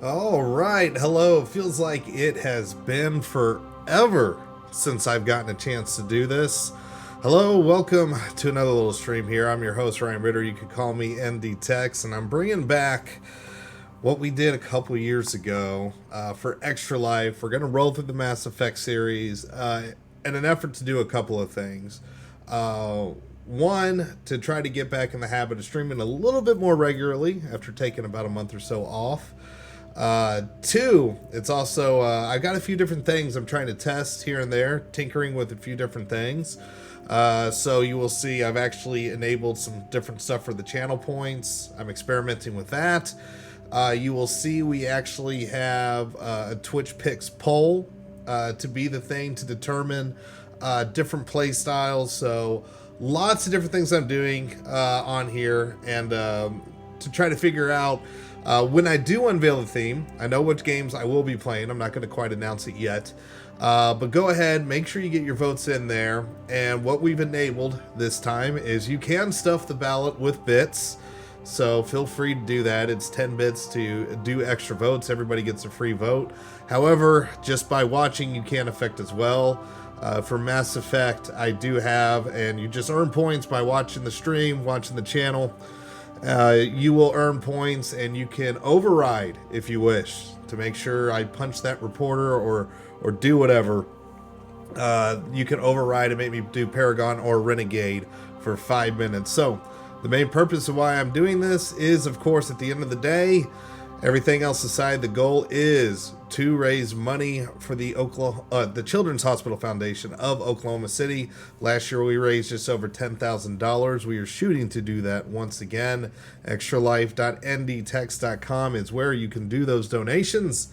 All right, hello. Feels like it has been forever since I've gotten a chance to do this. Hello, welcome to another little stream here. I'm your host, Ryan Ritter. You could call me ND Tex, and I'm bringing back what we did a couple years ago for Extra Life. We're going to roll through the Mass Effect series in an effort to do a couple of things. One, to try to get back in the habit of streaming a little bit more regularly after taking about a month or so off. Two, it's also, I've got a few different things I'm trying to test here and there, tinkering with a few different things. So you will see I've actually enabled some different stuff for the channel points. I'm experimenting with that. You will see we actually have a Twitch Picks poll to be the thing to determine different play styles. So lots of different things I'm doing on here, and to try to figure out when I do unveil the theme. I know which games I will be playing. I'm not going to quite announce it yet. But go ahead, make sure you get your votes in there. And what we've enabled this time is you can stuff the ballot with bits. So feel free to do that. It's 10 bits to do extra votes. Everybody gets a free vote. However, just by watching, you can affect as well. For Mass Effect, I do have, and you just earn points by watching the stream, watching the channel. You will earn points, and you can override if you wish to make sure I punch that reporter or do whatever. You can override and make me do Paragon or Renegade for 5 minutes. So the main purpose of why I'm doing this is, of course, at the end of the day, everything else aside, the goal is to raise money for the Children's Hospital Foundation of Oklahoma City. Last year we raised just over $10,000. We are shooting to do that once again. extralife.ndtext.com is where you can do those donations.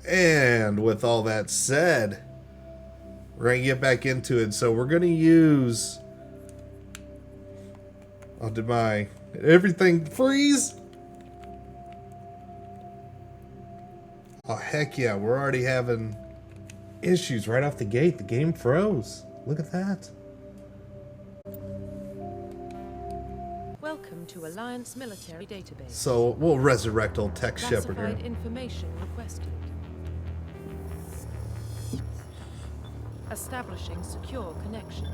And with all that said, we're going to get back into it. So we're going to use... Oh, did my... everything freeze? Oh, heck yeah, we're already having issues right off the gate. The game froze. Look at that. Welcome to Alliance Military Database. So we'll resurrect old Tex Shepard here. Classified information requested. Establishing secure connection.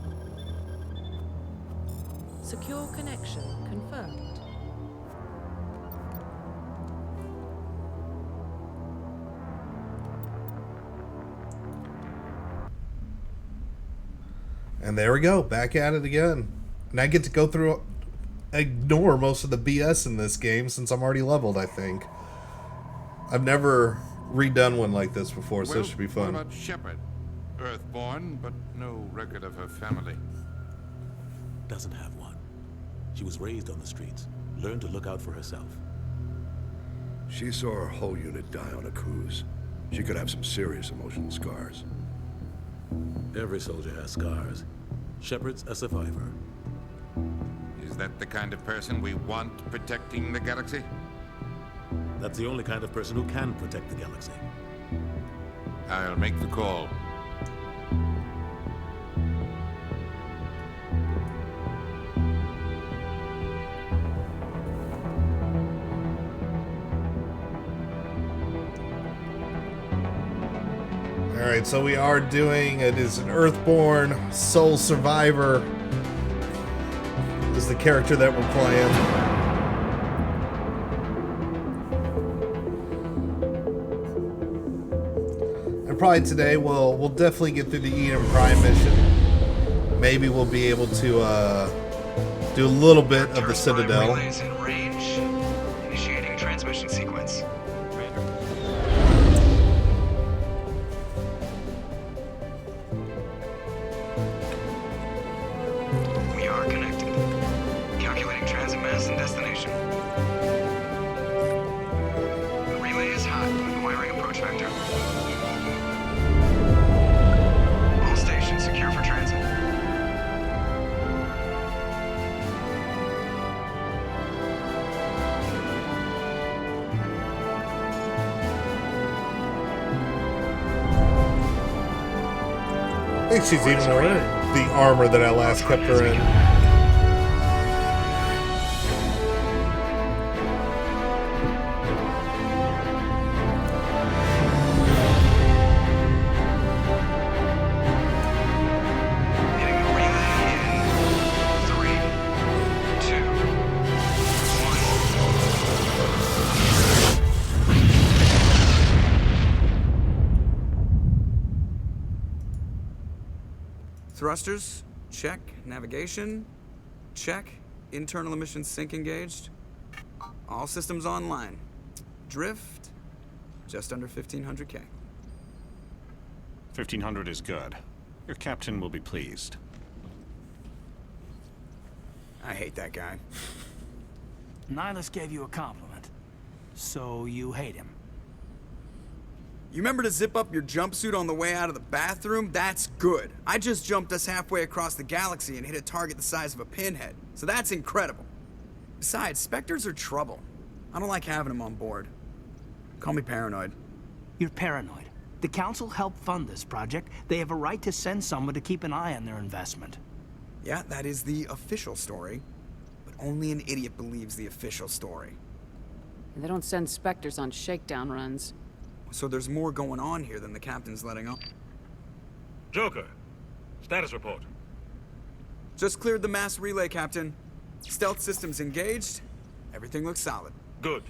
Secure connection confirmed. And there we go, back at it again. And I get to go through, ignore most of the BS in this game since I'm already leveled, I think. I've never redone one like this before, so it should be fun. What about Shepard? Earthborn, but no record of her family. Doesn't have one. She was raised on the streets, learned to look out for herself. She saw her whole unit die on a cruise. She could have some serious emotional scars. Every soldier has scars. Shepard's a survivor. Is that the kind of person we want protecting the galaxy? That's the only kind of person who can protect the galaxy. I'll make the call. Alright, so we are doing, it is an Earthborn Soul Survivor is the character that we're playing. And probably today we'll definitely get through the Eden Prime mission. Maybe we'll be able to do a little bit of the Citadel. Relays in range. Initiating transmission sequence. We are connected. Calculating transit mass and destination. The relay is hot. Acquiring approach vector. All stations secure for transit. I think she's even wearing the armor that I last kept her in. Thrusters, check. Navigation, check. Internal emission sync engaged. All systems online. Drift, just under 1500K. 1500 is good. Your captain will be pleased. I hate that guy. Nihilus gave you a compliment, so you hate him. You remember to zip up your jumpsuit on the way out of the bathroom? That's good. I just jumped us halfway across the galaxy and hit a target the size of a pinhead, so that's incredible. Besides, Spectres are trouble. I don't like having them on board. Call me paranoid. You're paranoid. The Council helped fund this project. They have a right to send someone to keep an eye on their investment. Yeah, that is the official story. But only an idiot believes the official story. They don't send Spectres on shakedown runs. So there's more going on here than the captain's letting on. Joker, status report. Just cleared the mass relay, Captain. Stealth systems engaged. Everything looks solid. Good.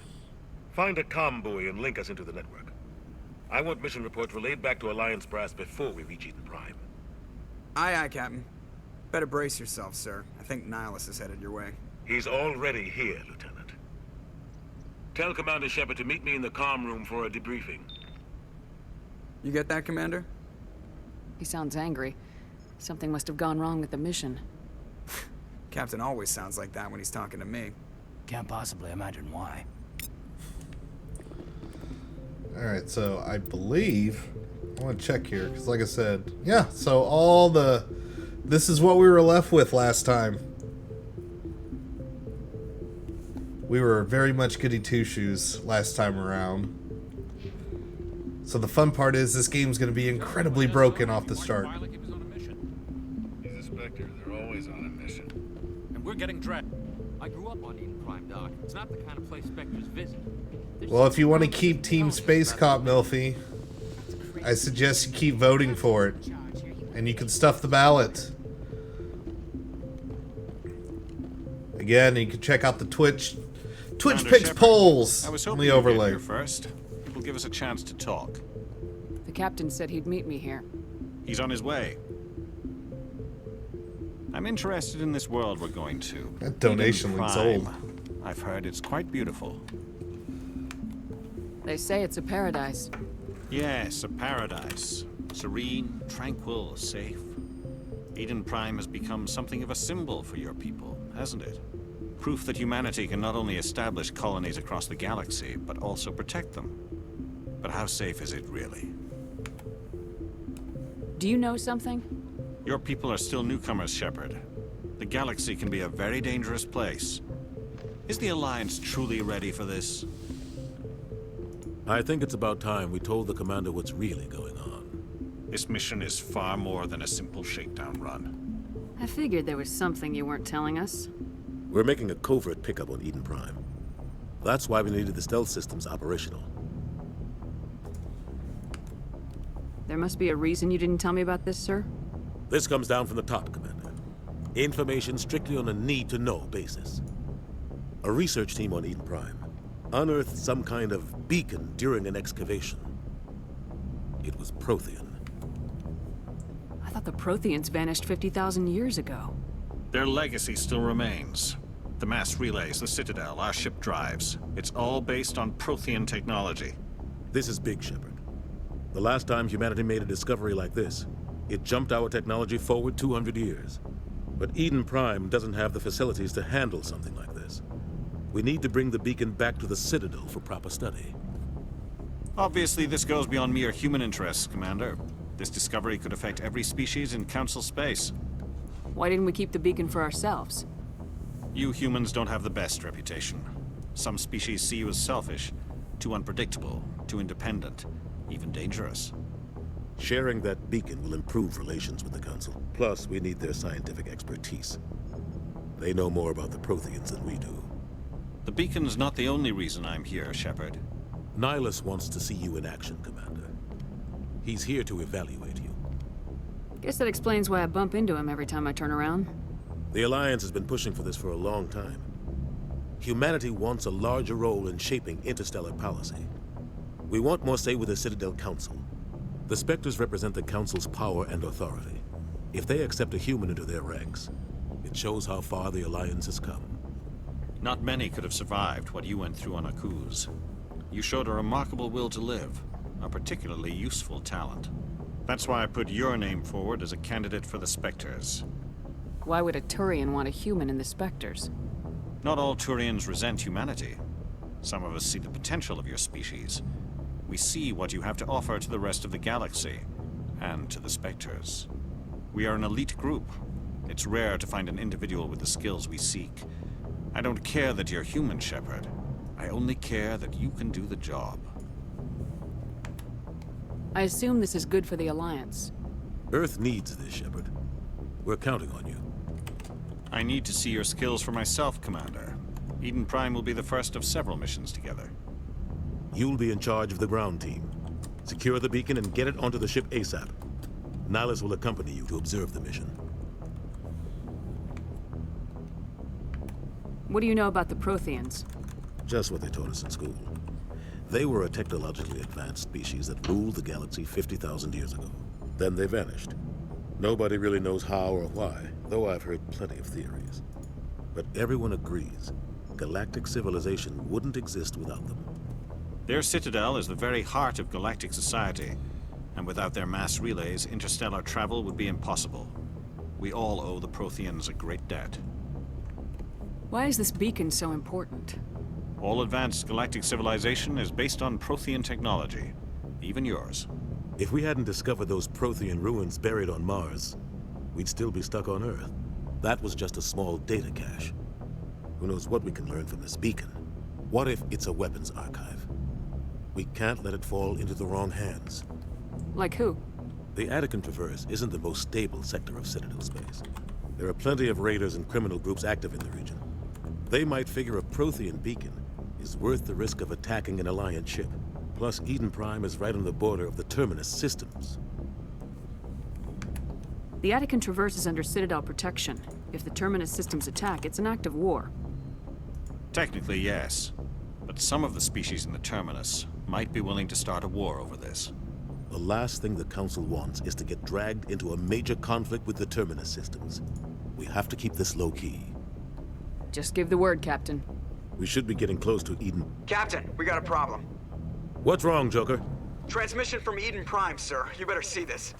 Find a comm buoy and link us into the network. I want mission reports relayed back to Alliance Brass before we reach Eden Prime. Aye, aye, Captain. Better brace yourself, sir. I think Nihilus is headed your way. He's already here, Lieutenant. Tell Commander Shepard to meet me in the comm room for a debriefing. You get that, Commander? He sounds angry. Something must have gone wrong with the mission. Captain always sounds like that when he's talking to me. Can't possibly imagine why. Alright, so I believe... I want to check here, because like I said... Yeah, so this is what we were left with last time. We were very much goody two-shoes last time around. So the fun part is this game's going to be incredibly broken off the start. He's a Spectre. They're always on a mission. And we're getting dread. I grew up on Eden Prime, Doc. It's not the kind of place Spectres visit. Well, if you want to keep Team Space Cop, Milfy, I suggest you keep voting for it. And you can stuff the ballot. Again, you can check out the Twitch Commander picks Shepard, polls I was on hoping the you'd get overlay. here first. It will give us a chance to talk. The captain said he'd meet me here. He's on his way. I'm interested in this world we're going to. That donation Eden looks Prime. old. I've heard it's quite beautiful. They say it's a paradise. Yes, a paradise. Serene, tranquil, safe. Eden Prime has become something of a symbol for your people, hasn't it? Proof that humanity can not only establish colonies across the galaxy, but also protect them. But how safe is it really? Do you know something? Your people are still newcomers, Shepard. The galaxy can be a very dangerous place. Is the Alliance truly ready for this? I think it's about time we told the commander what's really going on. This mission is far more than a simple shakedown run. I figured there was something you weren't telling us. We're making a covert pickup on Eden Prime. That's why we needed the stealth systems operational. There must be a reason you didn't tell me about this, sir? This comes down from the top, Commander. Information strictly on a need-to-know basis. A research team on Eden Prime unearthed some kind of beacon during an excavation. It was Prothean. I thought the Protheans vanished 50,000 years ago. Their legacy still remains. The mass relays, the Citadel, our ship drives. It's all based on Prothean technology. This is big, Shepard. The last time humanity made a discovery like this, it jumped our technology forward 200 years. But Eden Prime doesn't have the facilities to handle something like this. We need to bring the beacon back to the Citadel for proper study. Obviously, this goes beyond mere human interests, Commander. This discovery could affect every species in Council space. Why didn't we keep the beacon for ourselves? You humans don't have the best reputation. Some species see you as selfish, too unpredictable, too independent, even dangerous. Sharing that beacon will improve relations with the Council. Plus, we need their scientific expertise. They know more about the Protheans than we do. The beacon's not the only reason I'm here, Shepard. Nihilus wants to see you in action, Commander. He's here to evaluate you. Guess that explains why I bump into him every time I turn around. The Alliance has been pushing for this for a long time. Humanity wants a larger role in shaping interstellar policy. We want more say with the Citadel Council. The Spectres represent the Council's power and authority. If they accept a human into their ranks, it shows how far the Alliance has come. Not many could have survived what you went through on Akuz. You showed a remarkable will to live, a particularly useful talent. That's why I put your name forward as a candidate for the Spectres. Why would a Turian want a human in the Spectres? Not all Turians resent humanity. Some of us see the potential of your species. We see what you have to offer to the rest of the galaxy, and to the Spectres. We are an elite group. It's rare to find an individual with the skills we seek. I don't care that you're human, Shepard. I only care that you can do the job. I assume this is good for the Alliance. Earth needs this, Shepard. We're counting on you. I need to see your skills for myself, Commander. Eden Prime will be the first of several missions together. You'll be in charge of the ground team. Secure the beacon and get it onto the ship ASAP. Nihilus will accompany you to observe the mission. What do you know about the Protheans? Just what they taught us in school. They were a technologically advanced species that ruled the galaxy 50,000 years ago. Then they vanished. Nobody really knows how or why, though I've heard plenty of theories. But everyone agrees, galactic civilization wouldn't exist without them. Their Citadel is the very heart of galactic society, and without their mass relays, interstellar travel would be impossible. We all owe the Protheans a great debt. Why is this beacon so important? All advanced galactic civilization is based on Prothean technology, even yours. If we hadn't discovered those Prothean ruins buried on Mars, we'd still be stuck on Earth. That was just a small data cache. Who knows what we can learn from this beacon? What if it's a weapons archive? We can't let it fall into the wrong hands. Like who? The Attican Traverse isn't the most stable sector of Citadel space. There are plenty of raiders and criminal groups active in the region. They might figure a Prothean beacon is worth the risk of attacking an Alliance ship. Plus, Eden Prime is right on the border of the Terminus systems. The Attican Traverse is under Citadel protection. If the Terminus systems attack, it's an act of war. Technically, yes. But some of the species in the Terminus might be willing to start a war over this. The last thing the Council wants is to get dragged into a major conflict with the Terminus systems. We have to keep this low-key. Just give the word, Captain. We should be getting close to Eden. Captain, we got a problem. What's wrong, Joker? Transmission from Eden Prime, sir. You better see this.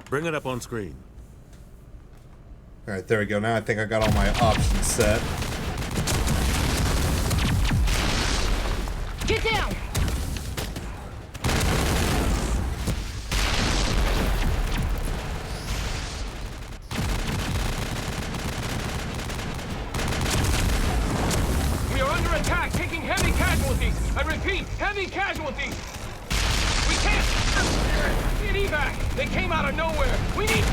Bring it up on screen. Alright, there we go. Now I think I got all my options set. Get down! We are under attack, taking heavy casualties. I repeat, heavy casualties. We can't get evac. They came out of nowhere. We need.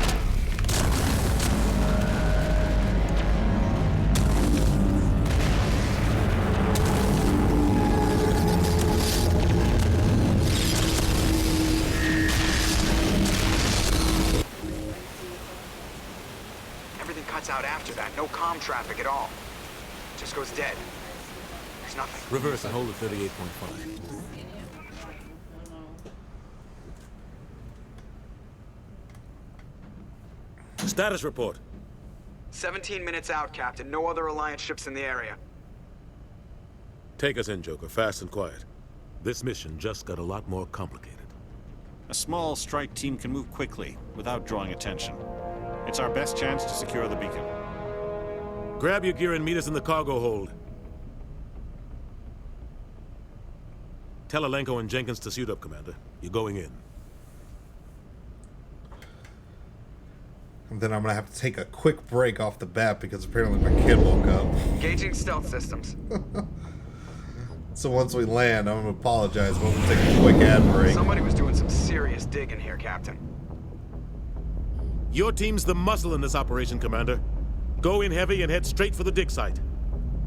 Everything cuts out after that. No comm traffic at all. Just goes dead. There's nothing. Reverse and hold at 38.5. Status report. 17 minutes out, Captain. No other Alliance ships in the area. Take us in, Joker, fast and quiet. This mission just got a lot more complicated. A small strike team can move quickly, without drawing attention. It's our best chance to secure the beacon. Grab your gear and meet us in the cargo hold. Tell Alenko and Jenkins to suit up, Commander. You're going in. And then I'm going to have to take a quick break off the bat because apparently my kid woke up. Engaging stealth systems. So once we land, I'm going to apologize, but we'll take a quick ad break. Somebody was doing some serious digging here, Captain. Your team's the muscle in this operation, Commander. Go in heavy and head straight for the dig site.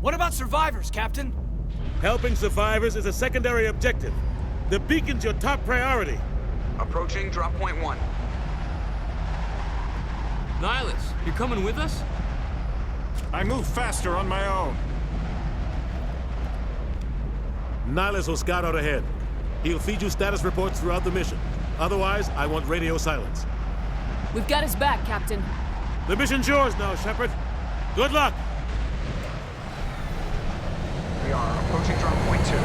What about survivors, Captain? Helping survivors is a secondary objective. The beacon's your top priority. Approaching drop point 1. Nihilus, you coming with us? I move faster on my own. Nihilus will scout out ahead. He'll feed you status reports throughout the mission. Otherwise, I want radio silence. We've got his back, Captain. The mission's yours now, Shepard. Good luck! We are approaching drop point 2.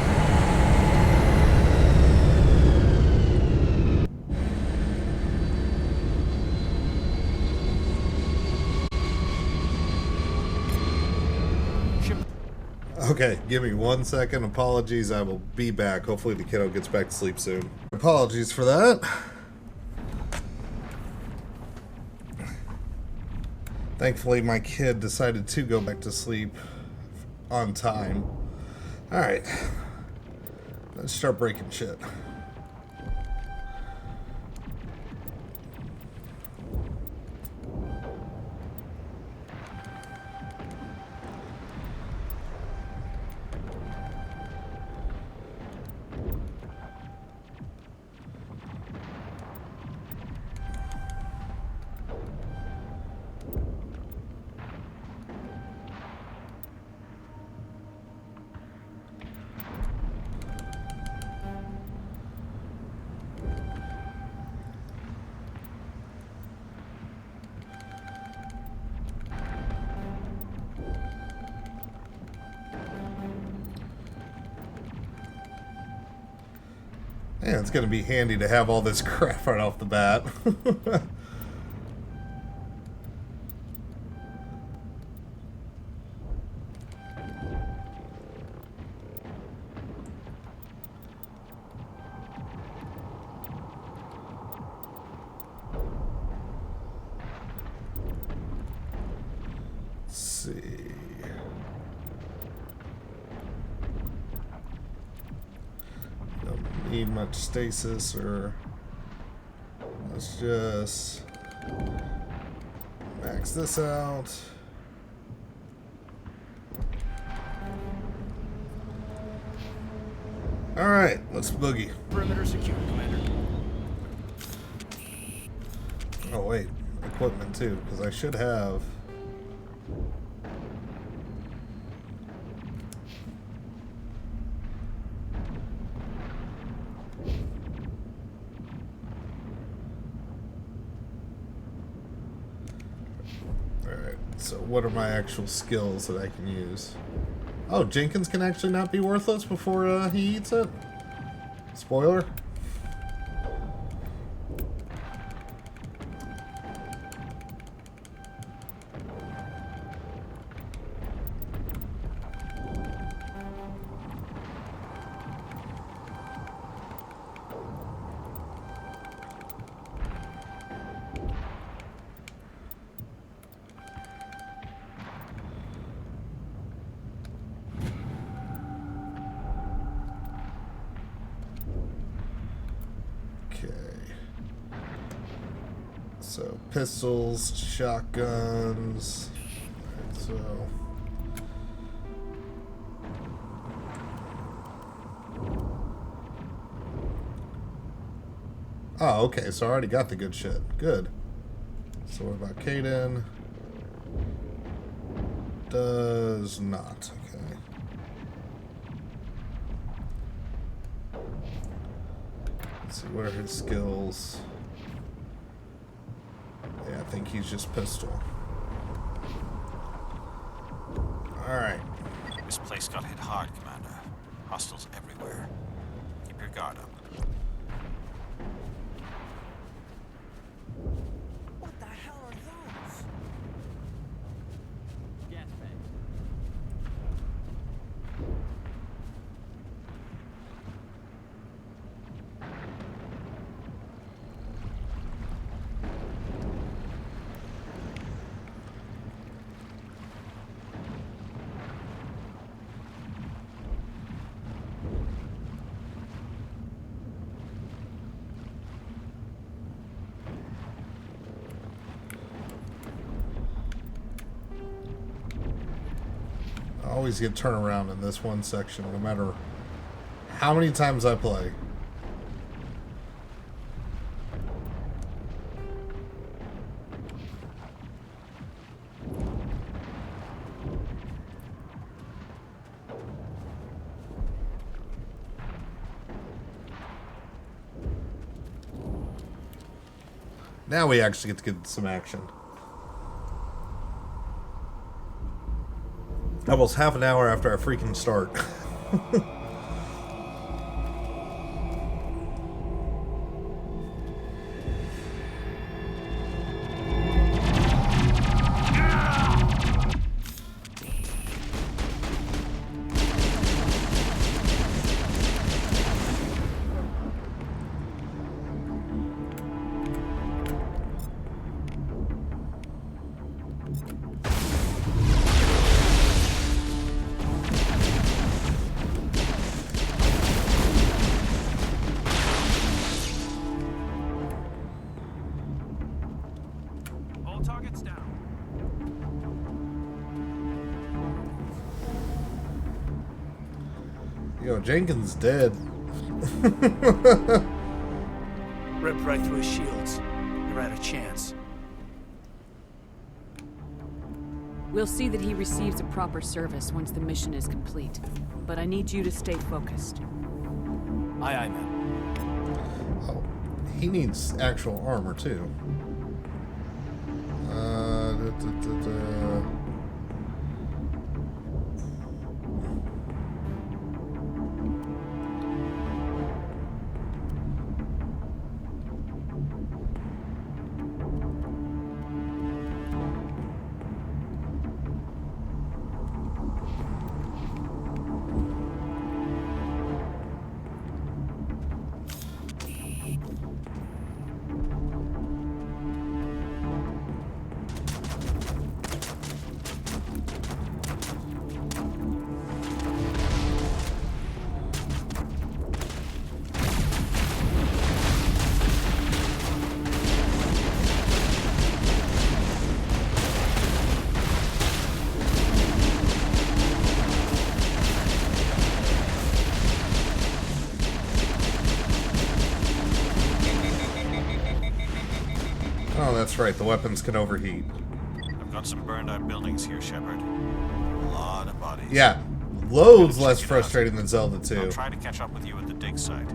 Okay, give me 1 second. Apologies, I will be back. Hopefully the kiddo gets back to sleep soon. Apologies for that. Thankfully, my kid decided to go back to sleep on time. Alright. Let's start breaking shit. Man, it's going to be handy to have all this crap right off the bat. Let's see. Need much stasis, or let's just max this out. All right, let's boogie. Perimeter secure, Commander. Oh wait, equipment too, because I should have. So what are my actual skills that I can use? Oh, Jenkins can actually not be worthless before he eats it? Spoiler? So, pistols, shotguns. Alright, so. Oh, okay, so I already got the good shit. Good. So, what about Kaden? Does not. Okay. Let's see, what are his skills? Yeah, I think he's just pistol. Alright. This place got hit hard, Commander. Hostiles everywhere. Keep your guard up. What the hell are those? Gas bag. I always get turnaround in this one section, no matter how many times I play. Now we actually get to get some action. Almost half an hour after our freaking start. All targets down. Yo, Jenkins dead. Ripped right through his shields. Never had a chance. We'll see that he receives a proper service once the mission is complete. But I need you to stay focused. Aye, aye, man. Oh, he needs actual armor too. Oh, that's right. The weapons can overheat. I've got some burned out buildings here, Shepard. A lot of bodies. Yeah, loads less frustrating than Zelda 2. I'll try to catch up with you at the dig site.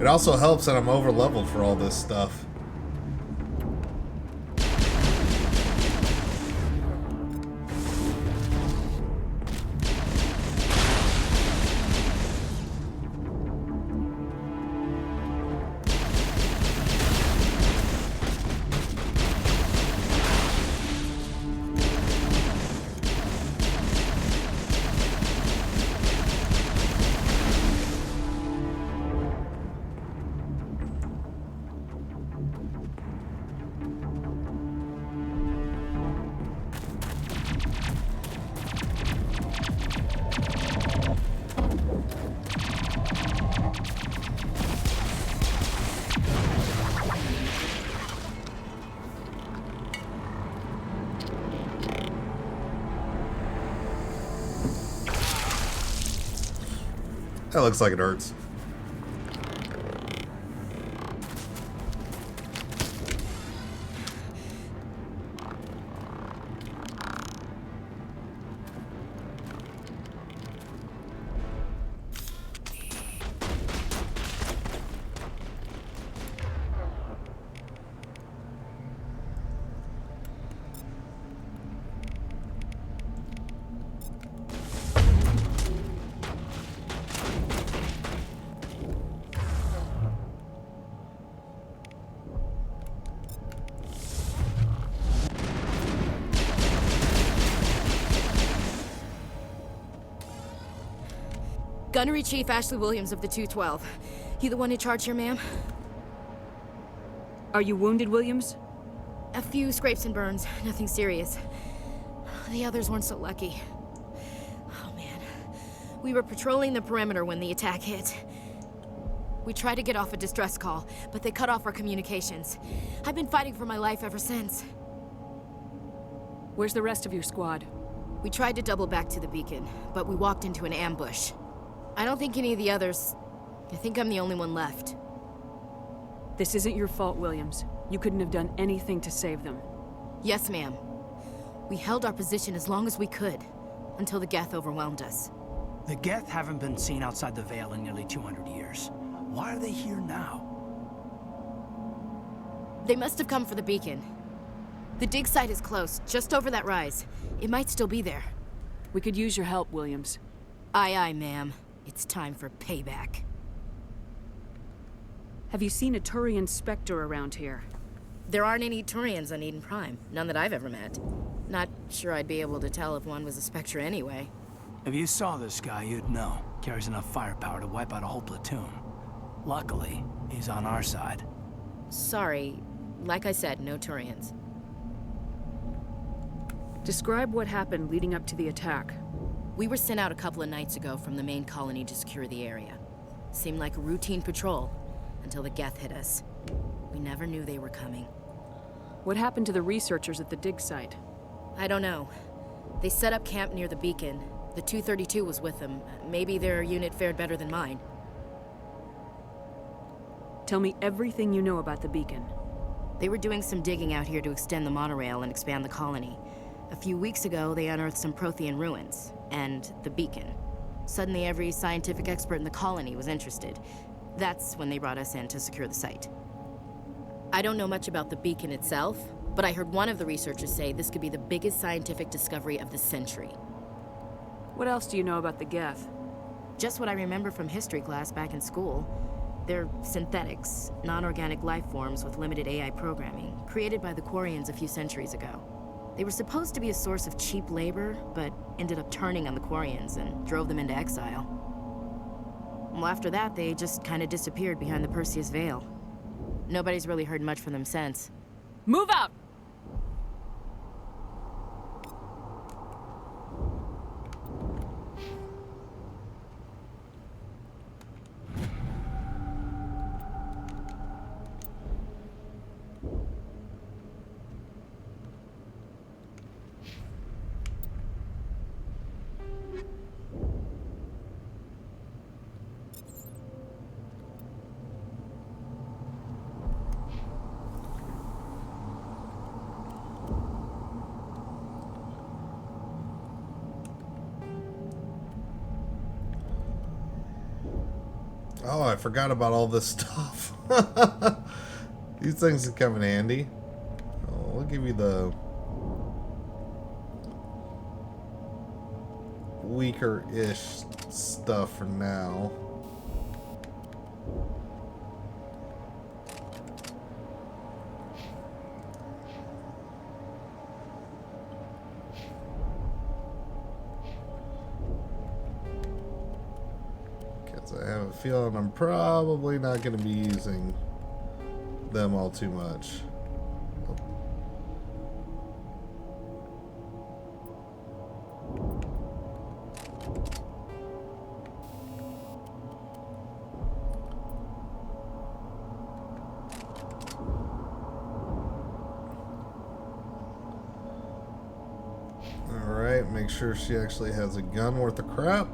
It also helps that I'm over leveled for all this stuff. That looks like it hurts. Gunnery Chief Ashley Williams of the 212. You the one in charge here, ma'am? Are you wounded, Williams? A few scrapes and burns, nothing serious. The others weren't so lucky. Oh man. We were patrolling the perimeter when the attack hit. We tried to get off a distress call, but they cut off our communications. I've been fighting for my life ever since. Where's the rest of your squad? We tried to double back to the beacon, but we walked into an ambush. I don't think any of the others... I think I'm the only one left. This isn't your fault, Williams. You couldn't have done anything to save them. Yes, ma'am. We held our position as long as we could, until the Geth overwhelmed us. The Geth haven't been seen outside the Veil in nearly 200 years. Why are they here now? They must have come for the beacon. The dig site is close, just over that rise. It might still be there. We could use your help, Williams. Aye, aye, ma'am. It's time for payback. Have you seen a Turian Spectre around here? There aren't any Turians on Eden Prime. None that I've ever met. Not sure I'd be able to tell if one was a Spectre anyway. If you saw this guy, you'd know. Carries enough firepower to wipe out a whole platoon. Luckily, he's on our side. Sorry. Like I said, no Turians. Describe what happened leading up to the attack. We were sent out a couple of nights ago from the main colony to secure the area. Seemed like a routine patrol, until the Geth hit us. We never knew they were coming. What happened to the researchers at the dig site? I don't know. They set up camp near the beacon. The 232 was with them. Maybe their unit fared better than mine. Tell me everything you know about the beacon. They were doing some digging out here to extend the monorail and expand the colony. A few weeks ago, they unearthed some Prothean ruins, and the beacon. Suddenly, every scientific expert in the colony was interested. That's when they brought us in to secure the site. I don't know much about the beacon itself, but I heard one of the researchers say this could be the biggest scientific discovery of the century. What else do you know about the Geth? Just what I remember from history class back in school. They're synthetics, non-organic life forms with limited AI programming, created by the Quarians a few centuries ago. They were supposed to be a source of cheap labor, but ended up turning on the Quarians and drove them into exile. Well, after that, they just kind of disappeared behind the Perseus Veil. Nobody's really heard much from them since. Move out! Oh, I forgot about all this stuff. These things that come in handy. Oh, we'll give you the weaker-ish stuff for now. I have a feeling I'm probably not going to be using them all too much. Alright, make sure she actually has a gun worth of crap.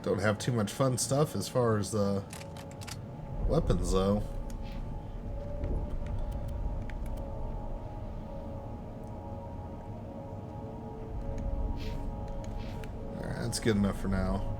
Don't have too much fun stuff as far as the weapons, though. Alright, that's good enough for now.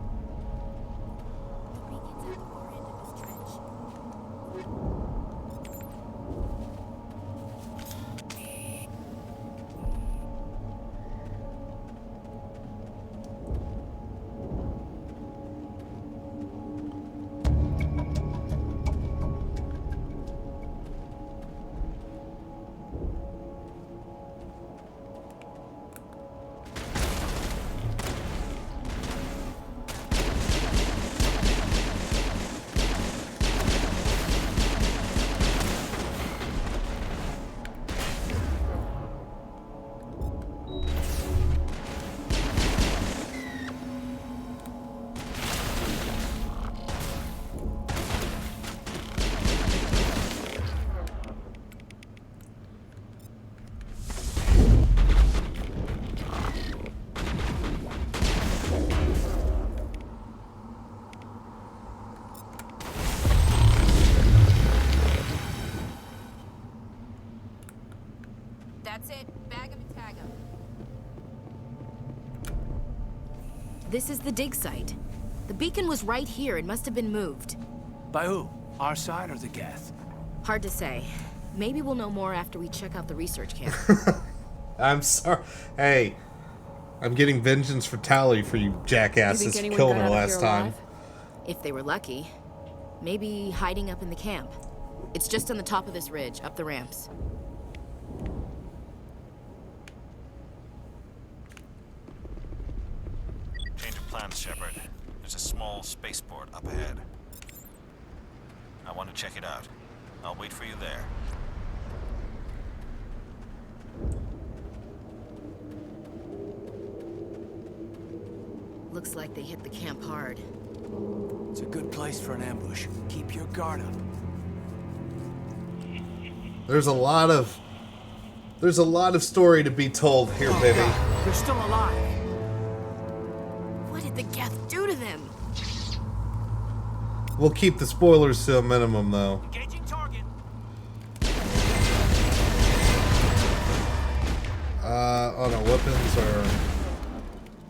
That's it. Bag him and tag him. This is the dig site. The beacon was right here. It must have been moved. By who? Our side or the Geth? Hard to say. Maybe we'll know more after we check out the research camp. I'm sorry. Hey, I'm getting vengeance for Tally for you jackasses killing her last time. If they were lucky. Maybe hiding up in the camp. It's just on the top of this ridge, up the ramps. Change of plans, Shepard. There's a small spaceport up ahead. I want to check it out. I'll wait for you there. Looks like they hit the camp hard. It's a good place for an ambush. Keep your guard up. There's a lot of story to be told here, baby. They're still alive. What did the Geth do to them? We'll keep the spoilers to a minimum, though. Engaging target. Oh no, weapons are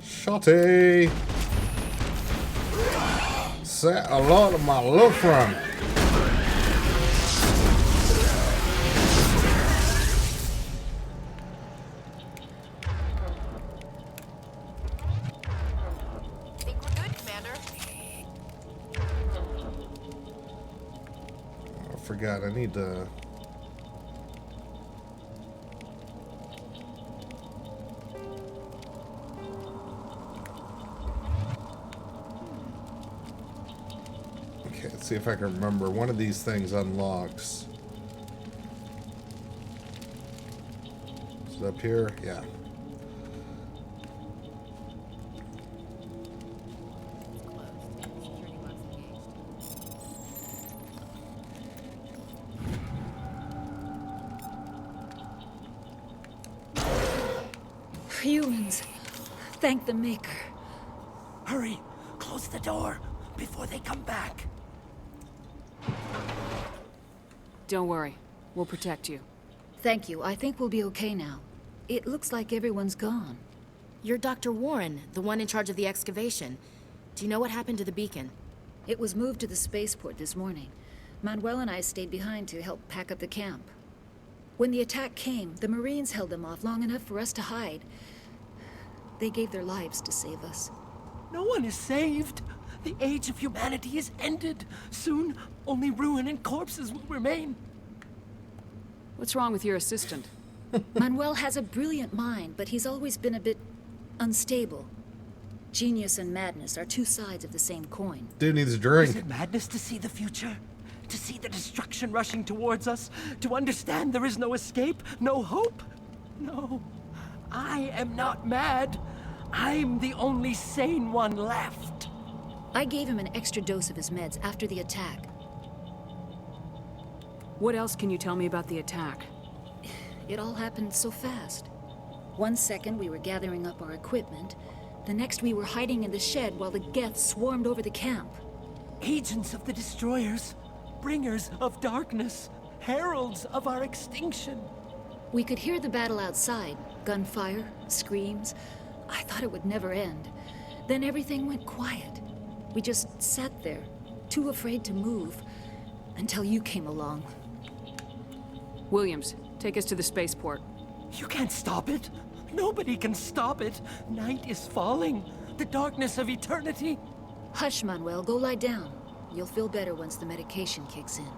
shotty. Set a lot of my love from. Think we're good, Commander? I forgot. I need to. Okay, let's see if I can remember. One of these things unlocks. Is it up here? Yeah. Humans. Thank the Maker. Hurry. Close the door before they come back. Don't worry. We'll protect you. Thank you. I think we'll be okay now. It looks like everyone's gone. You're Dr. Warren, the one in charge of the excavation. Do you know what happened to the beacon? It was moved to the spaceport this morning. Manuel and I stayed behind to help pack up the camp. When the attack came, the Marines held them off long enough for us to hide. They gave their lives to save us. No one is saved. The age of humanity is ended. Soon, only ruin and corpses will remain. What's wrong with your assistant? Manuel has a brilliant mind, but he's always been a bit unstable. Genius and madness are two sides of the same coin. Dude needs a drink. Is it madness to see the future? To see the destruction rushing towards us? To understand there is no escape? No hope? No. I am not mad. I'm the only sane one left. I gave him an extra dose of his meds after the attack. What else can you tell me about the attack? It all happened so fast. 1 second we were gathering up our equipment. The next we were hiding in the shed while the Geth swarmed over the camp. Agents of the destroyers. Bringers of darkness. Heralds of our extinction. We could hear the battle outside. Gunfire, screams. I thought it would never end. Then everything went quiet. We just sat there, too afraid to move, until you came along. Williams, take us to the spaceport. You can't stop it. Nobody can stop it. Night is falling. The darkness of eternity. Hush, Manuel. Go lie down. You'll feel better once the medication kicks in.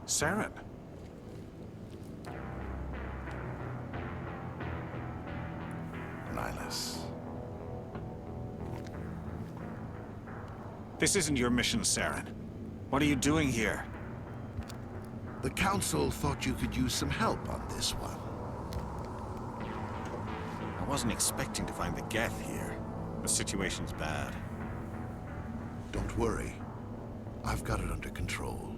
Saren. Nihilus. This isn't your mission, Saren. What are you doing here? The Council thought you could use some help on this one. I wasn't expecting to find the Geth here. The situation's bad. Don't worry. I've got it under control.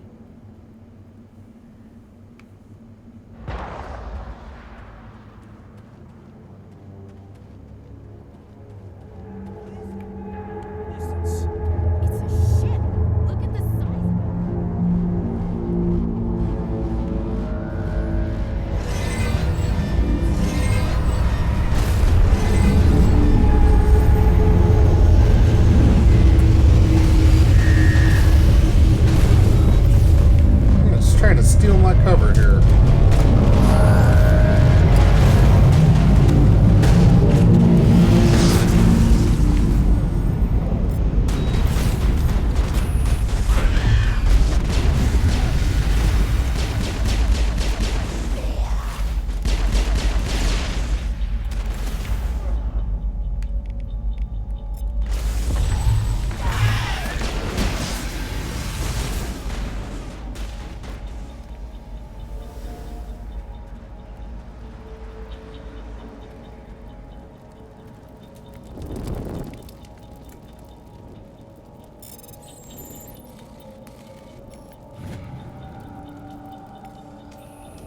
Trying to steal my cover here.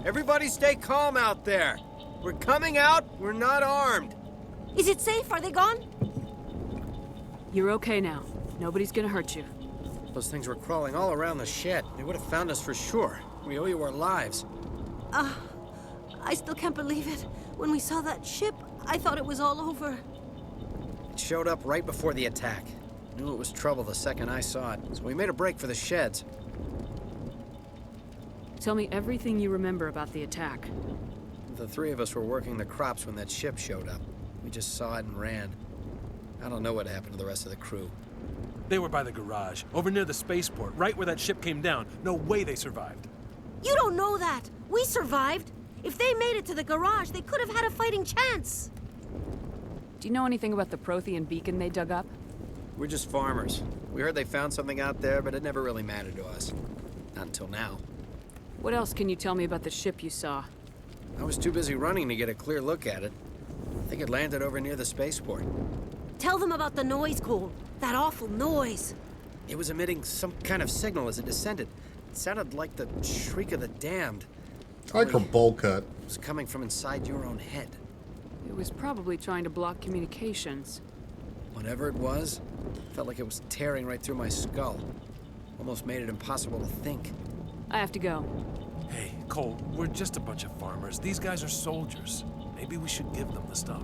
Everybody stay calm out there. We're coming out, we're not armed. Is it safe? Are they gone? You're okay now. Nobody's gonna hurt you. Those things were crawling all around the shed. They would have found us for sure. We owe you our lives. I still can't believe it. When we saw that ship, I thought it was all over. It showed up right before the attack. Knew it was trouble the second I saw it, so we made a break for the sheds. Tell me everything you remember about the attack. The three of us were working the crops when that ship showed up. We just saw it and ran. I don't know what happened to the rest of the crew. They were by the garage, over near the spaceport, right where that ship came down. No way they survived. You don't know that. We survived. If they made it to the garage, they could have had a fighting chance. Do you know anything about the Prothean beacon they dug up? We're just farmers. We heard they found something out there, but it never really mattered to us. Not until now. What else can you tell me about the ship you saw? I was too busy running to get a clear look at it. I think it landed over near the spaceport. Tell them about the noise, Cole. That awful noise. It was emitting some kind of signal as it descended. It sounded like the shriek of the damned. I like her bowl cut. It was coming from inside your own head. It was probably trying to block communications. Whatever it was, felt like it was tearing right through my skull. Almost made it impossible to think. I have to go. Hey, Cole, we're just a bunch of farmers. These guys are soldiers. Maybe we should give them the stuff.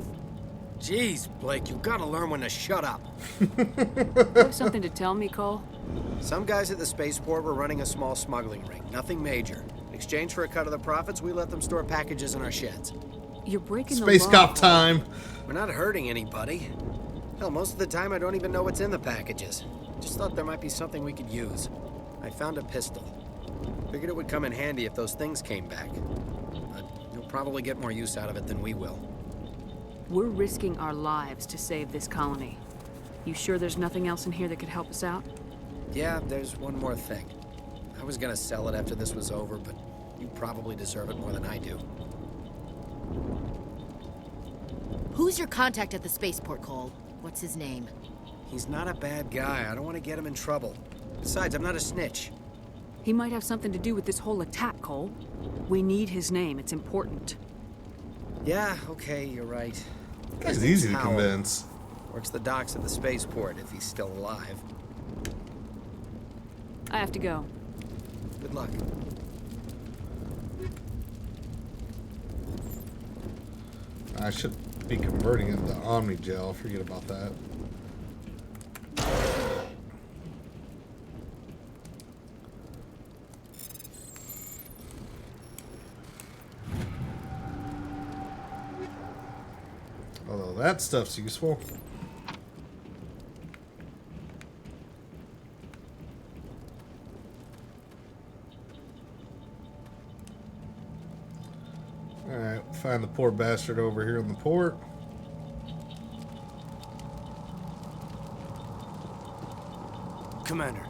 Jeez, Blake, you gotta learn when to shut up. You have something to tell me, Cole? Some guys at the spaceport were running a small smuggling ring. Nothing major. In exchange for a cut of the profits, we let them store packages in our sheds. You're breaking the law. Space cop time. We're not hurting anybody. Hell, most of the time I don't even know what's in the packages. Just thought there might be something we could use. I found a pistol. Figured it would come in handy if those things came back. But you'll probably get more use out of it than we will. We're risking our lives to save this colony. You sure there's nothing else in here that could help us out? Yeah, there's one more thing. I was gonna sell it after this was over, but you probably deserve it more than I do. Who's your contact at the spaceport, Cole? What's his name? He's not a bad guy. I don't want to get him in trouble. Besides, I'm not a snitch. He might have something to do with this whole attack, Cole. We need his name. It's important. Yeah, okay, you're right. Guy's easy to convince. Works the docks at the spaceport if he's still alive. I have to go. Good luck. I should be converting it to Omni Gel. Forget about that. Although that stuff's useful. Alright, find the poor bastard over here in the port. Commander,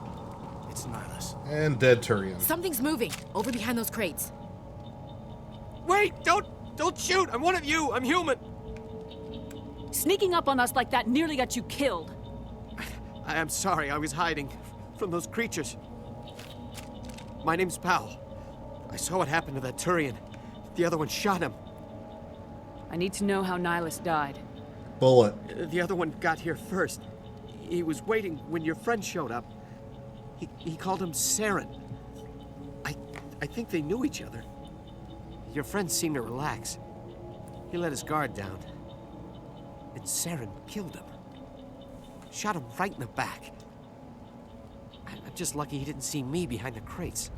it's Nihilus. And dead Turian. Something's moving over behind those crates. Wait! Don't shoot! I'm one of you! I'm human! Sneaking up on us like that nearly got you killed. I'm sorry, I was hiding from those creatures. My name's Powell. I saw what happened to that Turian. The other one shot him. I need to know how Nihilus died. Bullet. The other one got here first. He was waiting when your friend showed up. He called him Saren. I think they knew each other. Your friend seemed to relax. He let his guard down. And Saren killed him. Shot him right in the back. I'm just lucky he didn't see me behind the crates.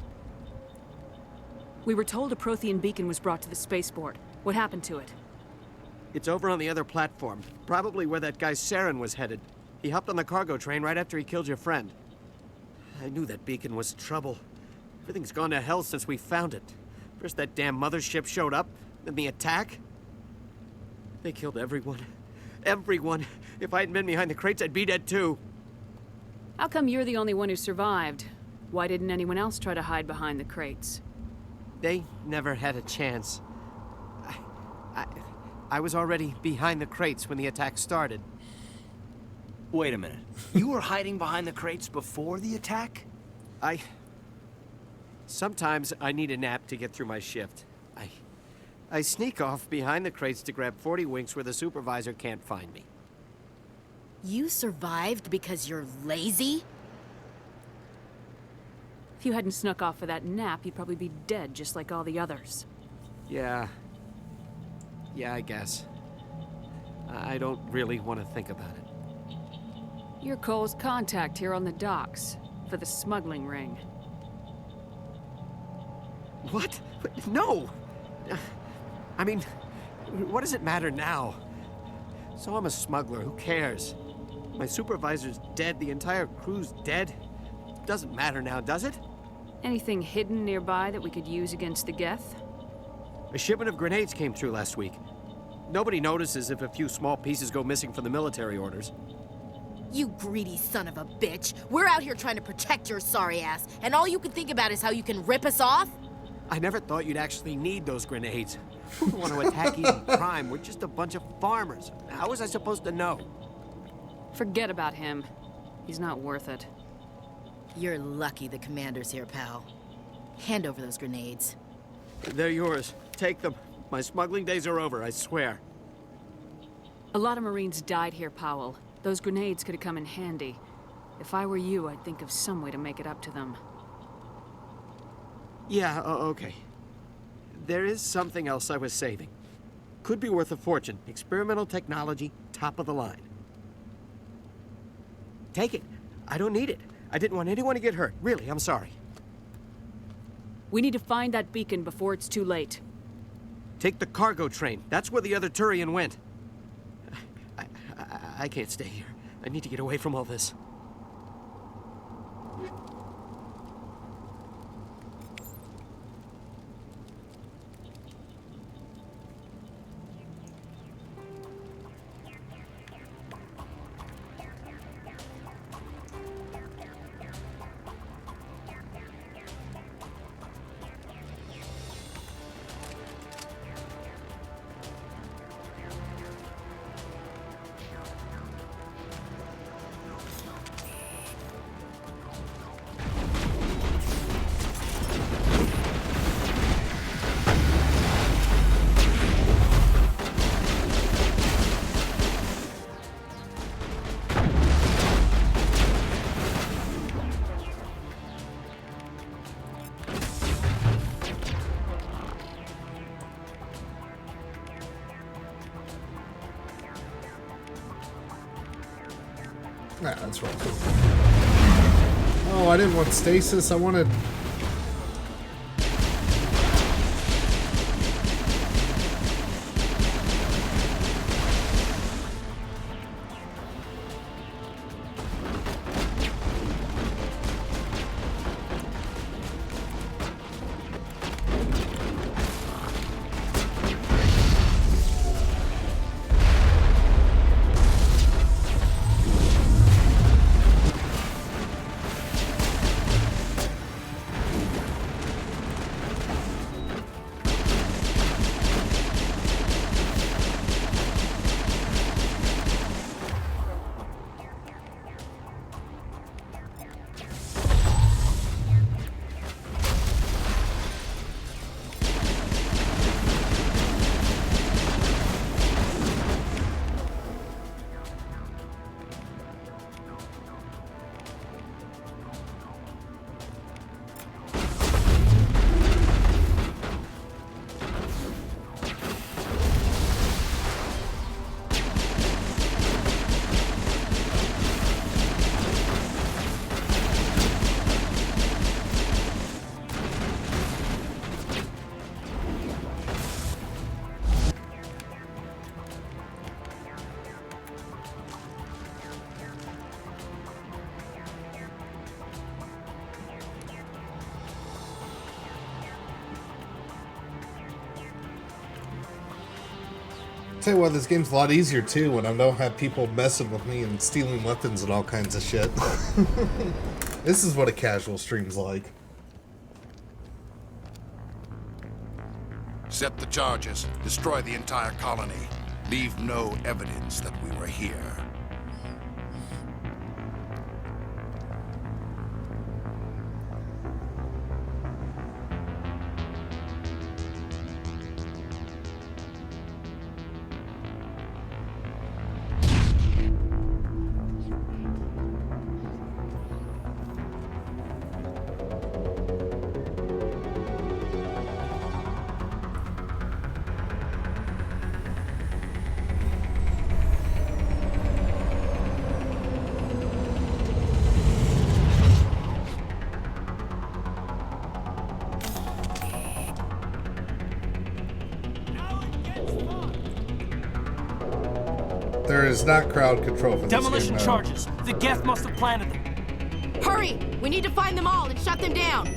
We were told a Prothean beacon was brought to the spaceport. What happened to it? It's over on the other platform. Probably where that guy Saren was headed. He hopped on the cargo train right after he killed your friend. I knew that beacon was trouble. Everything's gone to hell since we found it. First that damn mothership showed up, then the attack. They killed everyone. Everyone. If I hadn't been behind the crates, I'd be dead too. How come you're the only one who survived? Why didn't anyone else try to hide behind the crates? They never had a chance. I was already behind the crates when the attack started. Wait a minute. You were hiding behind the crates before the attack? Sometimes I need a nap to get through my shift. I sneak off behind the crates to grab 40 winks where the supervisor can't find me. You survived because you're lazy? If you hadn't snuck off for that nap, you'd probably be dead just like all the others. Yeah, I guess. I don't really want to think about it. You're Cole's contact here on the docks for the smuggling ring. What? No! I mean, what does it matter now? So I'm a smuggler, who cares? My supervisor's dead, the entire crew's dead. Doesn't matter now, does it? Anything hidden nearby that we could use against the Geth? A shipment of grenades came through last week. Nobody notices if a few small pieces go missing from the military orders. You greedy son of a bitch. We're out here trying to protect your sorry ass, and all you can think about is how you can rip us off? I never thought you'd actually need those grenades. Who would want to attack Eden Prime? We're just a bunch of farmers. How was I supposed to know? Forget about him. He's not worth it. You're lucky the commander's here, pal. Hand over those grenades. They're yours. Take them. My smuggling days are over, I swear. A lot of Marines died here, Powell. Those grenades could have come in handy. If I were you, I'd think of some way to make it up to them. Yeah, okay. There is something else I was saving. Could be worth a fortune. Experimental technology, top of the line. Take it. I don't need it. I didn't want anyone to get hurt. Really, I'm sorry. We need to find that beacon before it's too late. Take the cargo train. That's where the other Turian went. I can't stay here. I need to get away from all this. Nah, that's right. Oh, I didn't want stasis. I wanted... tell you what, this game's a lot easier too when I don't have people messing with me and stealing weapons and all kinds of shit. This is what a casual stream's like. Set the charges. Destroy the entire colony. Leave no evidence that we were here. There is not crowd control for this Demolition game, no. charges. The Geth must have planted them. Hurry! We need to find them all and shut them down.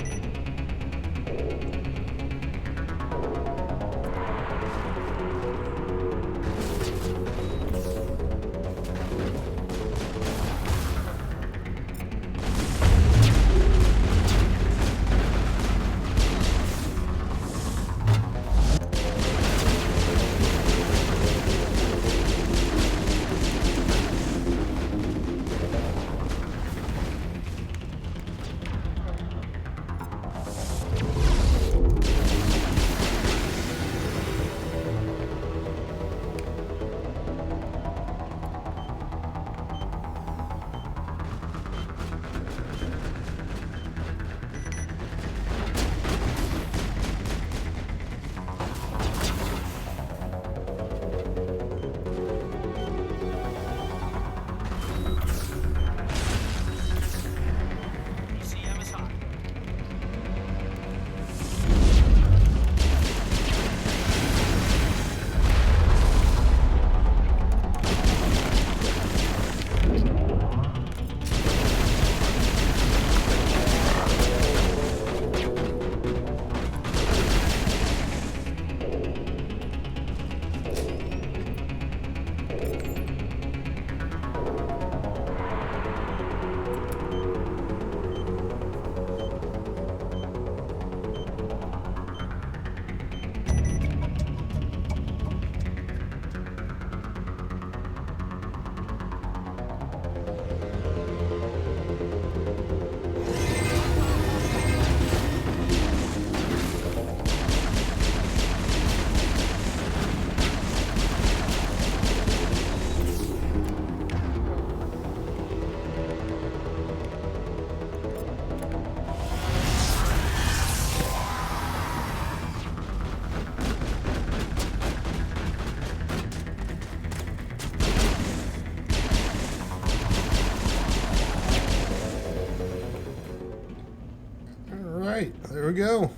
Alright, there we go.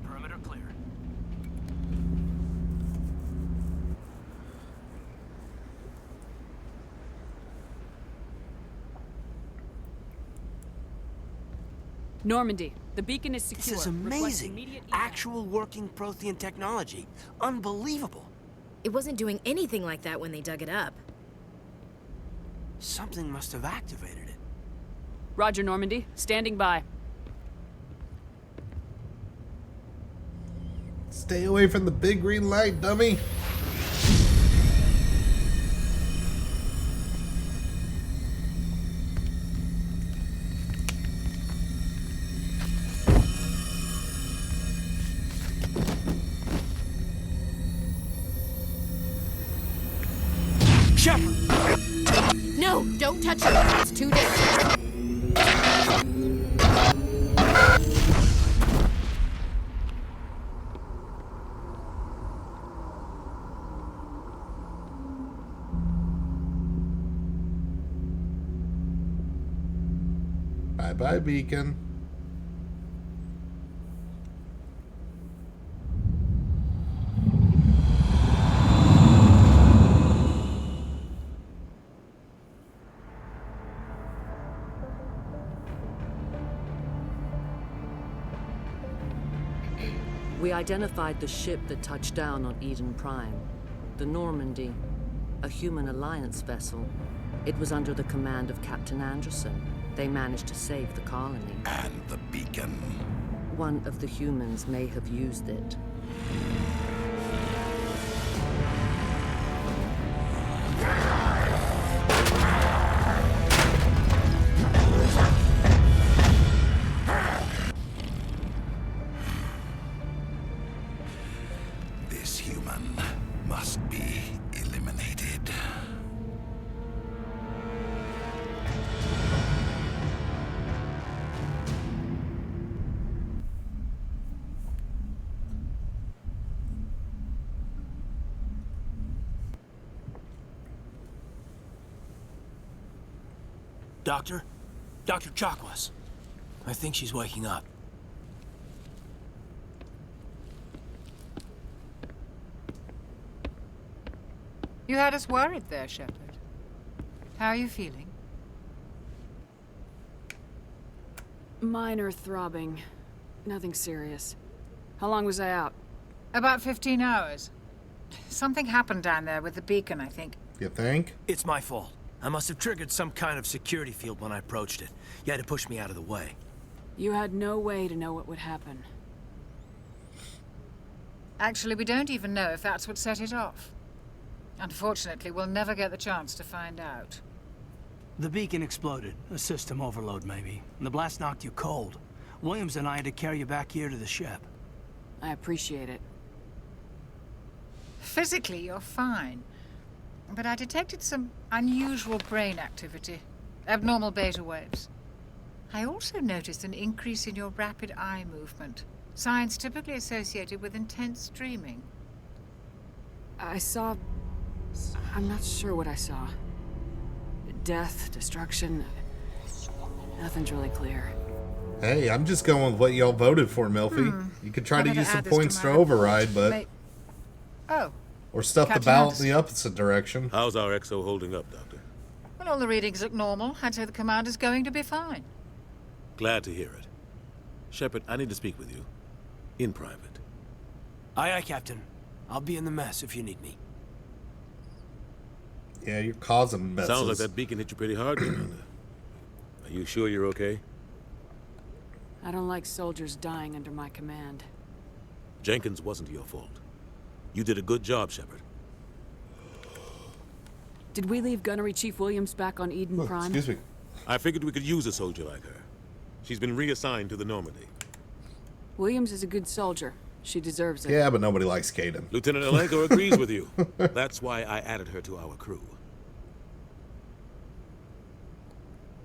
Perimeter clear. Normandy, the beacon is secure. This is Request amazing. immediate Actual working Prothean technology. Unbelievable. It wasn't doing anything like that when they dug it up. Something must have activated it. Roger, Normandy. Standing by. Stay away from the big green light, dummy. Shepard! No, don't touch her. It's too dangerous. Bye-bye, beacon. We identified the ship that touched down on Eden Prime. The Normandy, a human alliance vessel. It was under the command of Captain Anderson. They managed to save the colony. And the beacon. One of the humans may have used it. This human must be eliminated. Doctor? Dr. Chakwas. I think she's waking up. You had us worried there, Shepard. How are you feeling? Minor throbbing. Nothing serious. How long was I out? About 15 hours. Something happened down there with the beacon, I think. You think? It's my fault. I must have triggered some kind of security field when I approached it. You had to push me out of the way. You had no way to know what would happen. Actually, we don't even know if that's what set it off. Unfortunately, we'll never get the chance to find out. The beacon exploded. A system overload, maybe. And the blast knocked you cold. Williams and I had to carry you back here to the ship. I appreciate it. Physically, you're fine. But I detected some unusual brain activity. Abnormal beta waves. I also noticed an increase in your rapid eye movement. Signs typically associated with intense dreaming. I saw... I'm not sure what I saw. Death, destruction... Nothing's really clear. Hey, I'm just going with what y'all voted for, Milfy. You could try to use some points to override, but... Oh. Or stuff the ballot in the opposite direction. How's our XO holding up, Doctor? Well, all the readings look normal. I'd say the commander's going to be fine. Glad to hear it. Shepard, I need to speak with you. In private. Aye, aye, Captain. I'll be in the mess if you need me. Yeah, you're causing messes. Sounds like that beacon hit you pretty hard, Commander. Are you sure you're okay? I don't like soldiers dying under my command. Jenkins wasn't your fault. You did a good job, Shepard. Did we leave Gunnery Chief Williams back on Eden Prime? Excuse me. I figured we could use a soldier like her. She's been reassigned to the Normandy. Williams is a good soldier. She deserves it. Yeah, but nobody likes Caden. Lieutenant Alenko agrees with you. That's why I added her to our crew.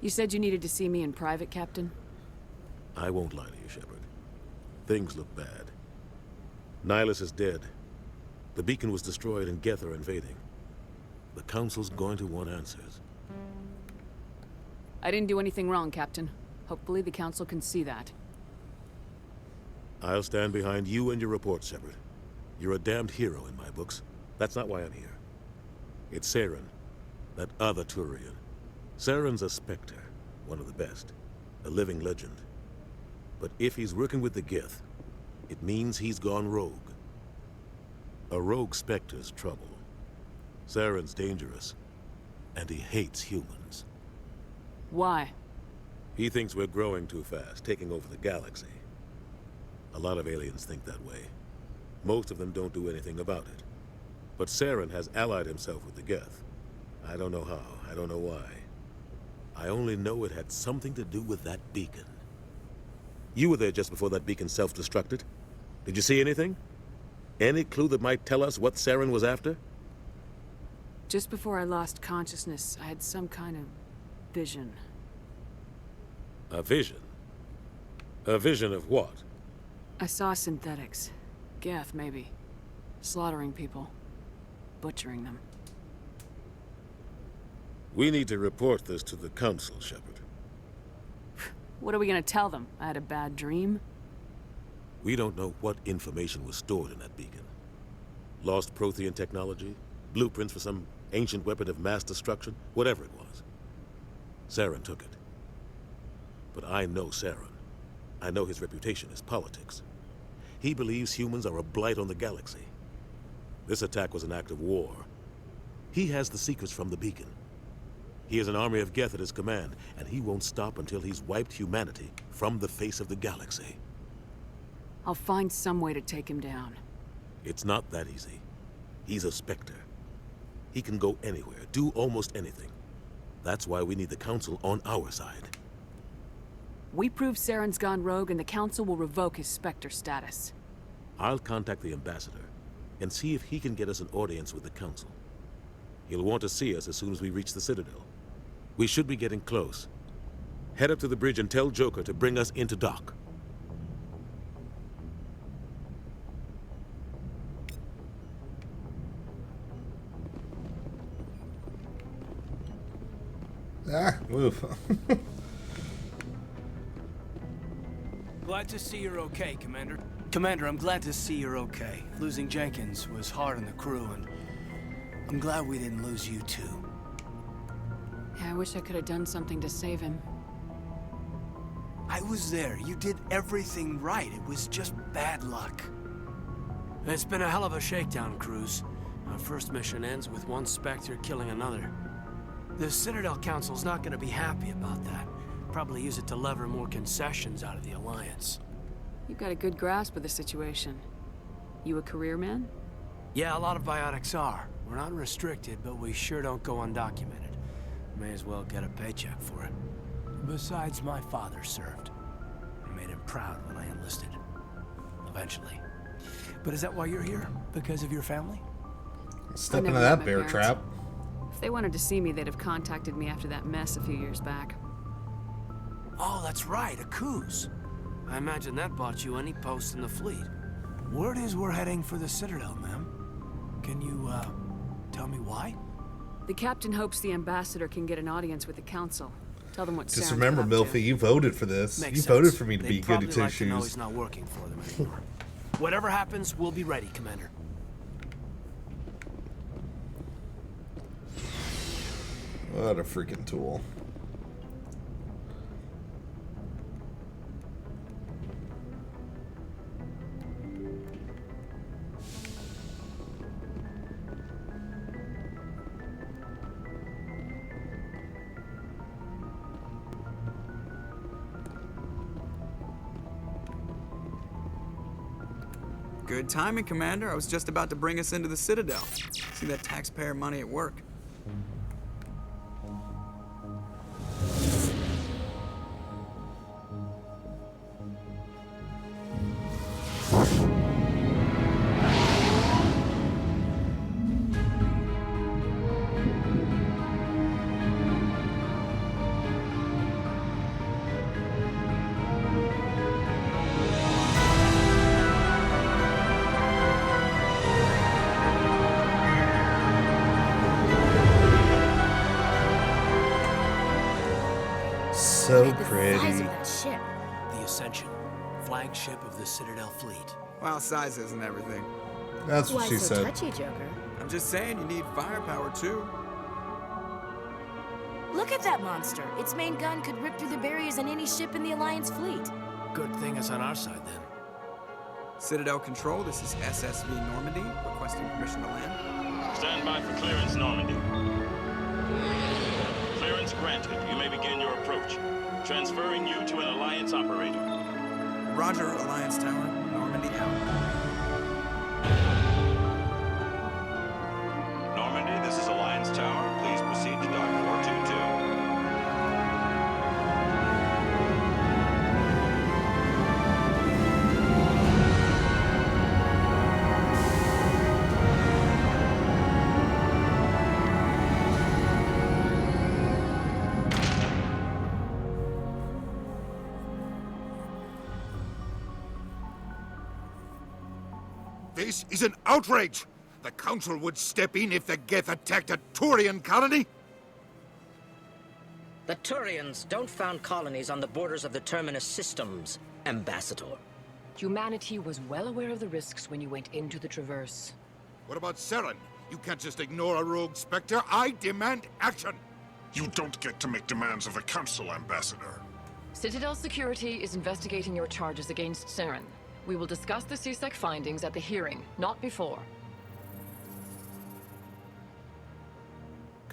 You said you needed to see me in private, Captain? I won't lie to you, Shepard. Things look bad. Nihilus is dead. The beacon was destroyed and Geth are invading. The Council's going to want answers. I didn't do anything wrong, Captain. Hopefully the Council can see that. I'll stand behind you and your report, Shepard. You're a damned hero in my books. That's not why I'm here. It's Saren, that other Turian. Saren's a Spectre, one of the best, a living legend. But if he's working with the Geth, it means he's gone rogue. A rogue Spectre's trouble. Saren's dangerous, and he hates humans. Why? He thinks we're growing too fast, taking over the galaxy. A lot of aliens think that way. Most of them don't do anything about it. But Saren has allied himself with the Geth. I don't know how, I don't know why. I only know it had something to do with that beacon. You were there just before that beacon self-destructed. Did you see anything? Any clue that might tell us what Saren was after? Just before I lost consciousness, I had some kind of vision. A vision? A vision of what? I saw synthetics. Geth, maybe. Slaughtering people. Butchering them. We need to report this to the Council, Shepard. What are we gonna tell them? I had a bad dream? We don't know what information was stored in that beacon. Lost Prothean technology? Blueprints for some ancient weapon of mass destruction? Whatever it was. Saren took it. But I know Saren. I know his reputation is politics. He believes humans are a blight on the galaxy. This attack was an act of war. He has the secrets from the beacon. He has an army of Geth at his command, and he won't stop until he's wiped humanity from the face of the galaxy. I'll find some way to take him down. It's not that easy. He's a Spectre. He can go anywhere, do almost anything. That's why we need the Council on our side. We prove Saren's gone rogue and the Council will revoke his Spectre status. I'll contact the Ambassador and see if he can get us an audience with the Council. He'll want to see us as soon as we reach the Citadel. We should be getting close. Head up to the bridge and tell Joker to bring us into dock. Ah, move. Glad to see you're okay, Commander. Commander, I'm glad to see you're okay. Losing Jenkins was hard on the crew, and I'm glad we didn't lose you too. Yeah, I wish I could have done something to save him. I was there. You did everything right. It was just bad luck. It's been a hell of a shakedown, Cruz. Our first mission ends with one Spectre killing another. The Citadel Council's not gonna be happy about that. Probably use it to lever more concessions out of the Alliance. You've got a good grasp of the situation. You a career man? Yeah, a lot of biotics are. We're not restricted, but we sure don't go undocumented. May as well get a paycheck for it. Besides, my father served. I made him proud when I enlisted. Eventually. But is that why you're here? Because of your family? Step into that bear trap. If they wanted to see me, they'd have contacted me after that mess a few years back. Oh, that's right, a Coos. I imagine that bought you any post in the fleet. Word is we're heading for the Citadel, ma'am. Can you, tell me why? The captain hopes the ambassador can get an audience with the council. Tell them what Just Saren's remember, been up to. Milfy, you voted for this. Makes You sense. voted for me to They'd be goody probably two like to know shoes. he's not working for them anymore. Whatever happens, we'll be ready, Commander. What a freaking tool. Good timing, Commander. I was just about to bring us into the Citadel. See that taxpayer money at work. So pretty. The Ascension, flagship of the Citadel fleet. Well, size isn't everything. That's what Why she so said. touchy, Joker? I'm just saying you need firepower too. Look at that monster. Its main gun could rip through the barriers in any ship in the Alliance fleet. Good thing it's on our side, then. Citadel Control, this is SSV Normandy, requesting permission to land. Stand by for clearance, Normandy. Clearance granted. You may begin your approach. Transferring you to an Alliance operator. Roger, Alliance Tower. Normandy out. Normandy, this is Alliance Tower. Please proceed to Dock 422. This is an outrage! The Council would step in if the Geth attacked a Turian colony? The Turians don't found colonies on the borders of the Terminus systems, Ambassador. Humanity was well aware of the risks when you went into the Traverse. What about Saren? You can't just ignore a rogue Spectre. I demand action! You don't get to make demands of the Council, Ambassador. Citadel Security is investigating your charges against Saren. We will discuss the CSEC findings at the hearing, not before.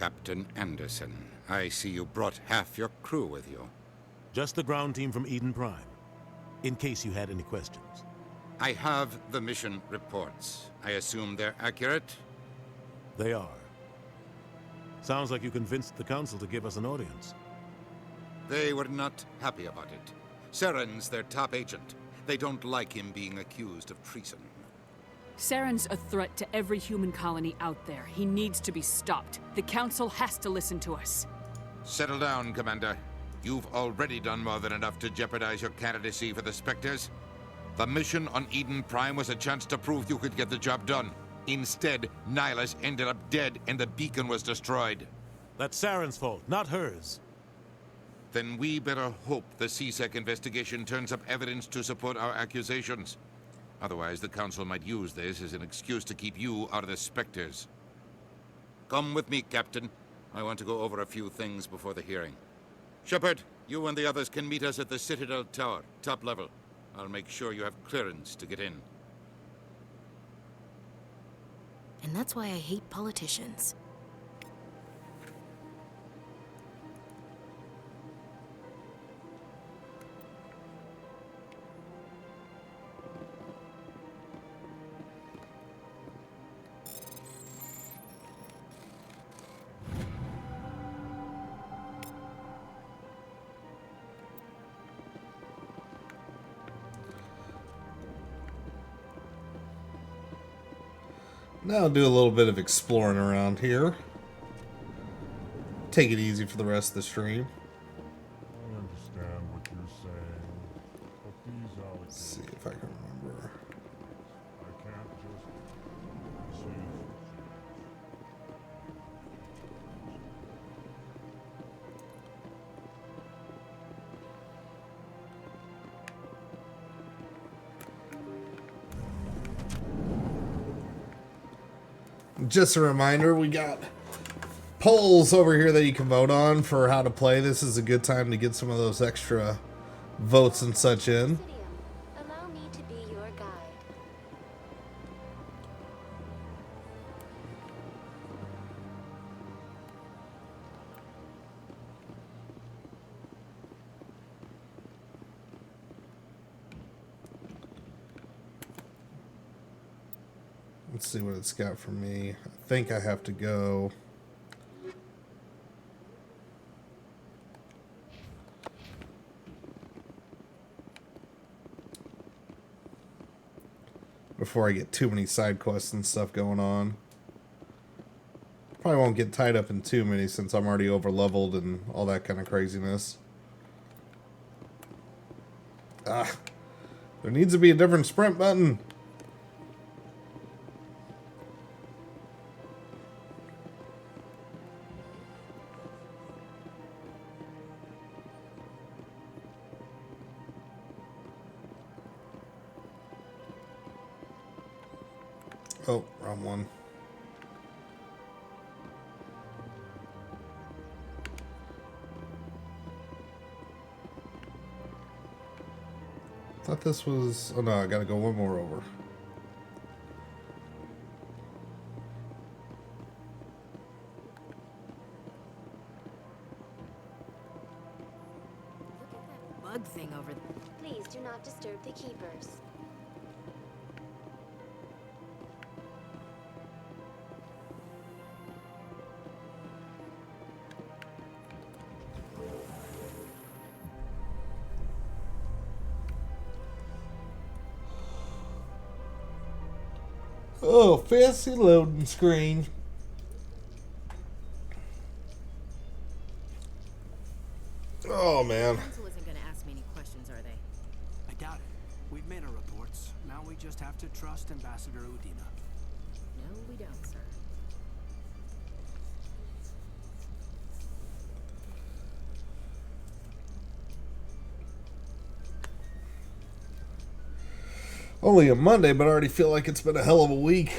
Captain Anderson. I see you brought half your crew with you. Just the ground team from Eden Prime, in case you had any questions. I have the mission reports. I assume they're accurate? They are. Sounds like you convinced the Council to give us an audience. They were not happy about it. Saren's their top agent. They don't like him being accused of treason. Saren's a threat to every human colony out there. He needs to be stopped. The Council has to listen to us. Settle down, Commander. You've already done more than enough to jeopardize your candidacy for the Spectres. The mission on Eden Prime was a chance to prove you could get the job done. Instead, Nihilus ended up dead and the beacon was destroyed. That's Saren's fault, not hers. Then we better hope the CSEC investigation turns up evidence to support our accusations. Otherwise, the Council might use this as an excuse to keep you out of the Spectres. Come with me, Captain. I want to go over a few things before the hearing. Shepard, you and the others can meet us at the Citadel Tower, top level. I'll make sure you have clearance to get in. And that's why I hate politicians. Now I'll do a little bit of exploring around here. Take it easy for the rest of the stream. I understand what you're saying, but these allegations... Let's see if I can remember. I can't just... Just a reminder, we got polls over here that you can vote on for how to play. This is a good time to get some of those extra votes and such in. Allow me to be your guide. Let's see what it's got for me. I think I have to go. Before I get too many side quests and stuff going on. Probably won't get tied up in too many since I'm already over leveled and all that kind of craziness. Ah, there needs to be a different sprint button. Oh, wrong one. Thought this was... Oh no, I gotta go one more over. Look at that bug thing over there. Please do not disturb the keepers. Oh, fancy loading screen. Oh, man. Council isn't going to ask me any questions, are they? I doubt it. We've made our reports. Now we just have to trust Ambassador Udina. No, we don't, sir. Only a Monday, but I already feel like it's been a hell of a week.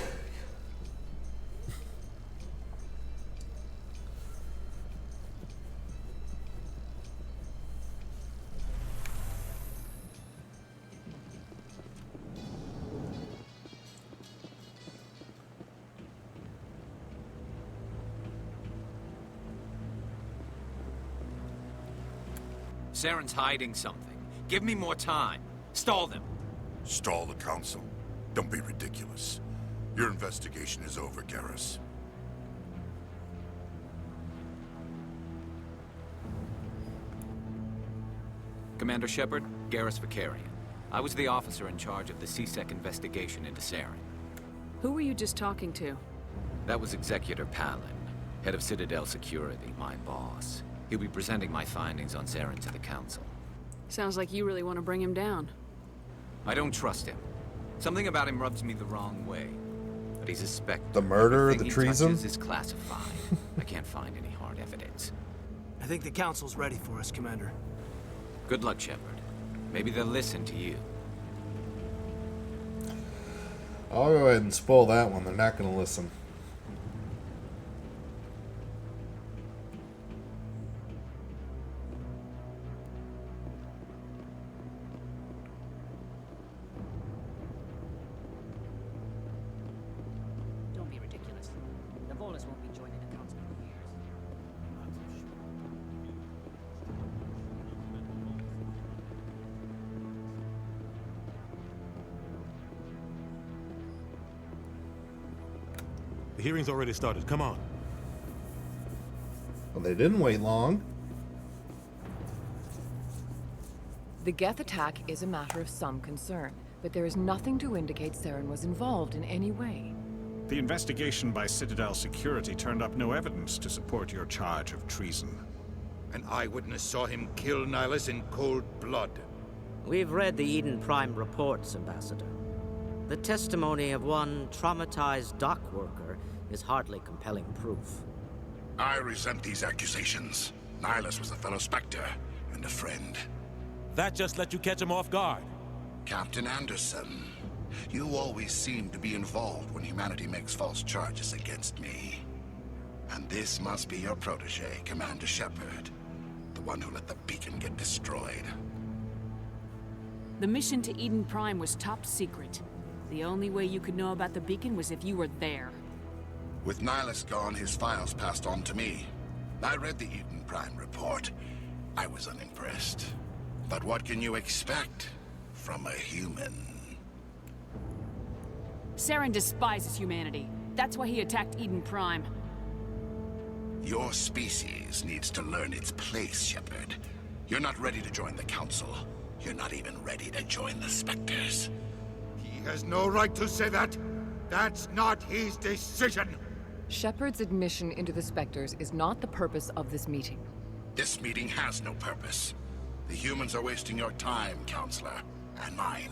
Saren's hiding something. Give me more time. Stall them. Stall the Council? Don't be ridiculous. Your investigation is over, Garrus. Commander Shepard, Garrus Vicarian. I was the officer in charge of the CSEC investigation into Saren. Who were you just talking to? That was Executor Palin, head of Citadel Security, my boss. He'll be presenting my findings on Saren to the Council. Sounds like you really want to bring him down. I don't trust him. Something about him rubs me the wrong way. But he's a specter. The murder, Everything the he treason? touches is classified. I can't find any hard evidence. I think the Council's ready for us, Commander. Good luck, Shepard. Maybe they'll listen to you. I'll go ahead and spoil that one. They're not going to listen. Don't be ridiculous. The Volus won't be joining the Council for years. The hearing's already started. Come on. Well, they didn't wait long. The Geth attack is a matter of some concern, but there is nothing to indicate Saren was involved in any way. The investigation by Citadel Security turned up no evidence to support your charge of treason. An eyewitness saw him kill Nihilus in cold blood. We've read the Eden Prime reports, Ambassador. The testimony of one traumatized dock worker is hardly compelling proof. I resent these accusations. Nihilus was a fellow Spectre and a friend. That just let you catch him off guard. Captain Anderson, you always seem to be involved when humanity makes false charges against me. And this must be your protege, Commander Shepard. The one who let the beacon get destroyed. The mission to Eden Prime was top secret. The only way you could know about the beacon was if you were there. With Nihilus gone, his files passed on to me. I read the Eden Prime report. I was unimpressed. But what can you expect from a human? Saren despises humanity. That's why he attacked Eden Prime. Your species needs to learn its place, Shepard. You're not ready to join the Council. You're not even ready to join the Spectres. He has no right to say that. That's not his decision. Shepard's admission into the Spectres is not the purpose of this meeting. This meeting has no purpose. The humans are wasting your time, Counselor, and mine.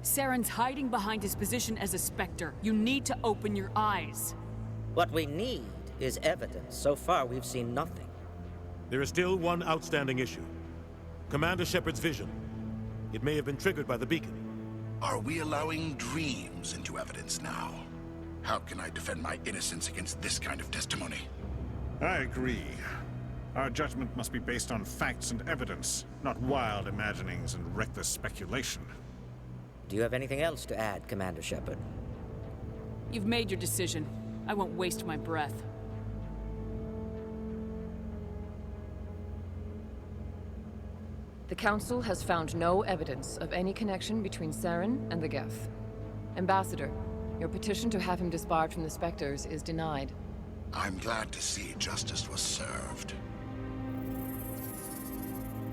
Saren's hiding behind his position as a Spectre. You need to open your eyes. What we need is evidence. So far, we've seen nothing. There is still one outstanding issue. Commander Shepard's vision. It may have been triggered by the beacon. Are we allowing dreams into evidence now? How can I defend my innocence against this kind of testimony? I agree. Our judgment must be based on facts and evidence, not wild imaginings and reckless speculation. Do you have anything else to add, Commander Shepard? You've made your decision. I won't waste my breath. The Council has found no evidence of any connection between Saren and the Geth. Ambassador, your petition to have him disbarred from the Spectres is denied. I'm glad to see justice was served.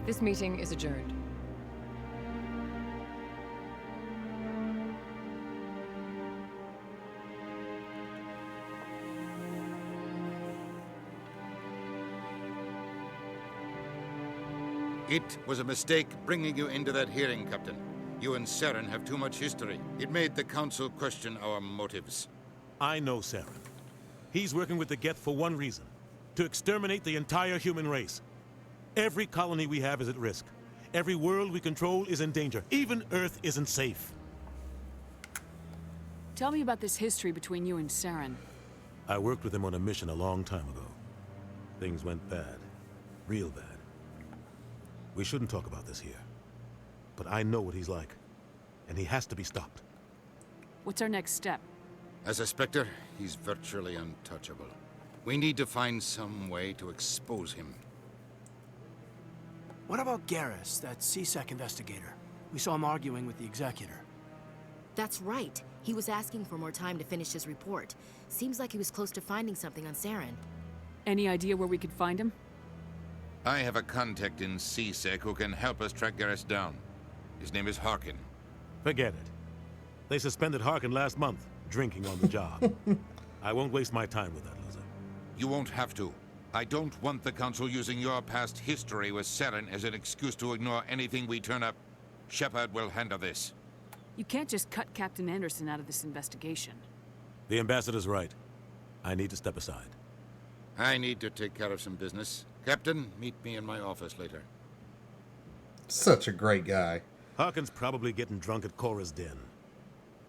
This meeting is adjourned. It was a mistake bringing you into that hearing, Captain. You and Saren have too much history. It made the Council question our motives. I know Saren. He's working with the Geth for one reason. To exterminate the entire human race. Every colony we have is at risk. Every world we control is in danger. Even Earth isn't safe. Tell me about this history between you and Saren. I worked with him on a mission a long time ago. Things went bad. Real bad. We shouldn't talk about this here. But I know what he's like. And he has to be stopped. What's our next step? As a Spectre, he's virtually untouchable. We need to find some way to expose him. What about Garrus, that CSEC investigator? We saw him arguing with the Executor. That's right. He was asking for more time to finish his report. Seems like he was close to finding something on Saren. Any idea where we could find him? I have a contact in CSEC who can help us track Garrus down. His name is Harkin. Forget it. They suspended Harkin last month, drinking on the job. I won't waste my time with that loser. You won't have to. I don't want the Council using your past history with Saren as an excuse to ignore anything we turn up. Shepard will handle this. You can't just cut Captain Anderson out of this investigation. The Ambassador's right. I need to step aside. I need to take care of some business. Captain, meet me in my office later. Such a great guy. Harkin's probably getting drunk at Cora's Den.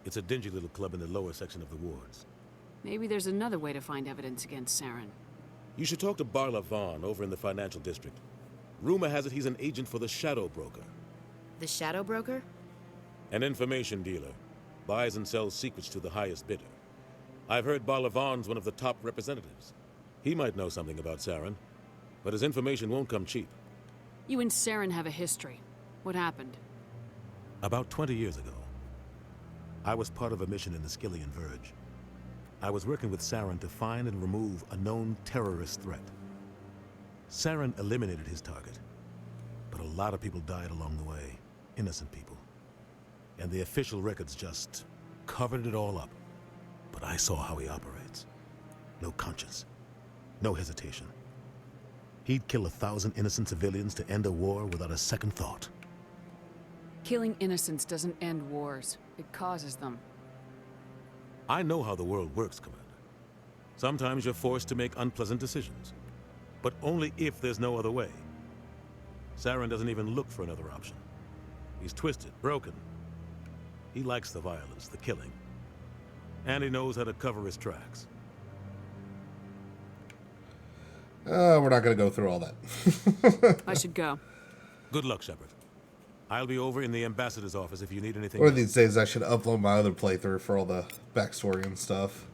It's a dingy little club in the lower section of the wards. Maybe there's another way to find evidence against Saren. You should talk to Barla Vaughn over in the financial district. Rumor has it he's an agent for the Shadow Broker. The Shadow Broker? An information dealer. Buys and sells secrets to the highest bidder. I've heard Barla Vaughn's one of the top representatives. He might know something about Saren, but his information won't come cheap. You and Saren have a history. What happened? About 20 years ago, I was part of a mission in the Skillian Verge. I was working with Saren to find and remove a known terrorist threat. Saren eliminated his target, but a lot of people died along the way, innocent people. And the official records just covered it all up. But I saw how he operates. No conscience, no hesitation. He'd kill 1,000 innocent civilians to end a war without a second thought. Killing innocents doesn't end wars. It causes them. I know how the world works, Commander. Sometimes you're forced to make unpleasant decisions, but only if there's no other way. Saren doesn't even look for another option. He's twisted, broken. He likes the violence, the killing. And he knows how to cover his tracks. We're not going to go through all that. I should go. Good luck, Shepard. I'll be over in the Ambassador's office if you need anything. One of these days I should upload my other playthrough for all the backstory and stuff.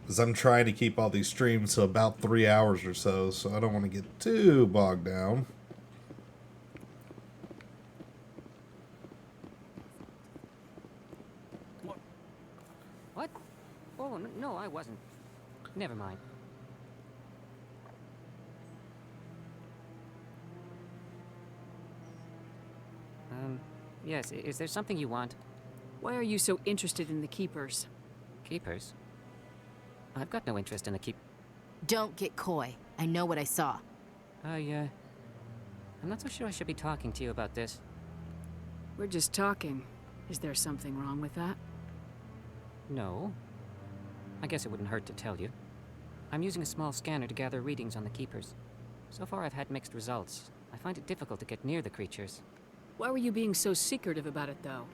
Because I'm trying to keep all these streams to about 3 hours or so I don't want to get too bogged down. What? Oh, no, I wasn't. Never mind. Yes, is there something you want? Why are you so interested in the Keepers? Keepers? I've got no interest in the Don't get coy. I know what I saw. I'm not so sure I should be talking to you about this. We're just talking. Is there something wrong with that? No. I guess it wouldn't hurt to tell you. I'm using a small scanner to gather readings on the Keepers. So far I've had mixed results. I find it difficult to get near the creatures. Why were you being so secretive about it, though?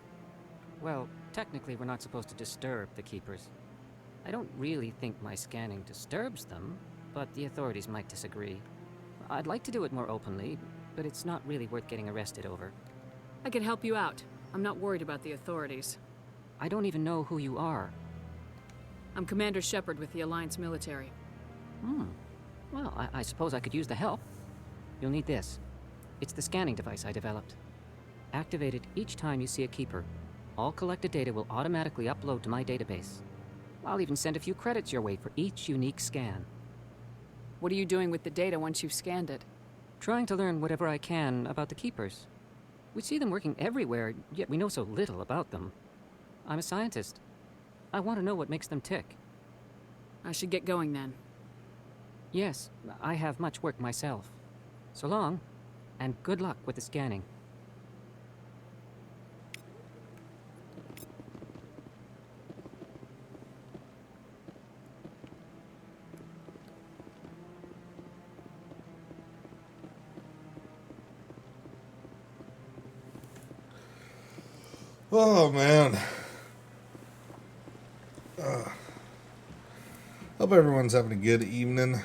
Well, technically we're not supposed to disturb the Keepers. I don't really think my scanning disturbs them, but the authorities might disagree. I'd like to do it more openly, but it's not really worth getting arrested over. I can help you out. I'm not worried about the authorities. I don't even know who you are. I'm Commander Shepard with the Alliance military. Well, I suppose I could use the help. You'll need this. It's the scanning device I developed. Activate it each time you see a Keeper. All collected data will automatically upload to my database. I'll even send a few credits your way for each unique scan. What are you doing with the data once you've scanned it? Trying to learn whatever I can about the Keepers. We see them working everywhere, yet we know so little about them. I'm a scientist. I want to know what makes them tick. I should get going then. Yes, I have much work myself. So long, and good luck with the scanning. Oh, man. Hope everyone's having a good evening.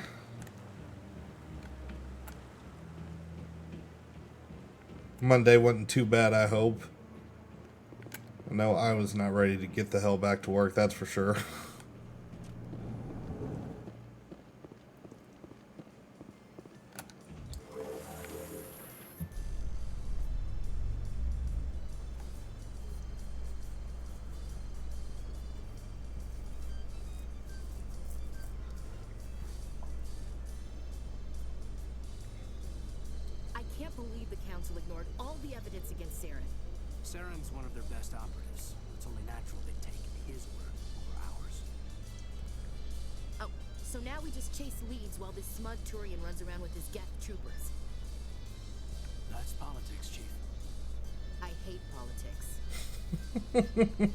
Monday wasn't too bad, I hope. I know I was not ready to get the hell back to work, that's for sure. Council ignored all the evidence against Saren. Saren's one of their best operatives. It's only natural they'd take his word over ours. Oh, so now we just chase leads while this smug Turian runs around with his Geth troopers. That's politics, Chief. I hate politics.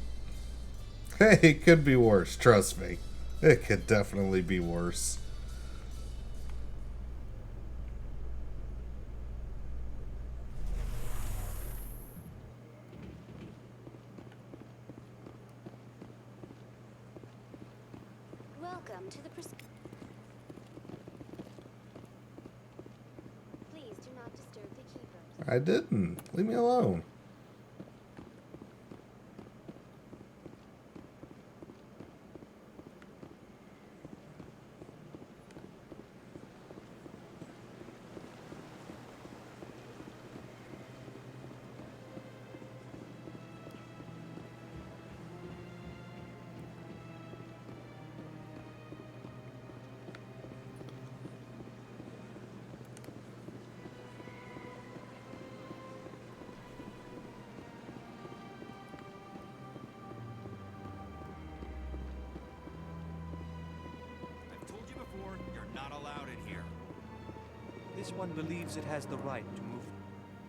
Hey, it could be worse, trust me. It could definitely be worse. Welcome to the Please do not disturb the keepers. I didn't. Leave me alone. You're not allowed in here. This one believes it has the right to move.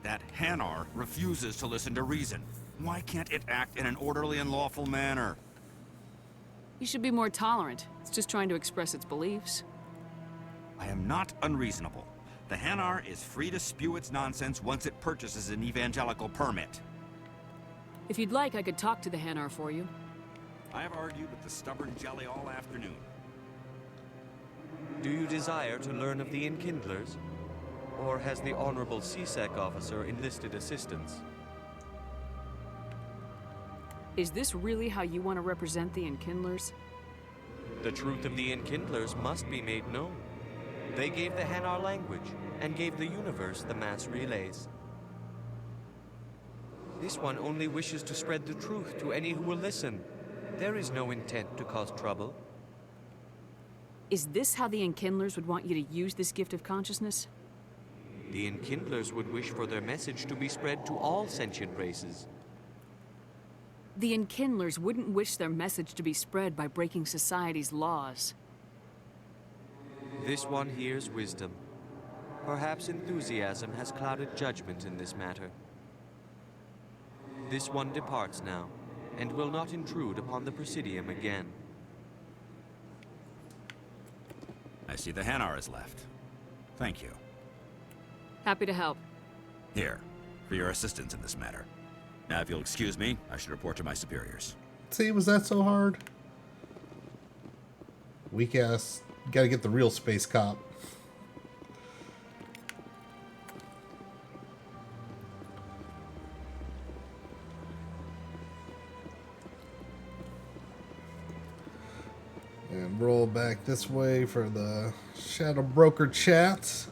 That Hanar refuses to listen to reason. Why can't it act in an orderly and lawful manner? You should be more tolerant. It's just trying to express its beliefs. I am not unreasonable. The Hanar is free to spew its nonsense once it purchases an evangelical permit. If you'd like, I could talk to the Hanar for you. I have argued with the stubborn jelly all afternoon. Do you desire to learn of the Enkindlers? Or has the Honorable CSEC officer enlisted assistance? Is this really how you want to represent the Enkindlers? The truth of the Enkindlers must be made known. They gave the Hanar language, and gave the universe the mass relays. This one only wishes to spread the truth to any who will listen. There is no intent to cause trouble. Is this how the Enkindlers would want you to use this gift of consciousness? The Enkindlers would wish for their message to be spread to all sentient races. The Enkindlers wouldn't wish their message to be spread by breaking society's laws. This one hears wisdom. Perhaps enthusiasm has clouded judgment in this matter. This one departs now, and will not intrude upon the Presidium again. I see the Hanar is left. Thank you. Happy to help. Here, for your assistance in this matter. Now, if you'll excuse me, I should report to my superiors. See, was that so hard? Weak ass. Gotta get the real space cop. And roll back this way for the Shadow Broker chat.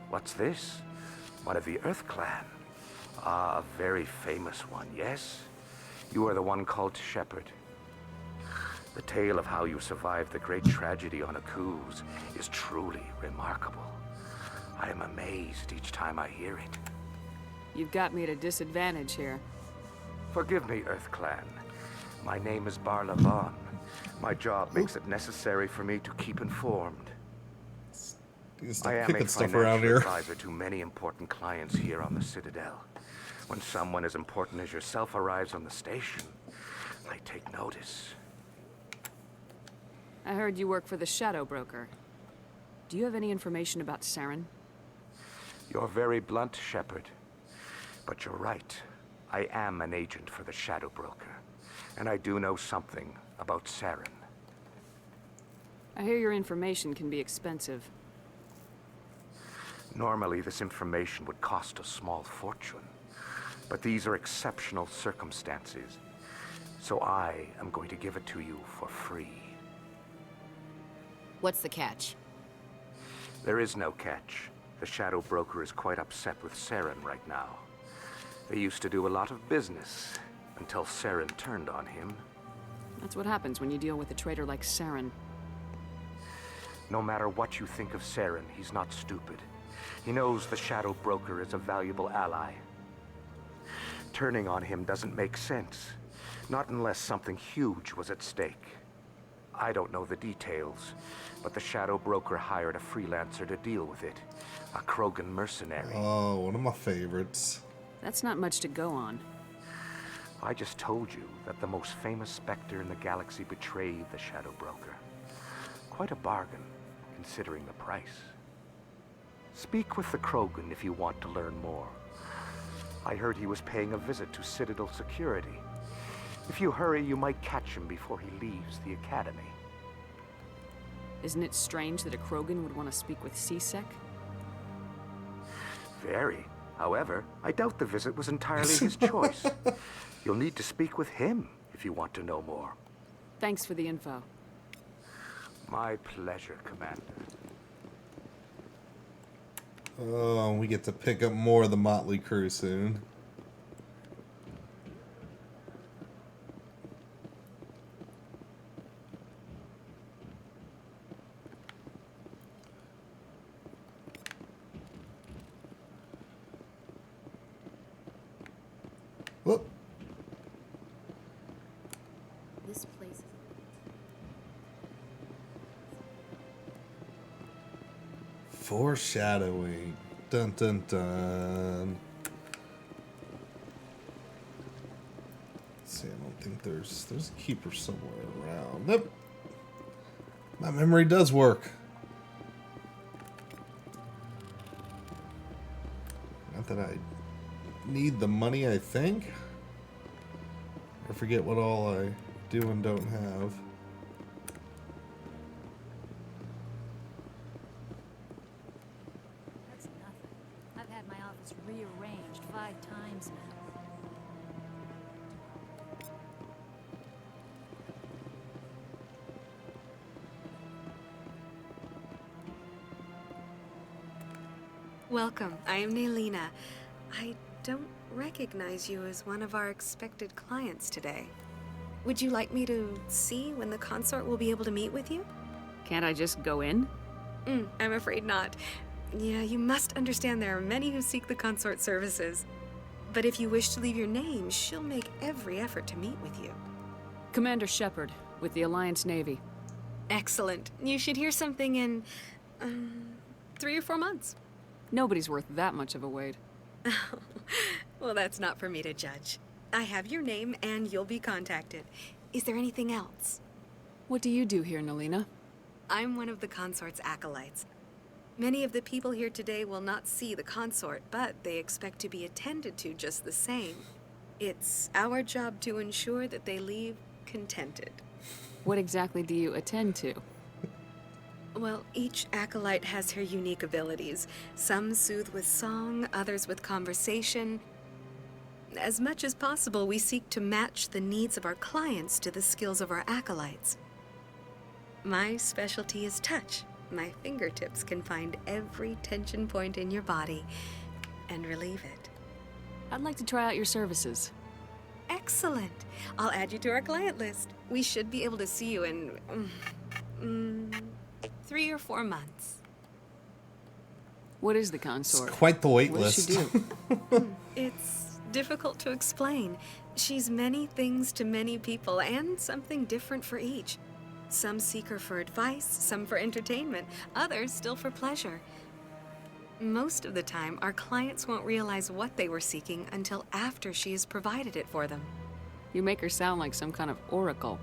What's this? One of the Earth Clan. Ah, a very famous one, yes? You are the one called Shepard. The tale of how you survived the great tragedy on Akuz is truly remarkable. I am amazed each time I hear it. You've got me at a disadvantage here. Forgive me, Earth Clan. My name is Barla Vaughn. My job makes it necessary for me to keep informed. I am a financial advisor to many important clients here on the Citadel. When someone as important as yourself arrives on the station, I take notice. I heard you work for the Shadow Broker. Do you have any information about Saren? You're very blunt, Shepard. But you're right. I am an agent for the Shadow Broker. And I do know something about Saren. I hear your information can be expensive. Normally, this information would cost a small fortune. But these are exceptional circumstances. So I am going to give it to you for free. What's the catch? There is no catch. The Shadow Broker is quite upset with Saren right now. They used to do a lot of business, until Saren turned on him. That's what happens when you deal with a traitor like Saren. No matter what you think of Saren, he's not stupid. He knows the Shadow Broker is a valuable ally. Turning on him doesn't make sense. Not unless something huge was at stake. I don't know the details, but the Shadow Broker hired a freelancer to deal with it. A Krogan mercenary. Oh, one of my favorites. That's not much to go on. I just told you that the most famous Spectre in the galaxy betrayed the Shadow Broker. Quite a bargain, considering the price. Speak with the Krogan if you want to learn more. I heard he was paying a visit to Citadel security. If you hurry, you might catch him before he leaves the Academy. Isn't it strange that a Krogan would want to speak with C-Sec? Very. However, I doubt the visit was entirely his choice. You'll need to speak with him if you want to know more. Thanks for the info. My pleasure, Commander. Oh, we get to pick up more of the motley crew soon. Whoop. This place is... Foreshadowing. Dun dun dun. Let's see, I don't think there's a keeper somewhere around. Nope. My memory does work. Not that I need the money, I think. I forget what all I do and don't have. That's nothing. I've had my office rearranged 5 times now. Welcome. I am Nelina. I don't recognize you as one of our expected clients today. Would you like me to see when the consort will be able to meet with you? Can't I just go in? I'm afraid not. Yeah, you must understand there are many who seek the consort services. But if you wish to leave your name, she'll make every effort to meet with you. Commander Shepard, with the Alliance Navy. Excellent. You should hear something in 3 or 4 months. Nobody's worth that much of a wait. Well, that's not for me to judge. I have your name and you'll be contacted. Is there anything else? What do you do here, Nelina? I'm one of the consort's acolytes. Many of the people here today will not see the consort, but they expect to be attended to just the same. It's our job to ensure that they leave contented. What exactly do you attend to? Well, each acolyte has her unique abilities. Some soothe with song, others with conversation. As much as possible, we seek to match the needs of our clients to the skills of our acolytes. My specialty is touch. My fingertips can find every tension point in your body and relieve it. I'd like to try out your services. Excellent. I'll add you to our client list. We should be able to see you in 3 or 4 months. What is the consort? It's quite the wait what list. Does she do? It's difficult to explain. She's many things to many people, and something different for each. Some seek her for advice, some for entertainment, others still for pleasure. Most of the time, our clients won't realize what they were seeking until after she has provided it for them. You make her sound like some kind of oracle.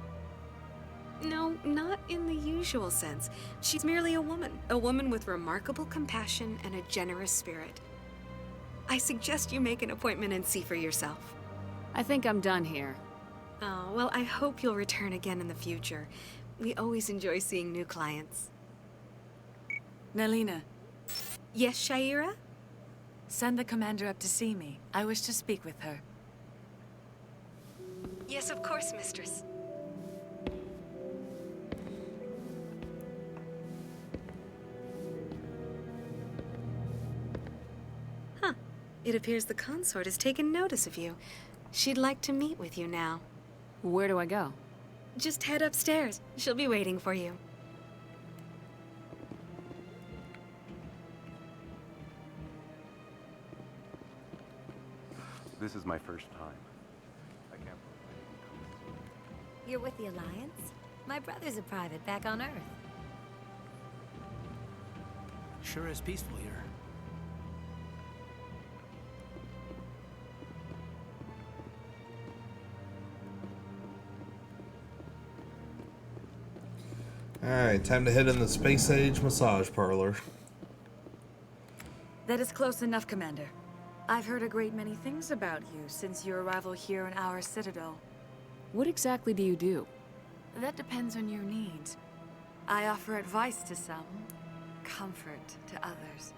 No, not in the usual sense. She's merely a woman with remarkable compassion and a generous spirit. I suggest you make an appointment and see for yourself. I think I'm done here. Oh, well, I hope you'll return again in the future. We always enjoy seeing new clients. Nelina. Yes, Shaira? Send the commander up to see me. I wish to speak with her. Yes, of course, mistress. It appears the consort has taken notice of you. She'd like to meet with you now. Where do I go? Just head upstairs. She'll be waiting for you. This is my first time. I can't believe I didn't come sooner. You're with the Alliance? My brother's a private back on Earth. Sure is peaceful here. Alright, time to head in the space age massage parlor. That is close enough, Commander. I've heard a great many things about you since your arrival here in our Citadel. What exactly do you do? That depends on your needs. I offer advice to some, comfort to others.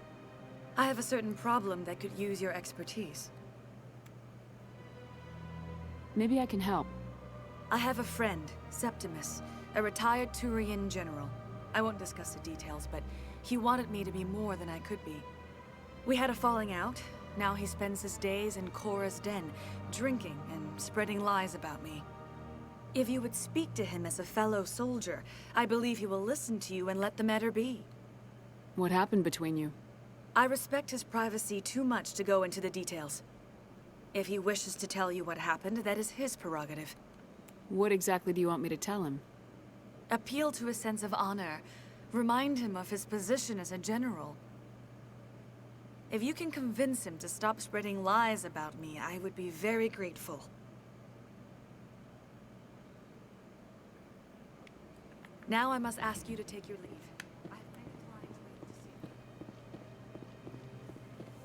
I have a certain problem that could use your expertise. Maybe I can help. I have a friend, Septimus, a retired Turian general. I won't discuss the details, but he wanted me to be more than I could be. We had a falling out. Now he spends his days in Cora's den, drinking and spreading lies about me. If you would speak to him as a fellow soldier, I believe he will listen to you and let the matter be. What happened between you? I respect his privacy too much to go into the details. If he wishes to tell you what happened, that is his prerogative. What exactly do you want me to tell him? Appeal to a sense of honor. Remind him of his position as a general. If you can convince him to stop spreading lies about me, I would be very grateful. Now I must ask you to take your leave. I have many clients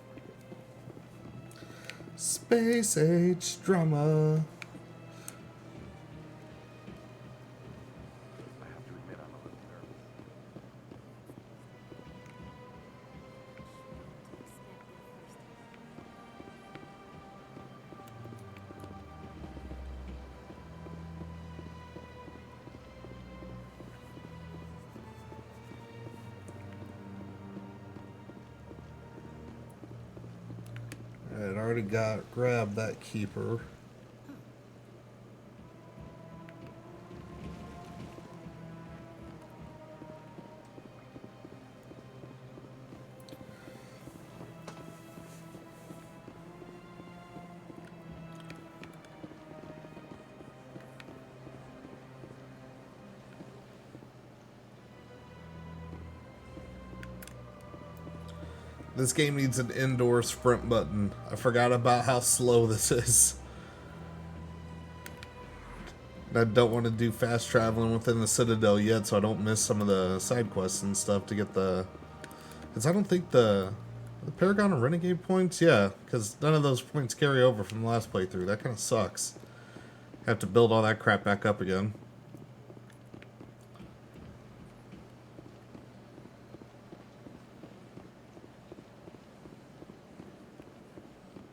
waiting to see you. Space age drama. I'd already grabbed that keeper. This game needs an indoor sprint button. I forgot about how slow this is. I don't want to do fast traveling within the Citadel yet, so I don't miss some of the side quests and stuff to get the... Because I don't think the Paragon or Renegade points? Yeah, because none of those points carry over from the last playthrough. That kind of sucks. Have to build all that crap back up again.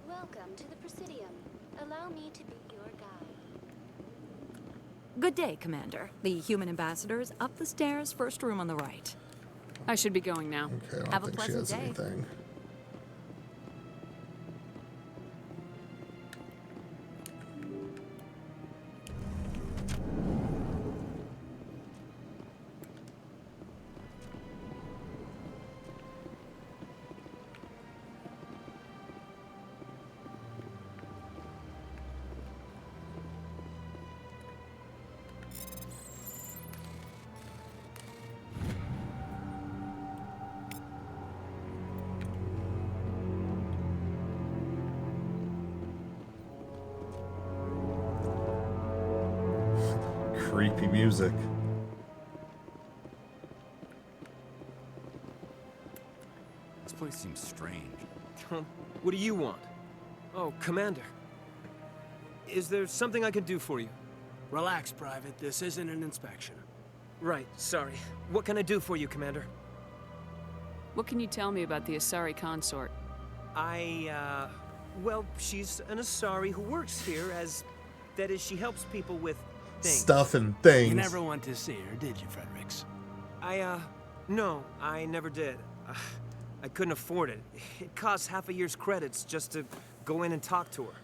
Welcome to the Presidium. Allow me to be your guide. Good day, Commander. The human ambassador is up the stairs, first room on the right. I should be going now. Okay, I don't Have a think she pleasant has day. anything. Creepy music. This place seems strange. What do you want? Oh, Commander. Is there something I can do for you? Relax, Private. This isn't an inspection. Right, sorry. What can I do for you, Commander? What can you tell me about the Asari consort? Well, she's an Asari who works here as... That is, she helps people with things. Stuff and things. You never went to see her, did you, Fredericks? No, I never did. I couldn't afford it. It costs half a year's credits just to go in and talk to her.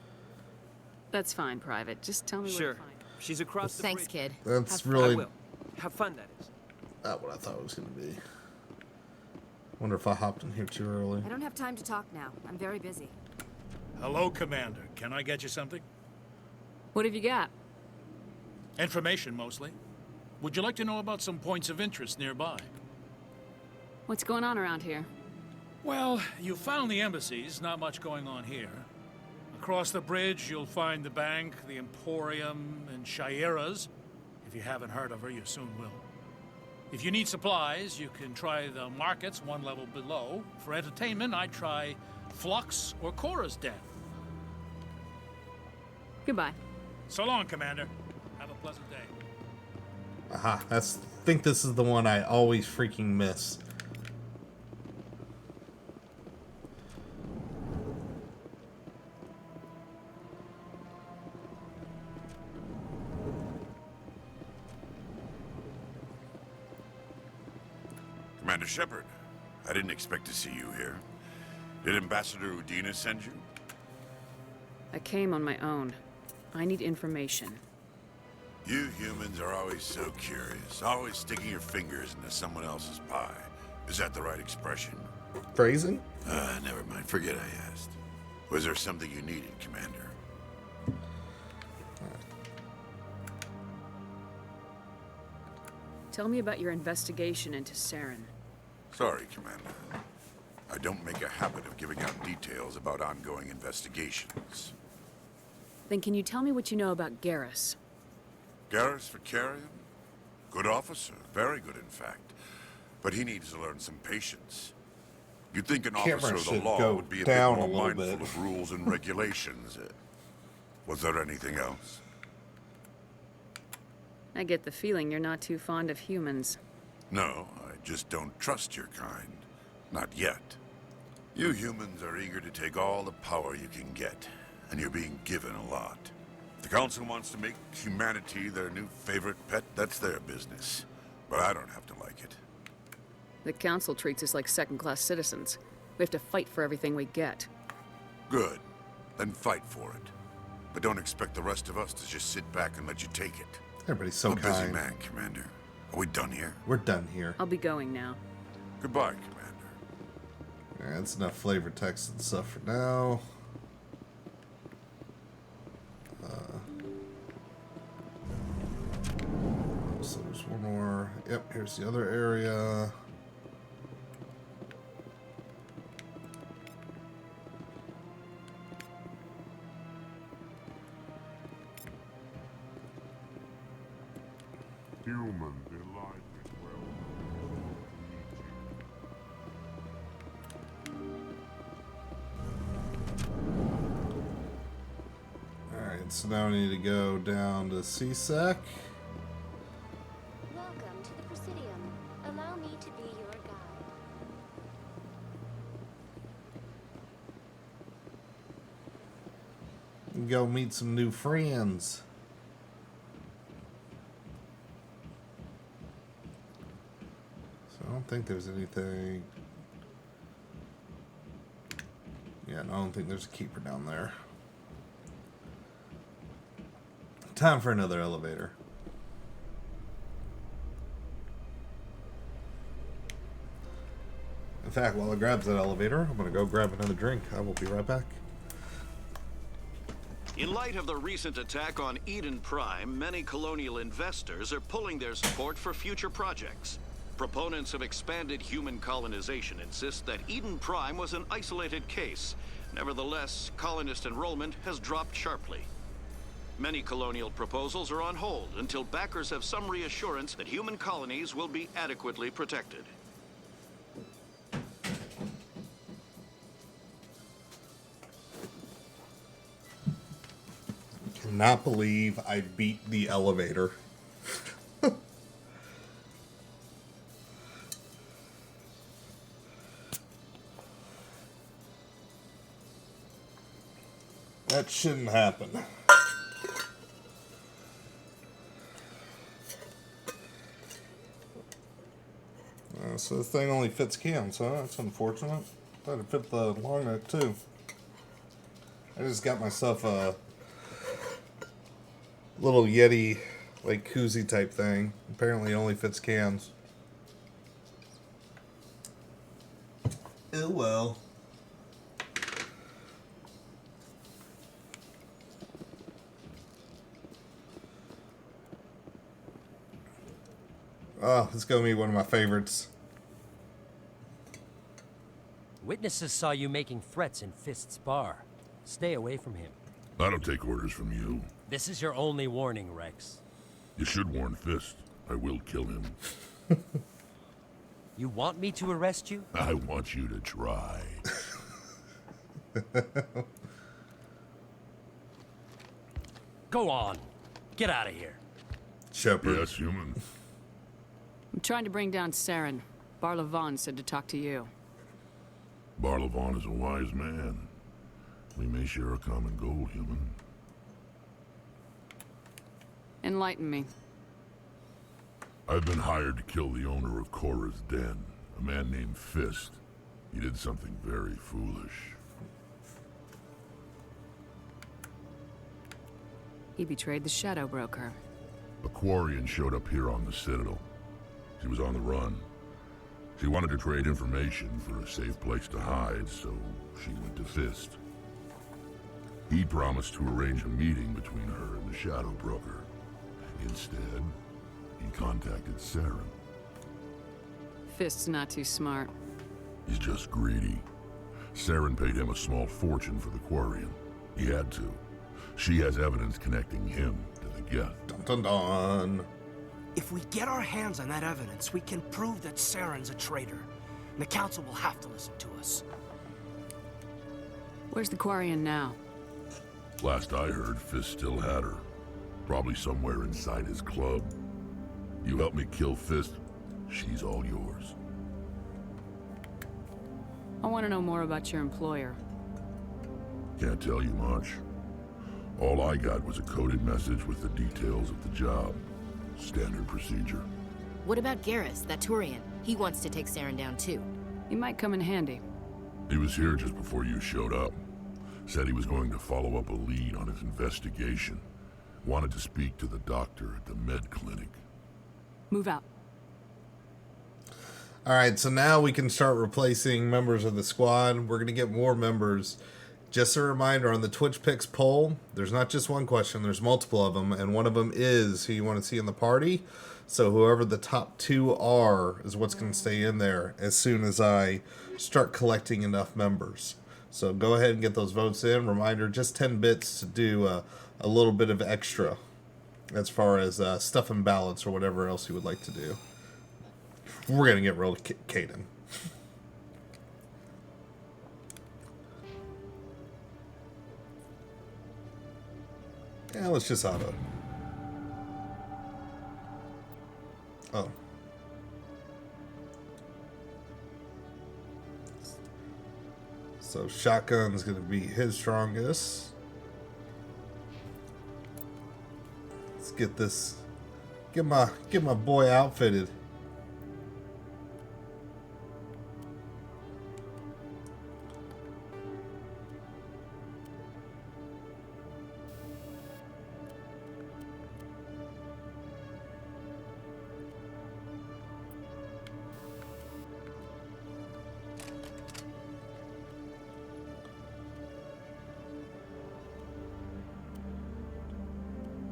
That's fine, Private. Just tell me where Sure. to find her. She's across the Thanks, bridge. kid. That's I really will. Have fun, that is. not what I thought it was going to be. Wonder if I hopped in here too early. I don't have time to talk now. I'm very busy. Hello, Commander. Can I get you something? What have you got? Information, mostly. Would you like to know about some points of interest nearby? What's going on around here? Well, you found the embassies. Not much going on here. Across the bridge, you'll find the bank, the Emporium, and Shira's. If you haven't heard of her, you soon will. If you need supplies, you can try the markets one level below. For entertainment, I'd try Flux or Cora's Den. Goodbye. So long, Commander. Have a pleasant day. Aha, I think this is the one I always freaking miss. Commander Shepard, I didn't expect to see you here. Did Ambassador Udina send you? I came on my own. I need information. You humans are always so curious, always sticking your fingers into someone else's pie. Is that the right expression? Phrasing? Never mind. Forget I asked. Was there something you needed, Commander? Tell me about your investigation into Saren. Sorry, Commander. I don't make a habit of giving out details about ongoing investigations. Then can you tell me what you know about Garrus? Garrus Vicarium? Good officer. Very good, in fact. But he needs to learn some patience. You'd think an officer Camera of the should law go would be a bit down more a little mindful bit. of rules and regulations. Was there anything else? I get the feeling you're not too fond of humans. No, I just don't trust your kind. Not yet. You humans are eager to take all the power you can get, and you're being given a lot. If the Council wants to make humanity their new favorite pet, that's their business. But I don't have to like it. The Council treats us like second-class citizens. We have to fight for everything we get. Good. Then fight for it. But don't expect the rest of us to just sit back and let you take it. Everybody's so I'm a busy kind. man, Commander. Are we done here? We're done here. I'll be going now. Goodbye, Commander. Yeah, that's enough flavor text and stuff for now. So there's one more. Yep, here's the other area. Human delight well. Alright, so now we need to go down to CSEC. Welcome to the Presidium. Allow me to be your guide. And go meet some new friends. So I don't think there's anything. Yeah, no, I don't think there's a keeper down there. Time for another elevator. In fact, while it grabs that elevator, I'm going to go grab another drink. I will be right back. In light of the recent attack on Eden Prime, many colonial investors are pulling their support for future projects. Proponents of expanded human colonization insist that Eden Prime was an isolated case. Nevertheless, colonist enrollment has dropped sharply. Many colonial proposals are on hold until backers have some reassurance that human colonies will be adequately protected. Cannot believe I beat the elevator. That shouldn't happen. So this thing only fits cams, huh? That's unfortunate. Thought it fit the long neck too. I just got myself a little Yeti, like koozie type thing. Apparently it only fits cans. Oh well. Oh, it's gonna be one of my favorites. Witnesses saw you making threats in Fist's bar. Stay away from him. I don't take orders from you. This is your only warning, Rex. You should warn Fist. I will kill him. You want me to arrest you? I want you to try. Go on. Get out of here. Shepard. Yes, human. I'm trying to bring down Saren. Barlavon said to talk to you. Barlavon is a wise man. We may share a common goal, human. Enlighten me. I've been hired to kill the owner of Cora's Den, a man named Fist. He did something very foolish. He betrayed the Shadow Broker. A Quarian showed up here on the Citadel. She was on the run. She wanted to trade information for a safe place to hide, so she went to Fist. He promised to arrange a meeting between her and the Shadow Broker. Instead, he contacted Saren. Fist's not too smart. He's just greedy. Saren paid him a small fortune for the Quarian. He had to. She has evidence connecting him to the gift. Dun dun dun. If we get our hands on that evidence, we can prove that Saren's a traitor. And the Council will have to listen to us. Where's the Quarian now? Last I heard, Fist still had her. Probably somewhere inside his club. You help me kill Fist, she's all yours. I want to know more about your employer. Can't tell you much. All I got was a coded message with the details of the job. Standard procedure. What about Garrus, that Turian? He wants to take Saren down too. He might come in handy. He was here just before you showed up. Said he was going to follow up a lead on his investigation. Wanted to speak to the doctor at the med clinic. Move out. Alright, so now we can start replacing members of the squad. We're going to get more members. Just a reminder, on the Twitch Picks poll, there's not just one question, there's multiple of them, and one of them is who you want to see in the party. So whoever the top two are is what's going to stay in there as soon as I start collecting enough members. So go ahead and get those votes in. Reminder, just 10 bits to do a little bit of extra as far as stuff and ballots or whatever else you would like to do. We're going to get rid of Caden. Yeah, let's just auto. Oh. So shotgun's gonna be his strongest. Let's get this. Get my boy outfitted.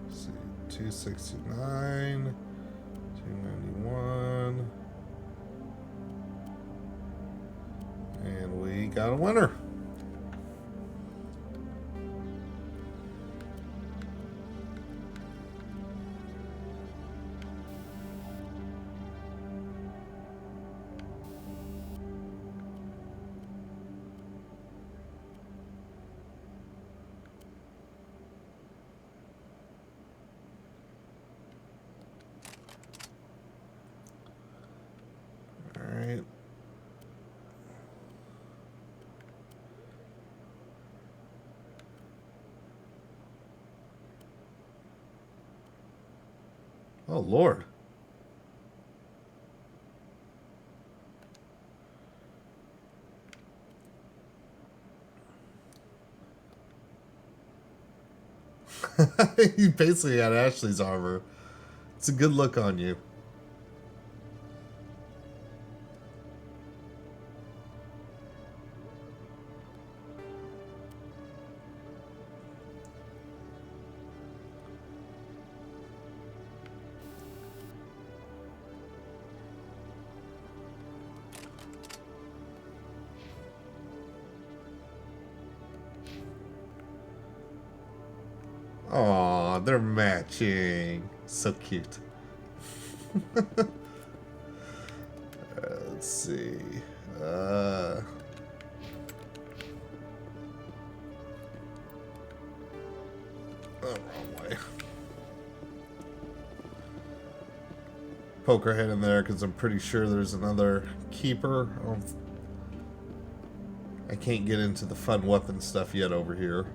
Let's see, 269, 291, and we got a winner. Alright. Oh, Lord. You basically got Ashley's armor. It's a good look on you. Aw, they're matching. So cute. Let's see. Oh, wrong way. Poke her head in there because I'm pretty sure there's another keeper. I can't get into the fun weapon stuff yet over here.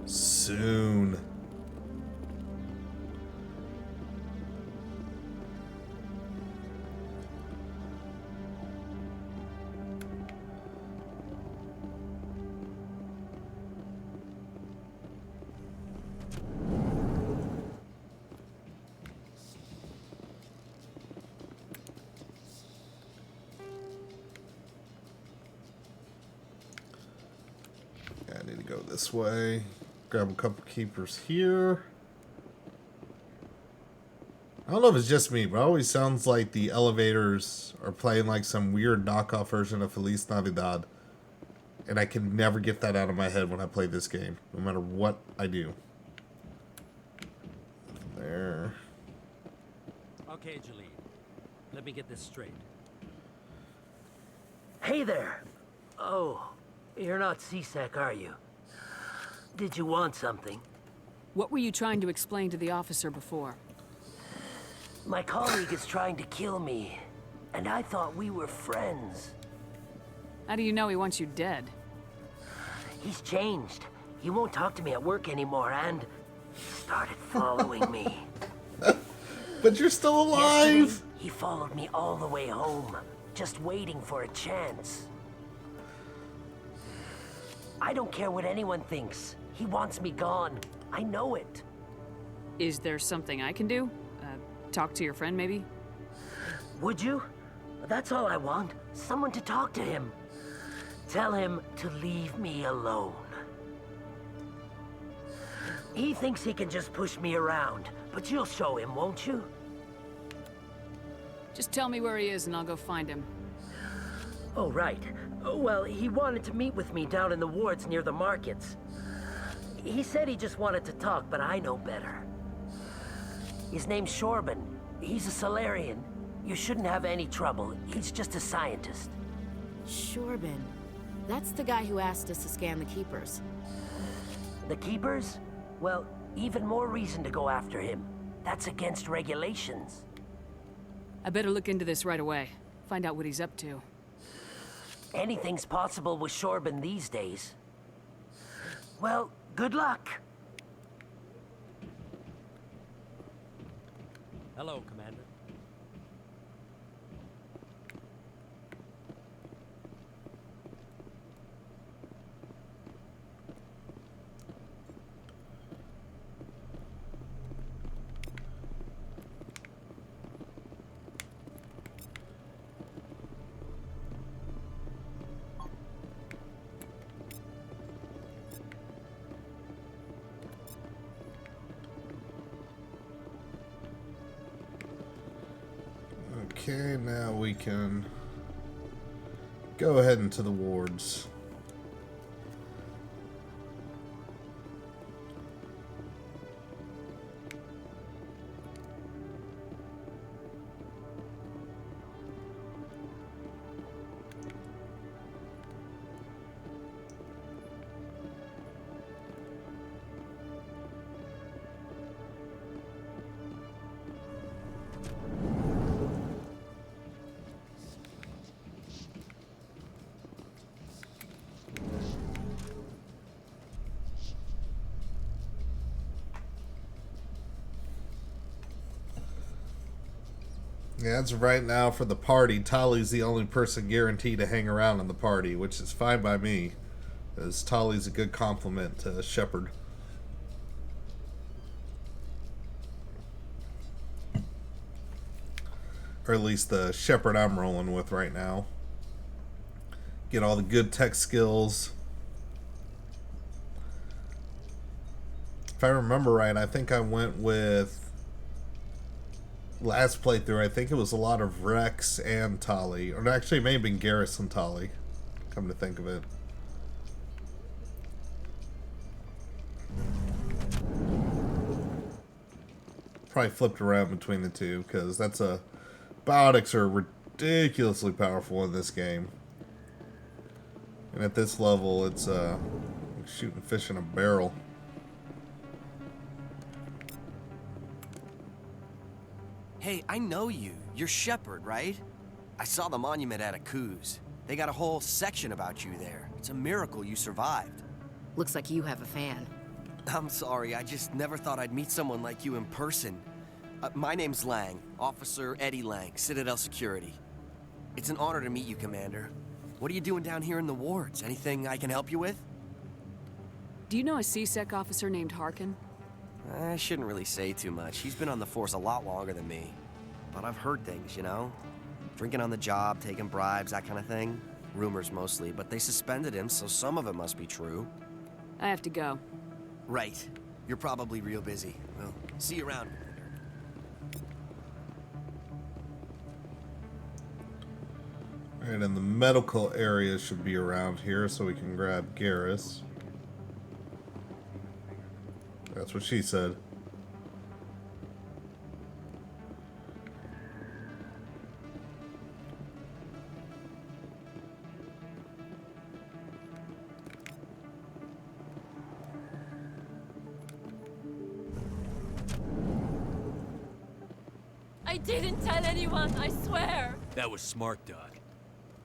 Soon. Yeah, I need to go this way. Grab a couple keepers here. I don't know if it's just me, but it always sounds like the elevators are playing like some weird knockoff version of Feliz Navidad. And I can never get that out of my head when I play this game, no matter what I do. There. Okay, Jaleel. Let me get this straight. Hey there. Oh, you're not C-Sec, are you? Did you want something? What were you trying to explain to the officer before? My colleague is trying to kill me, and I thought we were friends. How do you know he wants you dead? He's changed. He won't talk to me at work anymore, and started following me. But you're still alive! Yesterday, he followed me all the way home, just waiting for a chance. I don't care what anyone thinks. He wants me gone. I know it. Is there something I can do? Talk to your friend, maybe? Would you? That's all I want. Someone to talk to him. Tell him to leave me alone. He thinks he can just push me around, but you'll show him, won't you? Just tell me where he is and I'll go find him. Oh, right. Well, he wanted to meet with me down in the wards near the markets. He said he just wanted to talk, but I know better. His name's Shorban. He's a Salarian. You shouldn't have any trouble. He's just a scientist. Shorban. That's the guy who asked us to scan the Keepers. The Keepers? Well, even more reason to go after him. That's against regulations. I better look into this right away. Find out what he's up to. Anything's possible with Shorban these days. Well, good luck. Hello, Commander. Okay, now we can go ahead into the wards. Yeah, that's right now for the party. Tali's the only person guaranteed to hang around in the party, which is fine by me. As Tali's a good compliment to Shepard. Or at least the Shepard I'm rolling with right now. Get all the good tech skills. If I remember right, I think I went with last playthrough. I think it was a lot of Rex and Tali, or actually it may have been Garrus and Tali. Come to think of it. Probably flipped around between the two because that's a biotics are ridiculously powerful in this game. And at this level, it's like shooting fish in a barrel. Hey, I know you. You're Shepard, right? I saw the monument at Aku's. They got a whole section about you there. It's a miracle you survived. Looks like you have a fan. I'm sorry, I just never thought I'd meet someone like you in person. My name's Lang, Officer Eddie Lang, Citadel Security. It's an honor to meet you, Commander. What are you doing down here in the wards? Anything I can help you with? Do you know a CSEC officer named Harkin? I shouldn't really say too much. He's been on the force a lot longer than me. But I've heard things, you know? Drinking on the job, taking bribes, that kind of thing. Rumors mostly, but they suspended him, so some of it must be true. I have to go. Right. You're probably real busy. Well, see you around. Alright, and the medical area should be around here so we can grab Garrus. That's what she said. I didn't tell anyone, I swear. That was smart, Doc.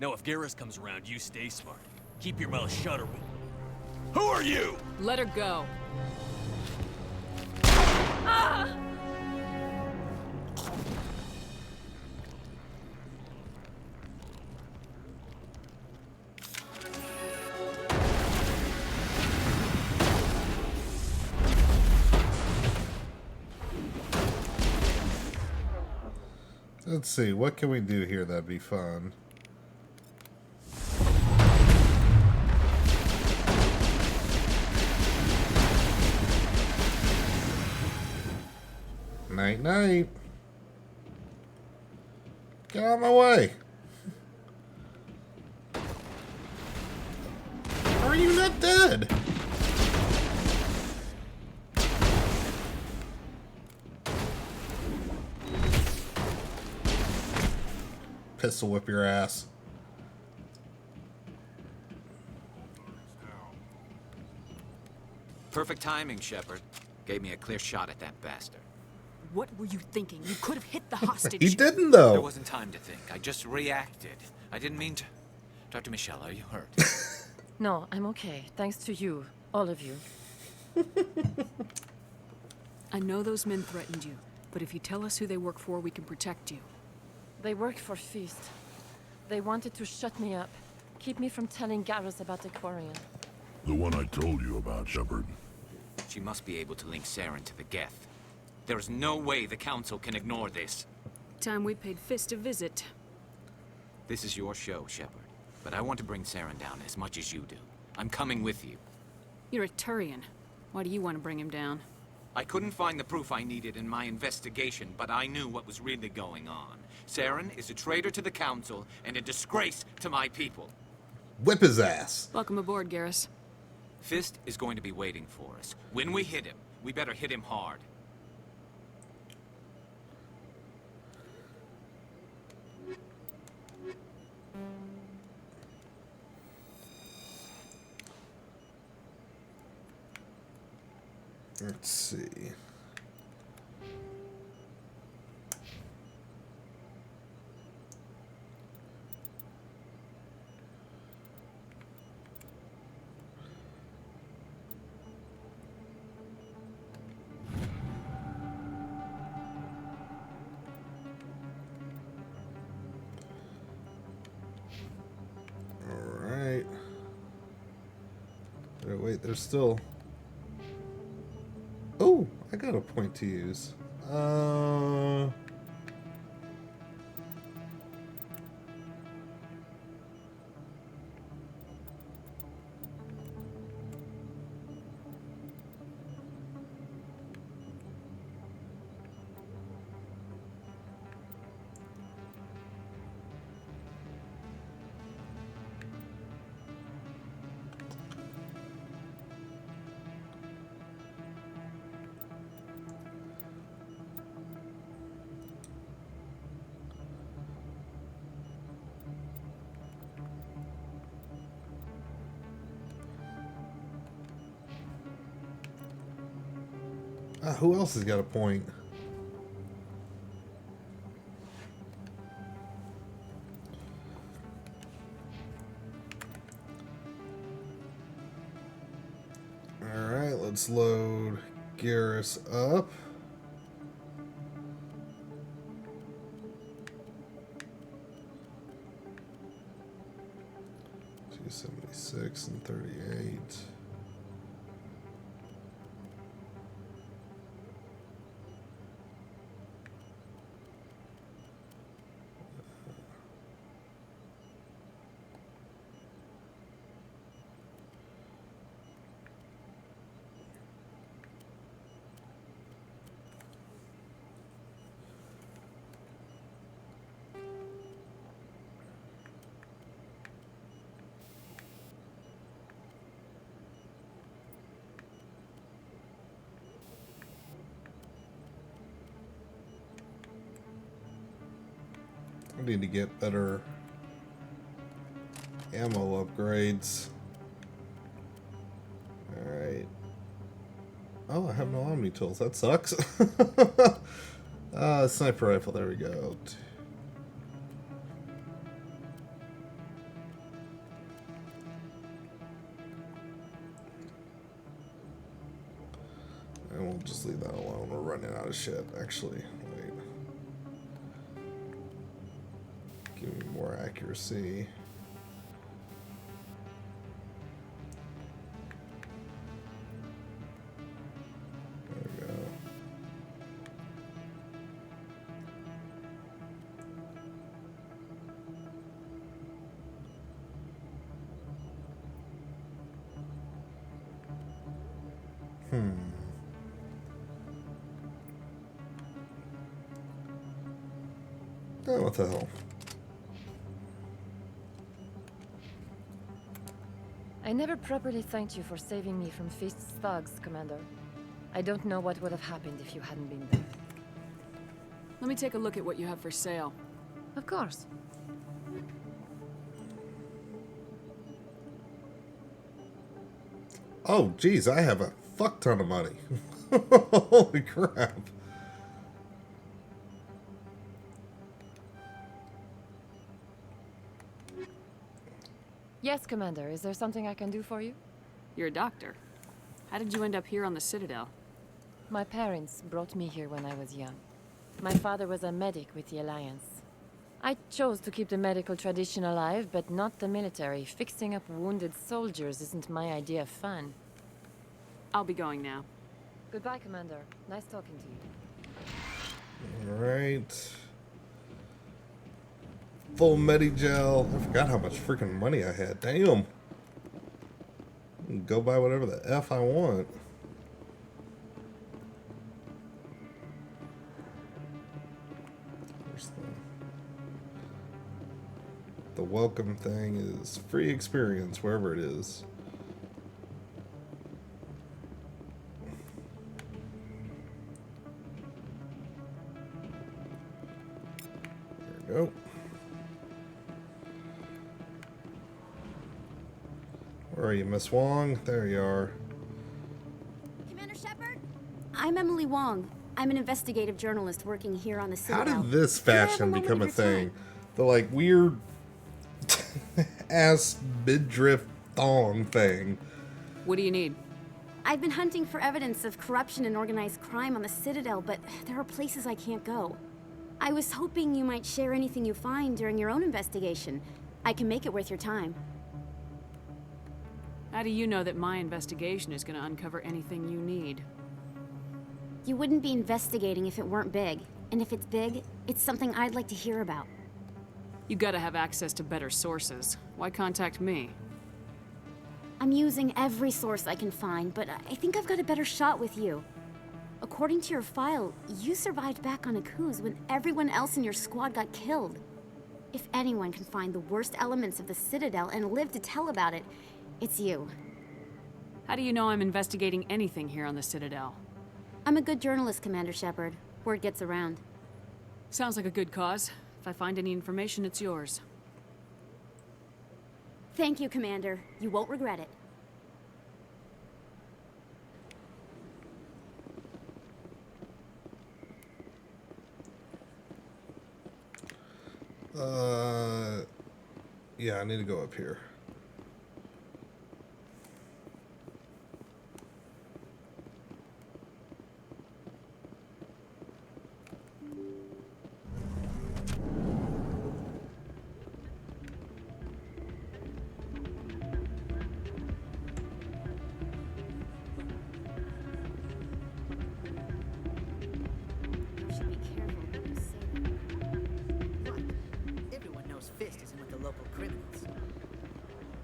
Now if Garrus comes around, you stay smart. Keep your mouth shut or we... Who are you? Let her go. Ah! Let's see, what can we do here that'd be fun? Night night. Get out of my way. Are you not dead? Pistol whip your ass. Perfect timing, Shepard. Gave me a clear shot at that bastard. What were you thinking? You could have hit the hostage. He didn't, though. There wasn't time to think. I just reacted. I didn't mean to... Dr. Michelle, are you hurt? No, I'm okay. Thanks to you. All of you. I know those men threatened you, but if you tell us who they work for, we can protect you. They work for Feast. They wanted to shut me up. Keep me from telling Garrus about the Quarian. The one I told you about, Shepard. She must be able to link Saren to the Geth. There's no way the Council can ignore this. Time we paid Fist a visit. This is your show, Shepard. But I want to bring Saren down as much as you do. I'm coming with you. You're a Turian. Why do you want to bring him down? I couldn't find the proof I needed in my investigation, but I knew what was really going on. Saren is a traitor to the Council and a disgrace to my people. Whip his ass. Welcome aboard, Garrus. Fist is going to be waiting for us. When we hit him, we better hit him hard. Let's see. All right. Wait, there's still... Oh, I got a point to use. Who else has got a point? Alright, let's load Garrus up. $276 and 38. I need to get better ammo upgrades. Alright. Oh, I have no Omni tools. That sucks. Sniper rifle. There we go. And we'll just leave that alone. We're running out of shit, actually. Wait. Give me more accuracy. There we go. Oh, what the hell? I never properly thanked you for saving me from Feast's thugs, Commander. I don't know what would have happened if you hadn't been there. Let me take a look at what you have for sale. Of course. Oh, geez, I have a fuck ton of money. Holy crap. Yes, Commander. Is there something I can do for you? You're a doctor. How did you end up here on the Citadel? My parents brought me here when I was young. My father was a medic with the Alliance. I chose to keep the medical tradition alive, but not the military. Fixing up wounded soldiers isn't my idea of fun. I'll be going now. Goodbye, Commander. Nice talking to you. Alright. Full Medigel. I forgot how much freaking money I had. Damn. I can go buy whatever the F I want. Where's the welcome thing is free experience wherever it is. There we go. Where are you, Miss Wong? There you are. Commander Shepard? I'm Emily Wong. I'm an investigative journalist working here on the How Citadel. did this fashion become a thing? The like weird ass midriff thong thing. What do you need? I've been hunting for evidence of corruption and organized crime on the Citadel, but there are places I can't go. I was hoping you might share anything you find during your own investigation. I can make it worth your time. How do you know that my investigation is going to uncover anything you need? You wouldn't be investigating if it weren't big. And if it's big, it's something I'd like to hear about. You gotta have access to better sources. Why contact me? I'm using every source I can find, but I think I've got a better shot with you. According to your file, you survived back on Akuz when everyone else in your squad got killed. If anyone can find the worst elements of the Citadel and live to tell about it, it's you. How do you know I'm investigating anything here on the Citadel? I'm a good journalist, Commander Shepard. Word gets around. Sounds like a good cause. If I find any information, it's yours. Thank you, Commander. You won't regret it. Yeah, I need to go up here.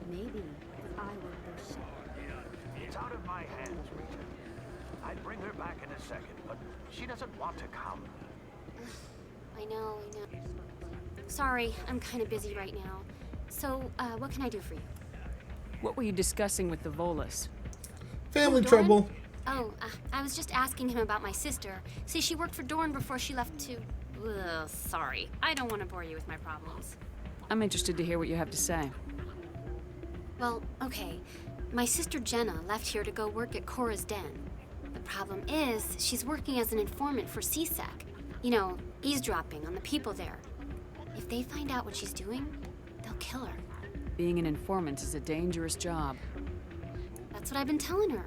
Maybe if I were their ship. It's out of my hands, Rita. I'd bring her back in a second, but she doesn't want to come. I know. Sorry, I'm kind of busy right now. So, what can I do for you? What were you discussing with the Volus? Family trouble. Oh, I was just asking him about my sister. See, she worked for Dorn before she left to... Ugh, sorry. I don't want to bore you with my problems. I'm interested to hear what you have to say. Well, okay. My sister Jenna left here to go work at Cora's Den. The problem is, she's working as an informant for CSEC. You know, eavesdropping on the people there. If they find out what she's doing, they'll kill her. Being an informant is a dangerous job. That's what I've been telling her.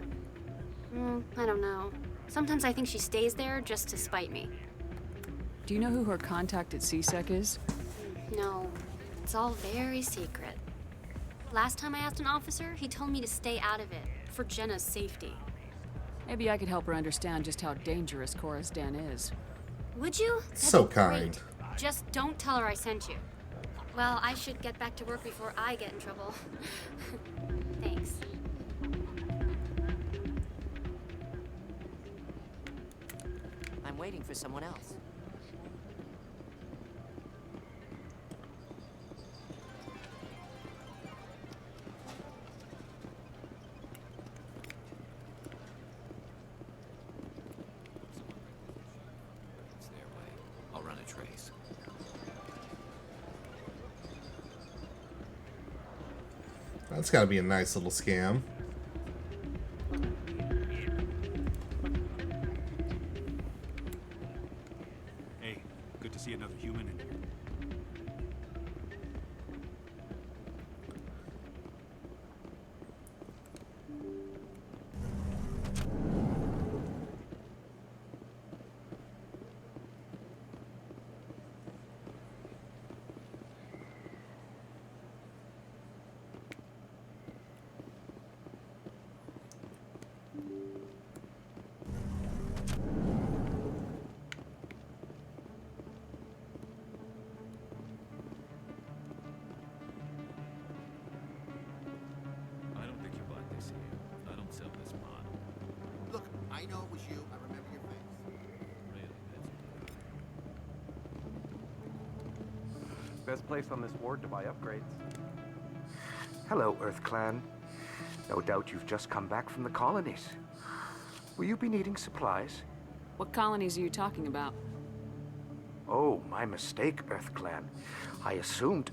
I don't know. Sometimes I think she stays there just to spite me. Do you know who her contact at CSEC is? No, it's all very secret. Last time I asked an officer, he told me to stay out of it, for Jenna's safety. Maybe I could help her understand just how dangerous Cora's Den is. Would you? That'd So be kind. great. Just don't tell her I sent you. Well, I should get back to work before I get in trouble. Thanks. I'm waiting for someone else. It's their way. I'll run a trace. That's got to be a nice little scam. Hey, good to see another human in here. I don't think you bought this here. I don't sell this model. Look, I know it was you. I remember your face. Really, that's Best place on this ward to buy upgrades. Hello, Earth Clan. No doubt you've just come back from the colonies. Will you be needing supplies? What colonies are you talking about? Oh, my mistake, Earth Clan. I assumed...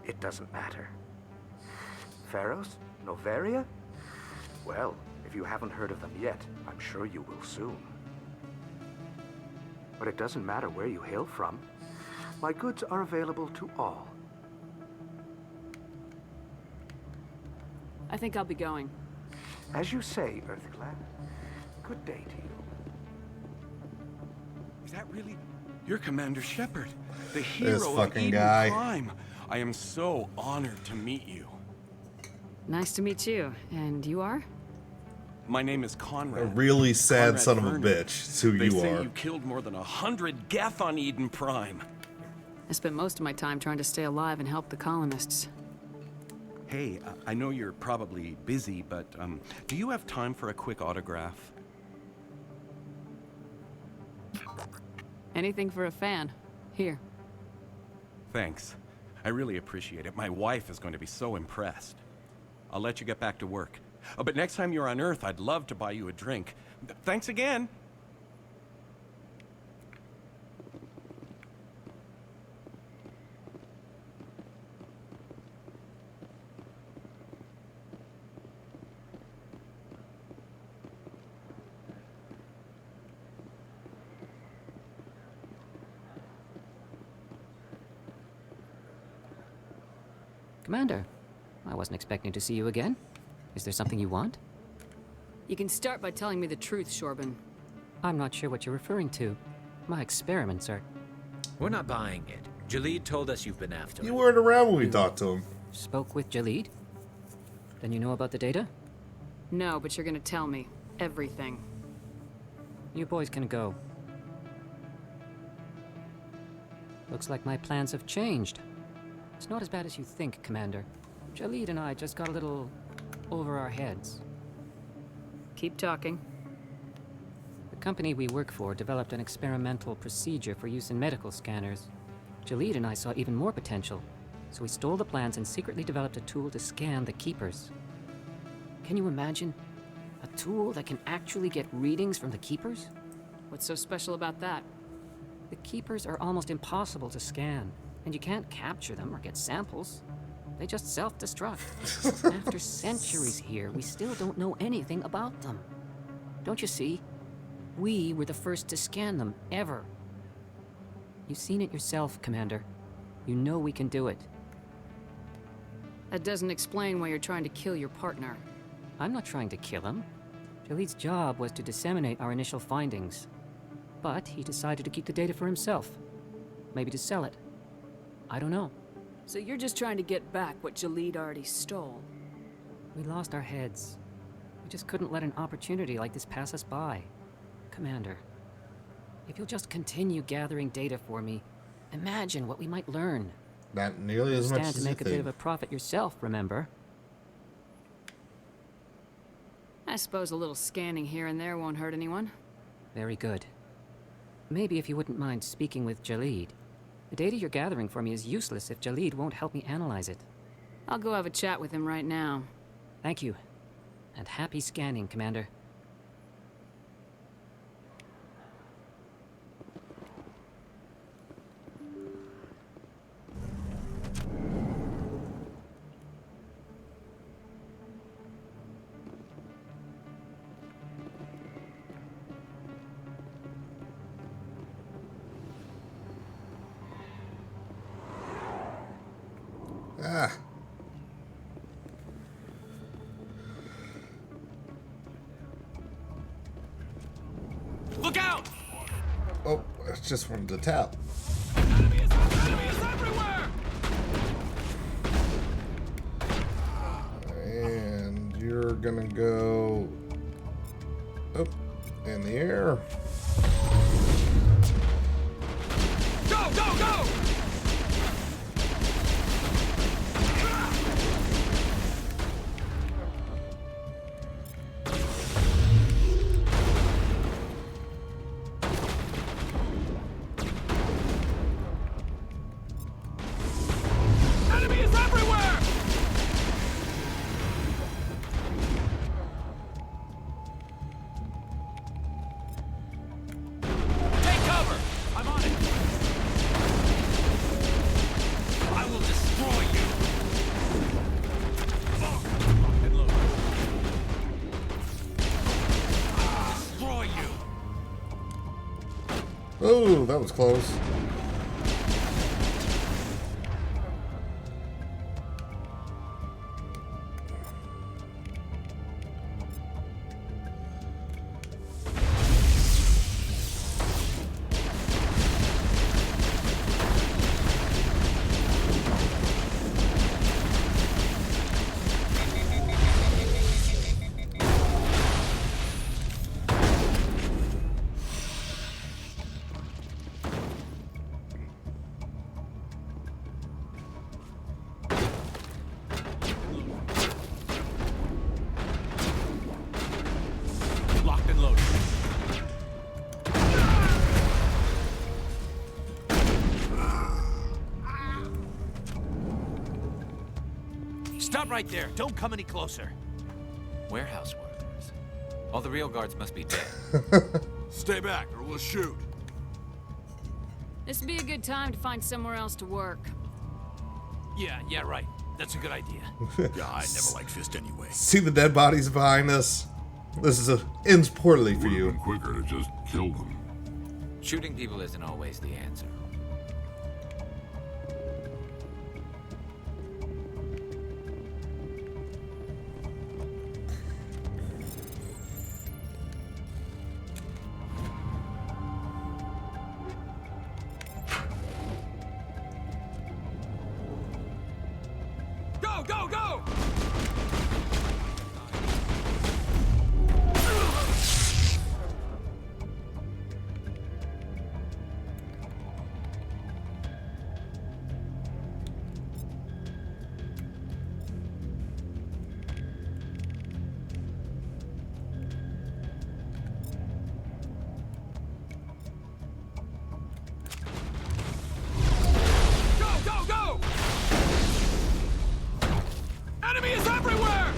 It doesn't matter. Pharaohs? Novaria? Well, if you haven't heard of them yet, I'm sure you will soon. But it doesn't matter where you hail from. My goods are available to all. I think I'll be going. As you say, Earth Clan. Good day to you. Is that really... You're Commander Shepard, the This hero of fucking Eden guy. Prime. I am so honored to meet you. Nice to meet you. And you are? My name is Conrad. A really sad Conrad son of a Vernon. bitch. It's who They you say are. you killed more than 100 Geth on Eden Prime. I spent most of my time trying to stay alive and help the colonists. Hey, I know you're probably busy, but do you have time for a quick autograph? Anything for a fan. Here. Thanks. I really appreciate it. My wife is going to be so impressed. I'll let you get back to work. But next time you're on Earth, I'd love to buy you a drink. Thanks again. Commander, I wasn't expecting to see you again. Is there something you want? You can start by telling me the truth, Shorban. I'm not sure what you're referring to. My experiments are... We're not buying it. Jalid told us you've been after You weren't around when we talked to him. Spoke with Jalid? Then you know about the data? No, but you're gonna tell me. Everything. You boys can go. Looks like my plans have changed. It's not as bad as you think, Commander. Jalid and I just got a little over our heads. Keep talking. The company we work for developed an experimental procedure for use in medical scanners. Jalid and I saw even more potential, so we stole the plans and secretly developed a tool to scan the Keepers. Can you imagine? A tool that can actually get readings from the Keepers? What's so special about that? The Keepers are almost impossible to scan, and you can't capture them or get samples. They just self-destruct. After centuries here, we still don't know anything about them. Don't you see? We were the first to scan them, ever. You've seen it yourself, Commander. You know we can do it. That doesn't explain why you're trying to kill your partner. I'm not trying to kill him. Jalid's job was to disseminate our initial findings. But he decided to keep the data for himself. Maybe to sell it. I don't know. So you're just trying to get back what Jalid already stole? We lost our heads. We just couldn't let an opportunity like this pass us by. Commander, if you'll just continue gathering data for me, imagine what we might learn. Not nearly as much Stand as to you make a bit think. of a profit yourself, remember? I suppose a little scanning here and there won't hurt anyone. Very good. Maybe if you wouldn't mind speaking with Jalid. The data you're gathering for me is useless if Jalid won't help me analyze it. I'll go have a chat with him right now. Thank you. And happy scanning, Commander. Ah. Look out! Oh, I just wanted to tap. And you're gonna go up in the air. Go, go, go! Enemies everywhere! Take cover! I'm on it! I will destroy you! Lock and load. Destroy you! Oh, that was close. Stop right there. Don't come any closer. Warehouse workers. All the real guards must be dead. Stay back, or we'll shoot. This would be a good time to find somewhere else to work. Yeah, right. That's a good idea. Yeah, I never liked Fist anyway. See the dead bodies behind us? This ends poorly for you. Been quicker to just kill them. Shooting people isn't always the answer. Go, go! Go! Enemy is everywhere!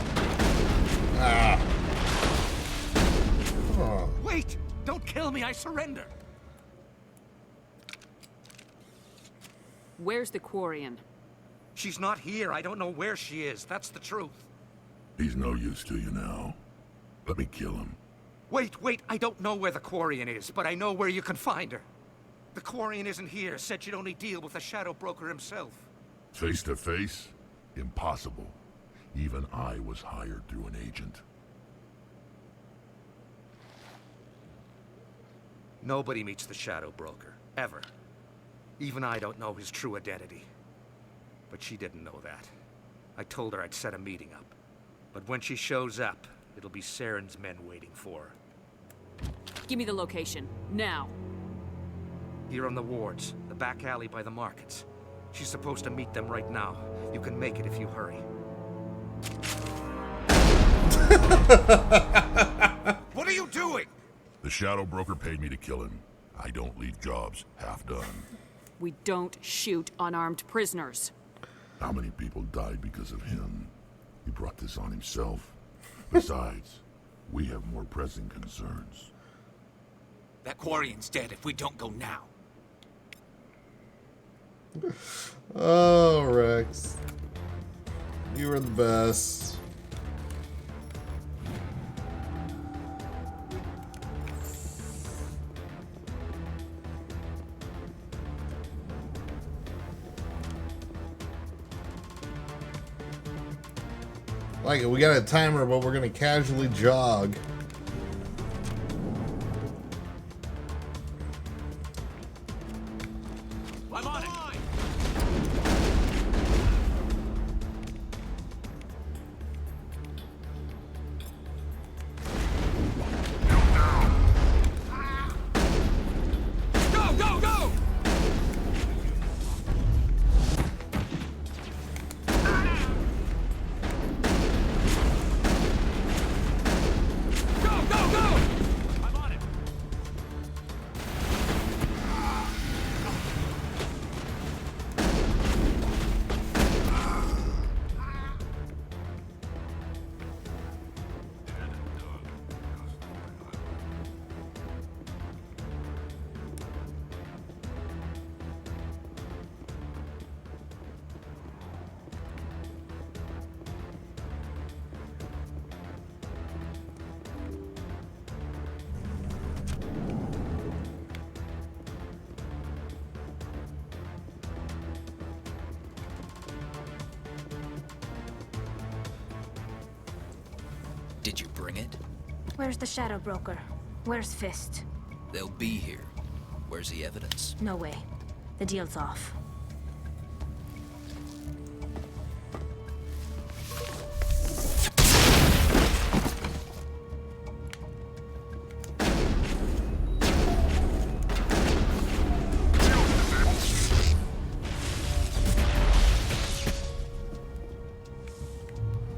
Oh. Wait! Don't kill me, I surrender! Where's the Quarian? She's not here. I don't know where she is. That's the truth. He's no use to you now. Let me kill him. Wait. I don't know where the Quarian is, but I know where you can find her. The Quarian isn't here. Said she'd only deal with the Shadow Broker himself. Face to face? Impossible. Even I was hired through an agent. Nobody meets the Shadow Broker. Ever. Even I don't know his true identity. But she didn't know that. I told her I'd set a meeting up. But when she shows up, it'll be Saren's men waiting for her. Give me the location. Now. Here on the wards, the back alley by the markets. She's supposed to meet them right now. You can make it if you hurry. What are you doing? The Shadow Broker paid me to kill him. I don't leave jobs half done. We don't shoot unarmed prisoners. How many people died because of him? He brought this on himself. Besides, we have more pressing concerns. That Quarian's dead if we don't go now. Oh, Rex. You were the best. Like it, we got a timer, but we're gonna casually jog. I'm on it! Go! Go! I'm on it! Did you bring it? Where's the Shadow Broker? Where's Fist? They'll be here. Where's the evidence? No way. The deal's off.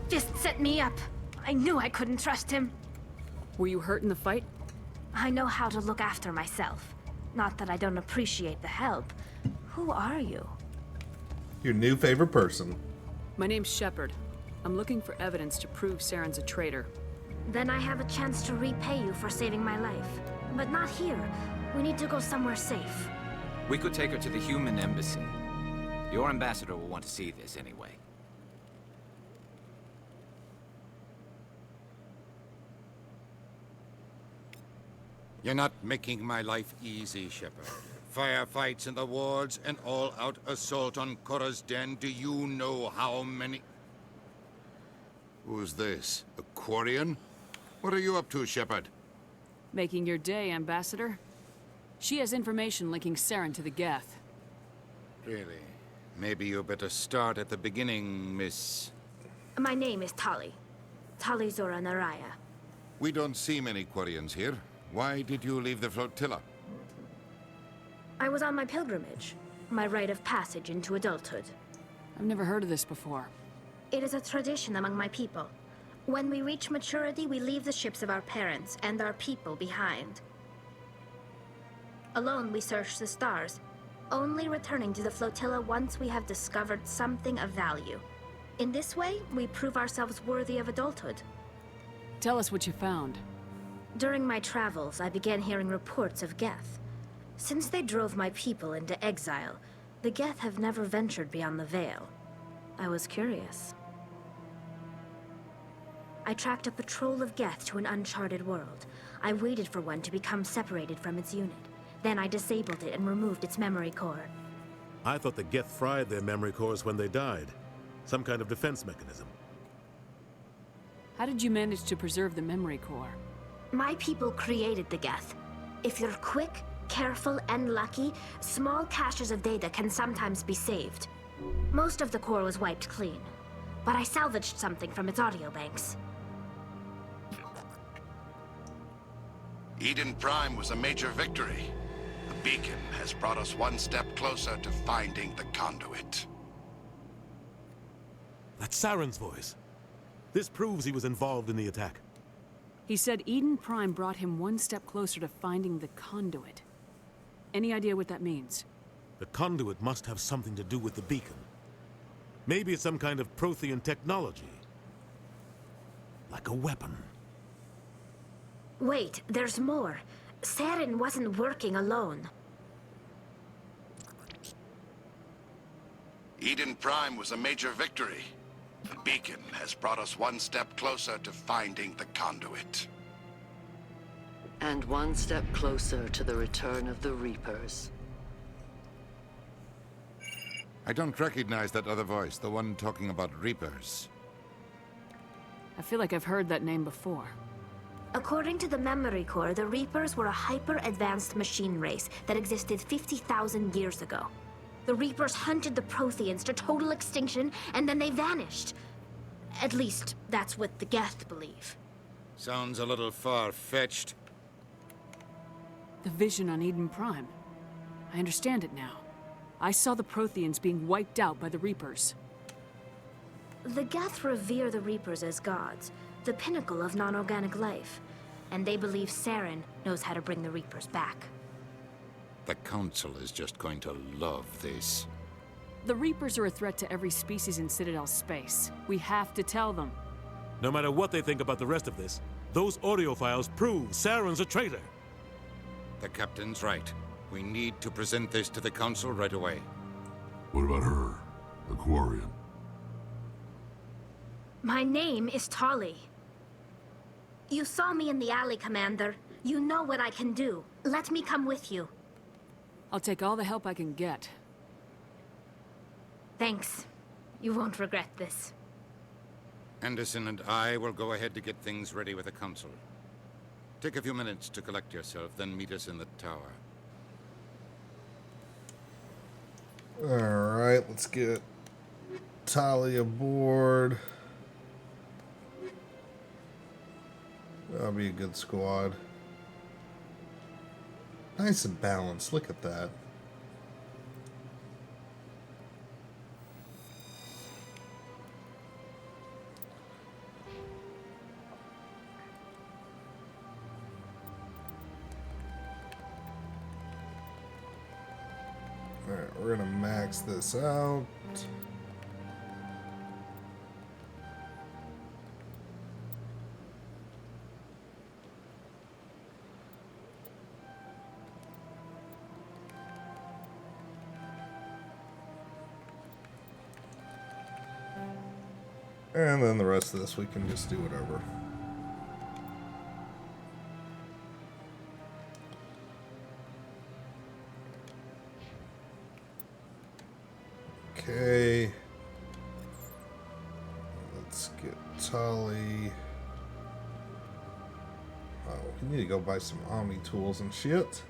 Fist set me up. I knew I couldn't trust him. Were you hurt in the fight? I know how to look after myself. Not that I don't appreciate the help. Who are you? Your new favorite person. My name's Shepard. I'm looking for evidence to prove Saren's a traitor. Then I have a chance to repay you for saving my life. But not here. We need to go somewhere safe. We could take her to the human embassy. Your ambassador will want to see this anyway. You're not making my life easy, Shepard. Firefights in the wards, an all-out assault on Korra's den. Do you know how many... Who's this? A Quarian? What are you up to, Shepard? Making your day, Ambassador. She has information linking Saren to the Geth. Really? Maybe you better start at the beginning, Miss... My name is Tali. Tali Zora Naraya. We don't see many Quarians here. Why did you leave the flotilla? I was on my pilgrimage. My rite of passage into adulthood. I've never heard of this before. It is a tradition among my people. When we reach maturity, we leave the ships of our parents and our people behind. Alone, we search the stars, only returning to the flotilla once we have discovered something of value. In this way, we prove ourselves worthy of adulthood. Tell us what you found. During my travels, I began hearing reports of Geth. Since they drove my people into exile, the Geth have never ventured beyond the Veil. I was curious. I tracked a patrol of Geth to an uncharted world. I waited for one to become separated from its unit. Then I disabled it and removed its memory core. I thought the Geth fried their memory cores when they died. Some kind of defense mechanism. How did you manage to preserve the memory core? My people created the Geth. If you're quick, careful, and lucky, small caches of data can sometimes be saved. Most of the core was wiped clean, but I salvaged something from its audio banks. Eden Prime was a major victory. The beacon has brought us one step closer to finding the conduit. That's Saren's voice. This proves he was involved in the attack. He said Eden Prime brought him one step closer to finding the conduit. Any idea what that means? The conduit must have something to do with the beacon. Maybe it's some kind of Prothean technology. Like a weapon. Wait, there's more. Saren wasn't working alone. Eden Prime was a major victory. The beacon has brought us one step closer to finding the conduit. And one step closer to the return of the Reapers. I don't recognize that other voice, the one talking about Reapers. I feel like I've heard that name before. According to the memory core, the Reapers were a hyper-advanced machine race that existed 50,000 years ago. The Reapers hunted the Protheans to total extinction, and then they vanished. At least, that's what the Geth believe. Sounds a little far-fetched. The vision on Eden Prime. I understand it now. I saw the Protheans being wiped out by the Reapers. The Geth revere the Reapers as gods, the pinnacle of non-organic life. And they believe Saren knows how to bring the Reapers back. The Council is just going to love this. The Reapers are a threat to every species in Citadel space. We have to tell them. No matter what they think about the rest of this, those audio files prove Saren's a traitor. The Captain's right. We need to present this to the Council right away. What about her? The Quarian? My name is Tali. You saw me in the alley, Commander. You know what I can do. Let me come with you. I'll take all the help I can get. Thanks. You won't regret this. Anderson and I will go ahead to get things ready with the Council. Take a few minutes to collect yourself, then meet us in the tower. Alright, let's get Tali aboard. That'll be a good squad. Nice and balanced, look at that. Alright, we're gonna max this out. And then the rest of this we can just do whatever. Okay. Let's get Tolly. Oh, we need to go buy some Omni tools and shit.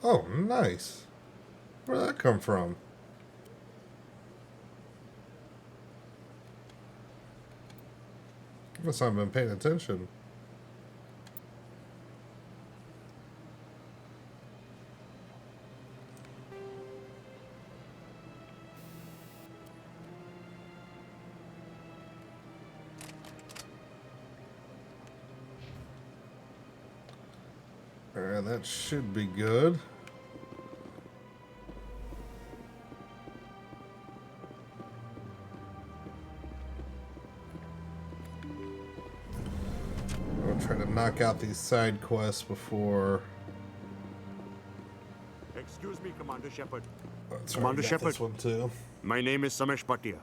Oh, nice. Where'd that come from? I must not have been paying attention. Alright, that should be good. I'll try to knock out these side quests before. Excuse me, Commander Shepard. Commander Shepard. This one too. My name is Samesh Bhatia.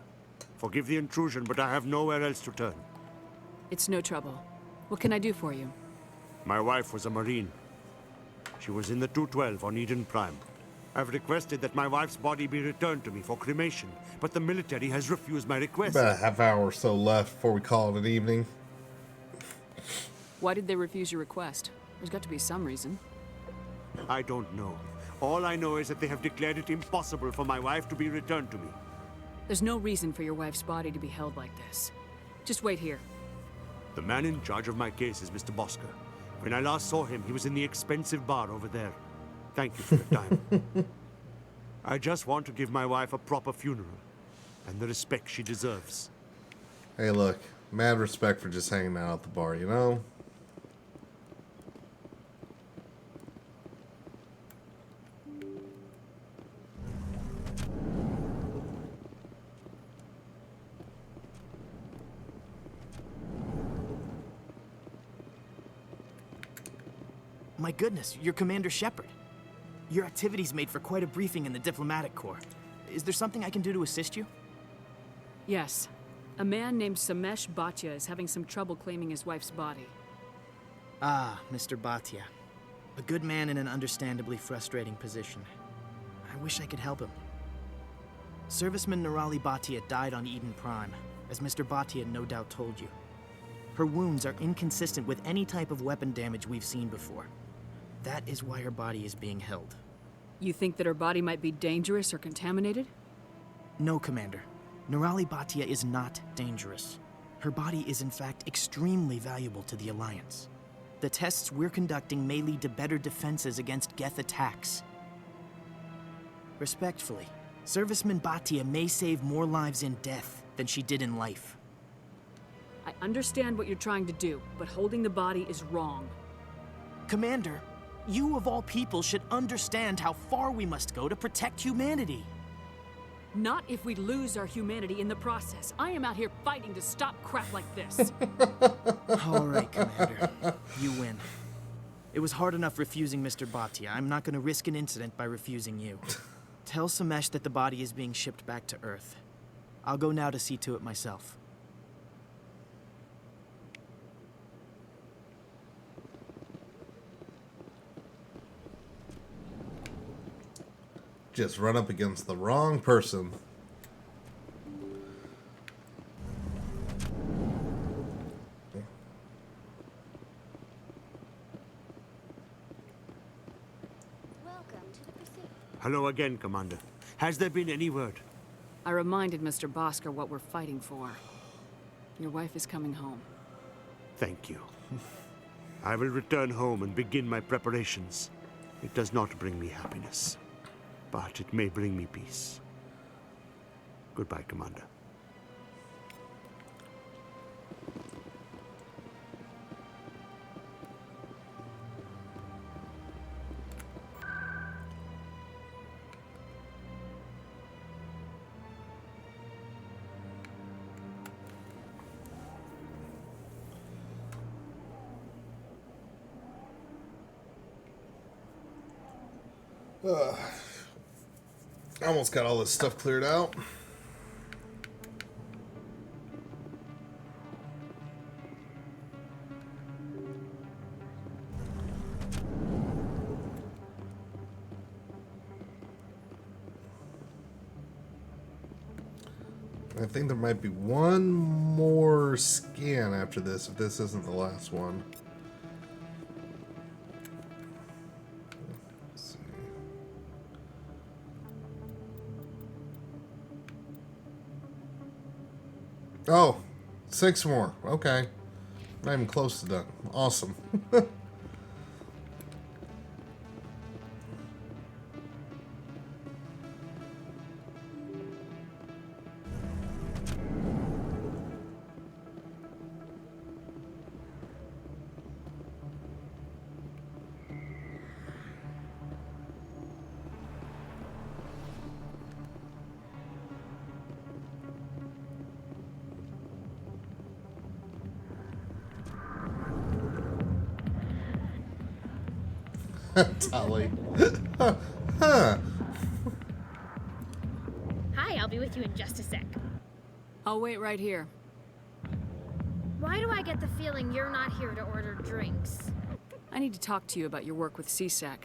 Forgive the intrusion, but I have nowhere else to turn. It's no trouble. What can I do for you? My wife was a Marine. She was in the 212 on Eden Prime. I've requested that my wife's body be returned to me for cremation, but the military has refused my request. About a half hour or so left before we call it an evening. Why did they refuse your request? There's got to be some reason. I don't know. All I know is that they have declared it impossible for my wife to be returned to me. There's no reason for your wife's body to be held like this. Just wait here. The man in charge of my case is Mr. Bosker. When I last saw him, he was in the expensive bar over there. Thank you for your time. I just want to give my wife a proper funeral, and the respect she deserves. Hey, look. Mad respect for just hanging out at the bar, you know? My goodness, you're Commander Shepard. Your activities made for quite a briefing in the diplomatic corps. Is there something I can do to assist you? Yes. A man named Samesh Bhatia is having some trouble claiming his wife's body. Ah, Mr. Bhatia. A good man in an understandably frustrating position. I wish I could help him. Serviceman Nirali Bhatia died on Eden Prime, as Mr. Bhatia no doubt told you. Her wounds are inconsistent with any type of weapon damage we've seen before. That is why her body is being held. You think that her body might be dangerous or contaminated? No, Commander. Nirali Bhatia is not dangerous. Her body is in fact extremely valuable to the Alliance. The tests we're conducting may lead to better defenses against Geth attacks. Respectfully, Serviceman Bhatia may save more lives in death than she did in life. I understand what you're trying to do, but holding the body is wrong. Commander, you of all people should understand how far we must go to protect humanity. Not if we lose our humanity in the process. I am out here fighting to stop crap like this. All right, Commander. You win. It was hard enough refusing Mr. Bhatia. I'm not going to risk an incident by refusing you. Tell Samesh that the body is being shipped back to Earth. I'll go now to see to it myself. Just run up against the wrong person. Hello again, Commander. Has there been any word? I reminded Mr. Bosker what we're fighting for. Your wife is coming home. Thank you. I will return home and begin my preparations. It does not bring me happiness, but it may bring me peace. Goodbye, Commander. Almost got all this stuff cleared out. I think there might be one more scan after this, if this isn't the last one. Let's see. Oh, 6 more. Okay. Not even close to done. Awesome. Tully. Huh. Hi, I'll be with you in just a sec. I'll wait right here. Why do I get the feeling you're not here to order drinks? I need to talk to you about your work with CSAC.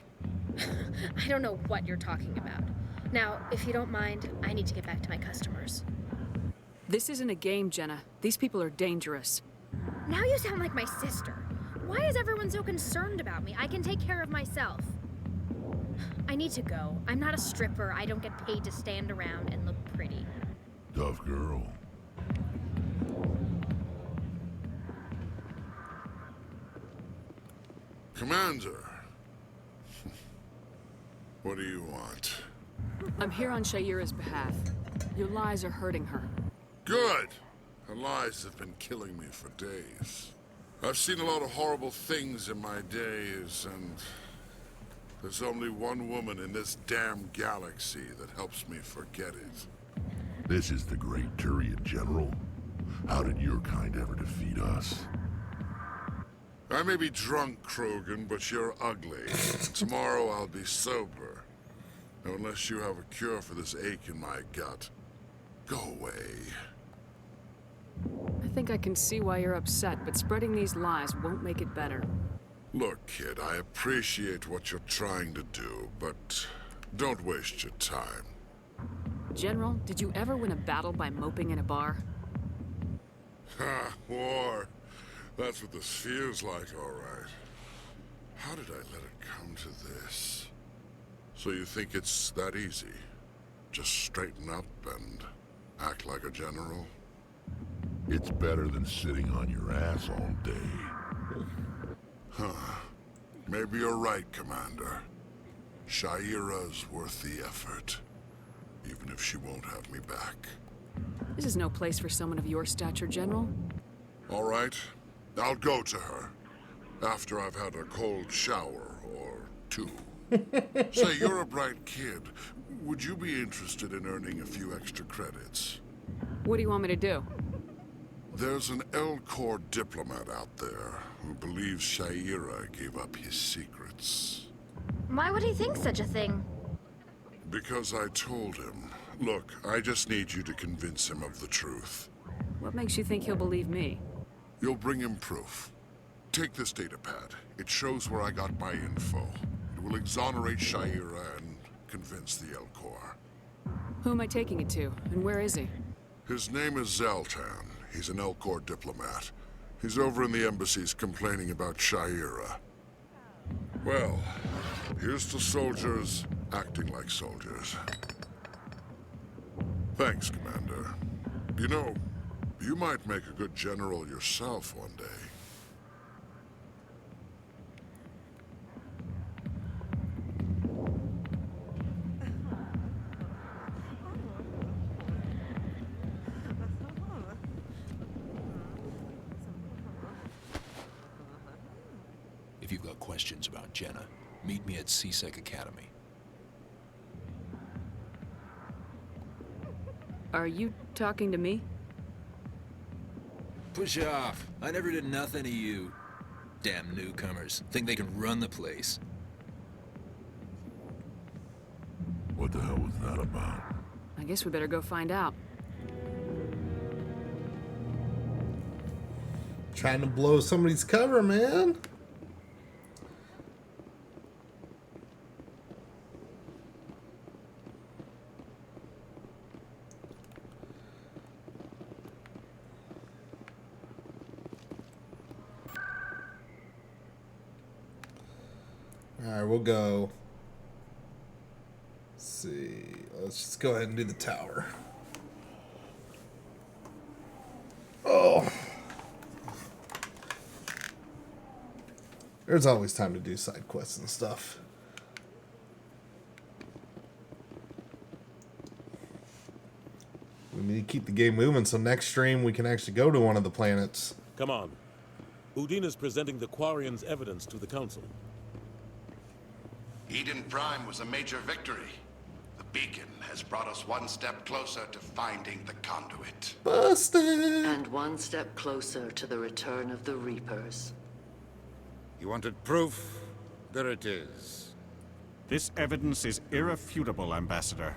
I don't know what you're talking about. Now, if you don't mind, I need to get back to my customers. This isn't a game, Jenna. These people are dangerous. Now you sound like my sister. Why is everyone so concerned about me? I can take care of myself. I need to go. I'm not a stripper. I don't get paid to stand around and look pretty. Tough girl. Commander. What do you want? I'm here on Shaira's behalf. Your lies are hurting her. Good! Her lies have been killing me for days. I've seen a lot of horrible things in my days, and there's only one woman in this damn galaxy that helps me forget it. This is the great Turian General. How did your kind ever defeat us? I may be drunk, Krogan, but you're ugly. Tomorrow I'll be sober. Now, unless you have a cure for this ache in my gut, go away. I think I can see why you're upset, but spreading these lies won't make it better. Look, kid, I appreciate what you're trying to do, but don't waste your time. General, did you ever win a battle by moping in a bar? Ha, war. That's what this feels like, all right. How did I let it come to this? So you think it's that easy? Just straighten up and act like a general? It's better than sitting on your ass all day. Huh. Maybe you're right, Commander. Shaira's worth the effort. Even if she won't have me back. This is no place for someone of your stature, General. All right. I'll go to her. After I've had a cold shower or two. Say, you're a bright kid. Would you be interested in earning a few extra credits? What do you want me to do? There's an Elcor diplomat out there who believes Shaira gave up his secrets. Why would he think such a thing? Because I told him. Look, I just need you to convince him of the truth. What makes you think he'll believe me? You'll bring him proof. Take this datapad. It shows where I got my info. It will exonerate Shaira and convince the Elcor. Who am I taking it to, and where is he? His name is Zaltan. He's an Elcor diplomat. He's over in the embassies complaining about Shaira. Well, here's to soldiers acting like soldiers. Thanks, Commander. You know, you might make a good general yourself one day. If you've got questions about Jenna, meet me at CSEC Academy. Are you talking to me? Push off. I never did nothing to you. Damn newcomers. Think they can run the place. the hell was that about? I guess we better go find out. Trying to blow somebody's cover, man. Alright, we'll go. Let's see. Let's just go ahead and do the tower. Oh. There's always time to do side quests and stuff. We need to keep the game moving so next stream we can actually go to one of the planets. Come on. Udina's presenting the Quarians' evidence to the Council. Eden Prime was a major victory. The beacon has brought us one step closer to finding the conduit. Busted! And one step closer to the return of the Reapers. You wanted proof? There it is. This evidence is irrefutable, Ambassador.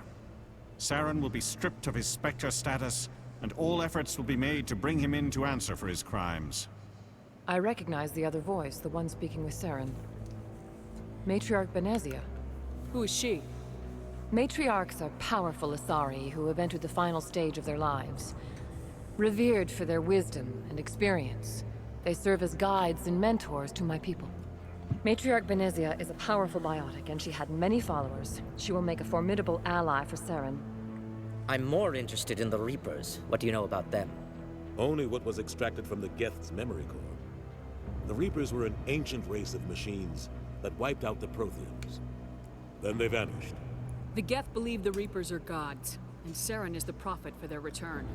Saren will be stripped of his Spectre status, and all efforts will be made to bring him in to answer for his crimes. I recognize the other voice, the one speaking with Saren. Matriarch Benezia. Who is she? Matriarchs are powerful Asari who have entered the final stage of their lives. Revered for their wisdom and experience, they serve as guides and mentors to my people. Matriarch Benezia is a powerful biotic, and she had many followers. She will make a formidable ally for Saren. I'm more interested in the Reapers. What do you know about them? Only what was extracted from the Geth's memory core. The Reapers were an ancient race of machines that wiped out the Protheans. Then they vanished. The Geth believe the Reapers are gods, and Saren is the prophet for their return.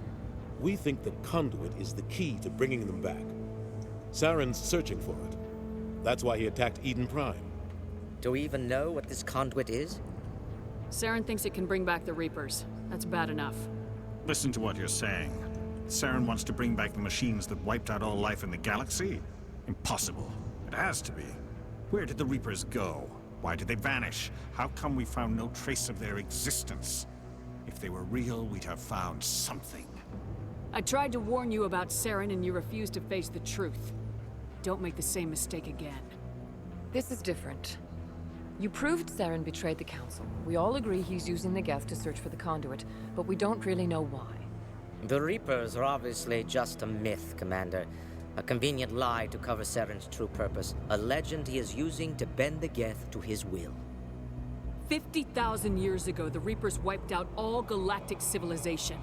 We think the conduit is the key to bringing them back. Saren's searching for it. That's why he attacked Eden Prime. Do we even know what this conduit is? Saren thinks it can bring back the Reapers. That's bad enough. Listen to what you're saying. Saren wants to bring back the machines that wiped out all life in the galaxy? Impossible. It has to be. Where did the Reapers go? Why did they vanish? How come we found no trace of their existence? If they were real, we'd have found something. I tried to warn you about Saren, and you refused to face the truth. Don't make the same mistake again. This is different. You proved Saren betrayed the Council. We all agree he's using the Geth to search for the conduit, but we don't really know why. The Reapers are obviously just a myth, Commander. A convenient lie to cover Saren's true purpose. A legend he is using to bend the Geth to his will. 50,000 years ago, the Reapers wiped out all galactic civilization.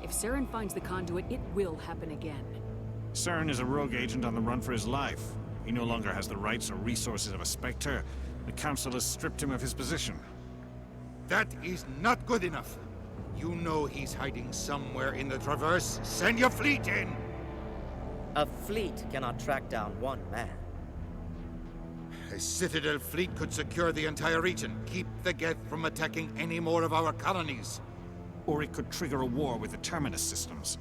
If Saren finds the conduit, it will happen again. Saren is a rogue agent on the run for his life. He no longer has the rights or resources of a Spectre. The Council has stripped him of his position. That is not good enough. You know he's hiding somewhere in the Traverse. Send your fleet in! A fleet cannot track down one man. A Citadel fleet could secure the entire region, keep the Geth from attacking any more of our colonies. Or it could trigger a war with the Terminus systems.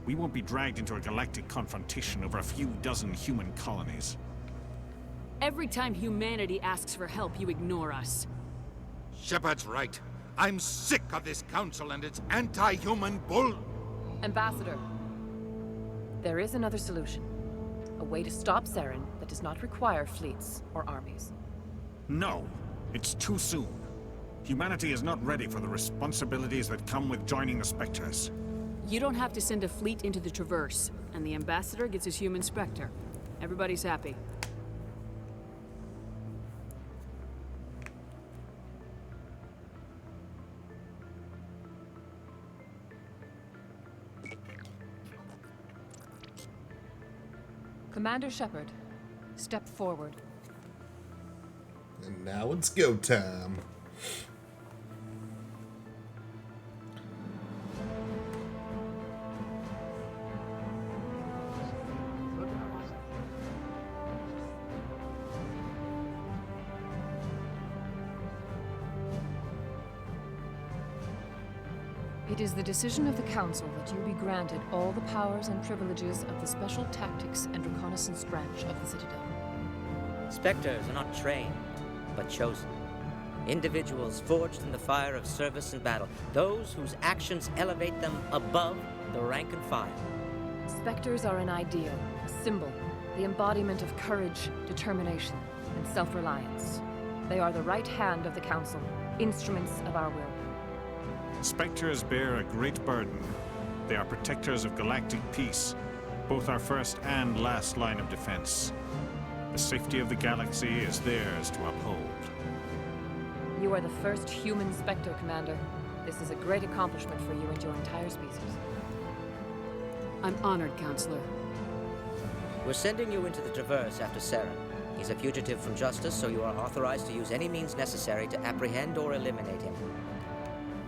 We won't be dragged into a galactic confrontation over a few dozen human colonies. Every time humanity asks for help, you ignore us. Shepard's right. I'm sick of this council and its anti-human bull. Ambassador, there is another solution. A way to stop Saren that does not require fleets or armies. No, it's too soon. Humanity is not ready for the responsibilities that come with joining the Spectres. You don't have to send a fleet into the Traverse, and the Ambassador gets his human Spectre. Everybody's happy. Commander Shepard, step forward. And now it's go time. It is the decision of the Council that you be granted all the powers and privileges of the Special Tactics and Reconnaissance branch of the Citadel. Spectres are not trained, but chosen. Individuals forged in the fire of service and battle. Those whose actions elevate them above the rank and file. Spectres are an ideal, a symbol, the embodiment of courage, determination, and self-reliance. They are the right hand of the Council, instruments of our will. Spectres bear a great burden. They are protectors of galactic peace, both our first and last line of defense. The safety of the galaxy is theirs to uphold. You are the first human Spectre, Commander. This is a great accomplishment for you and your entire species. I'm honored, Counselor. We're sending you into the Traverse after Saren. He's a fugitive from justice, so you are authorized to use any means necessary to apprehend or eliminate him.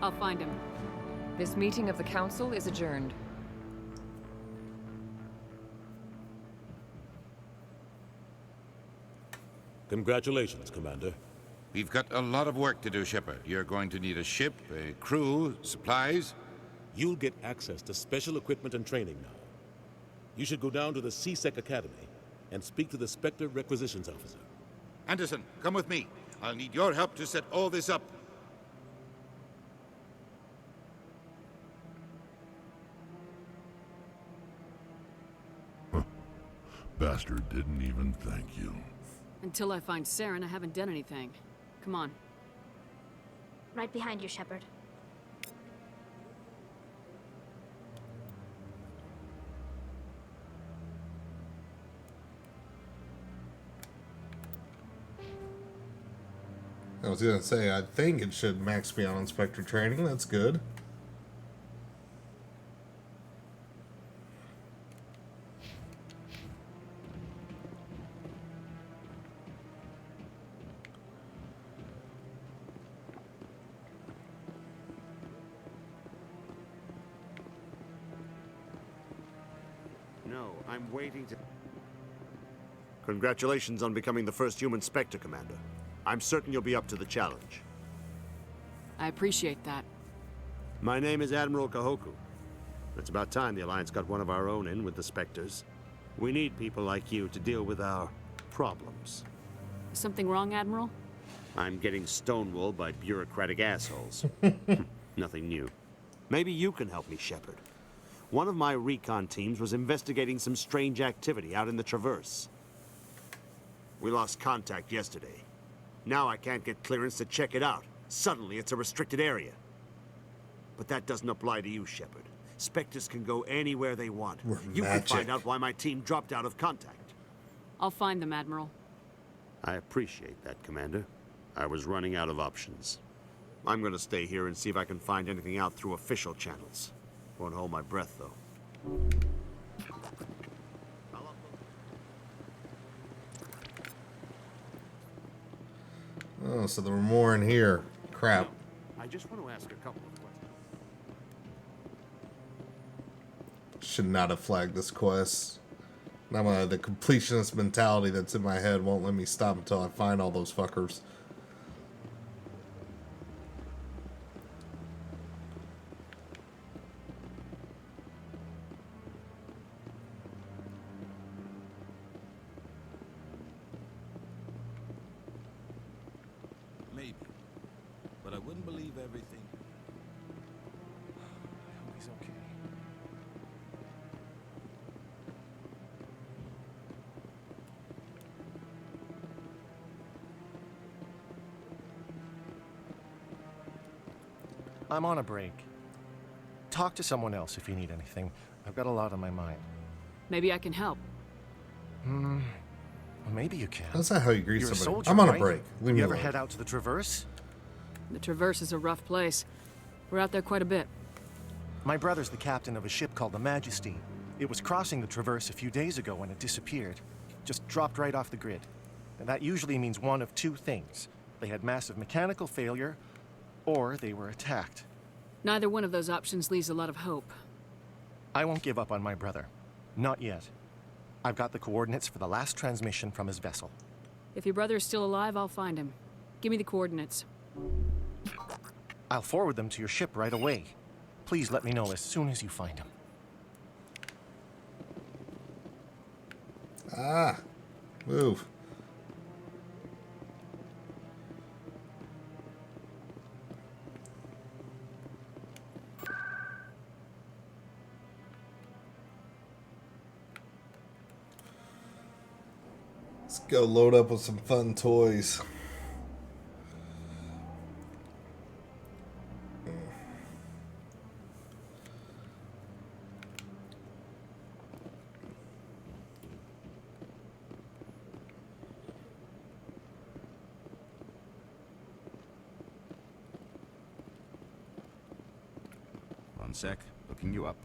I'll find him. This meeting of the Council is adjourned. Congratulations, Commander. We've got a lot of work to do, Shepard. You're going to need a ship, a crew, supplies. You'll get access to special equipment and training now. You should go down to the CSEC Academy and speak to the Spectre Requisitions Officer. Anderson, come with me. I'll need your help to set all this up. Bastard didn't even thank you. Until I find Saren, I haven't done anything. Come on. Right behind you, Shepard. I was gonna say, I think it should max me out on Spectre training. That's good. No, I'm waiting to... Congratulations on becoming the first human Spectre, Commander. I'm certain you'll be up to the challenge. I appreciate that. My name is Admiral Kahoku. It's about time the Alliance got one of our own in with the Spectres. We need people like you to deal with our problems. Is something wrong, Admiral? I'm getting stonewalled by bureaucratic assholes. Nothing new. Maybe you can help me, Shepard. One of my recon teams was investigating some strange activity out in the Traverse. We lost contact yesterday. Now I can't get clearance to check it out. Suddenly it's a restricted area. But that doesn't apply to you, Shepard. Spectres can go anywhere they want. You can find out why my team dropped out of contact. I'll find them, Admiral. I appreciate that, Commander. I was running out of options. I'm gonna stay here and see if I can find anything out through official channels. Won't hold my breath, though. Oh, so there were more in here. Crap. I just want to ask a couple of questions. Should not have flagged this quest. Now the completionist mentality that's in my head won't let me stop until I find all those fuckers. Maybe. But I wouldn't believe everything. I hope he's okay. I'm on a break. Talk to someone else if you need anything. I've got a lot on my mind. Maybe I can help. Maybe you can. That's not how you greet You're a somebody. soldier, I'm on a right? break. Leave me You ever alone. head out to the Traverse? The Traverse is a rough place. We're out there quite a bit. My brother's the captain of a ship called the Majesty. It was crossing the Traverse a few days ago when it disappeared. Just dropped right off the grid. And that usually means one of two things. They had massive mechanical failure, or they were attacked. Neither one of those options leaves a lot of hope. I won't give up on my brother. Not yet. I've got the coordinates for the last transmission from his vessel. If your brother is still alive, I'll find him. Give me the coordinates. I'll forward them to your ship right away. Please let me know as soon as you find him. Move. Go load up with some fun toys. One sec, looking you up.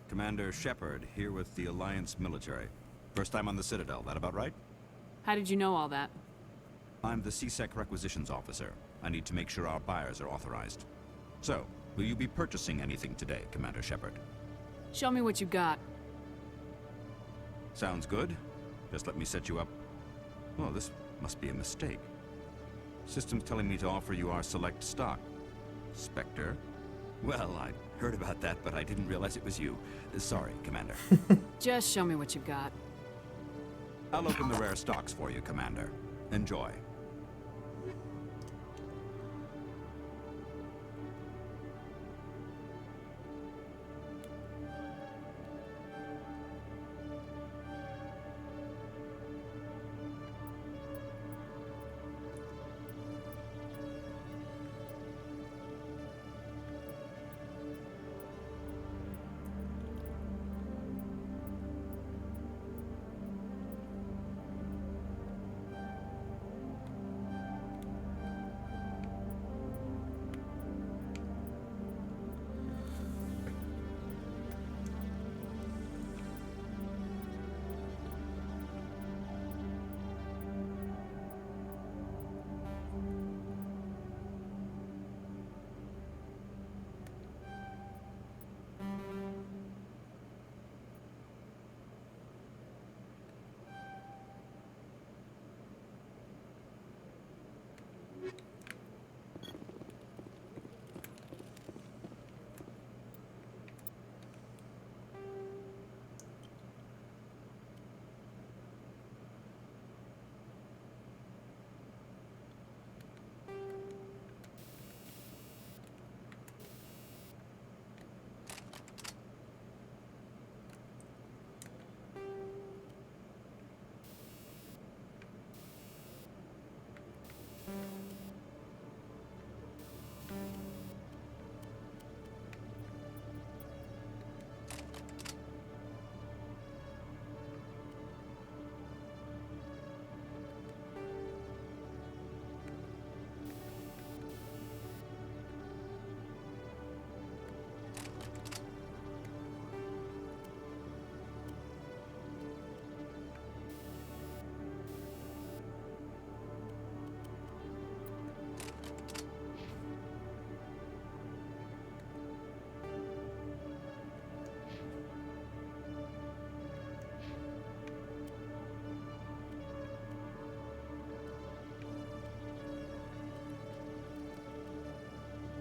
Commander Shepard, here with the Alliance military. First time on the Citadel, that about right? How did you know all that? I'm the CSEC requisitions officer. I need to make sure our buyers are authorized. So, will you be purchasing anything today, Commander Shepard? Show me what you got. Sounds good. Just let me set you up. Well, this must be a mistake. System's telling me to offer you our select stock. Spectre? Well, I heard about that, but I didn't realize it was you. Sorry, Commander. Just show me what you got. I'll open the rare stocks for you, Commander. Enjoy.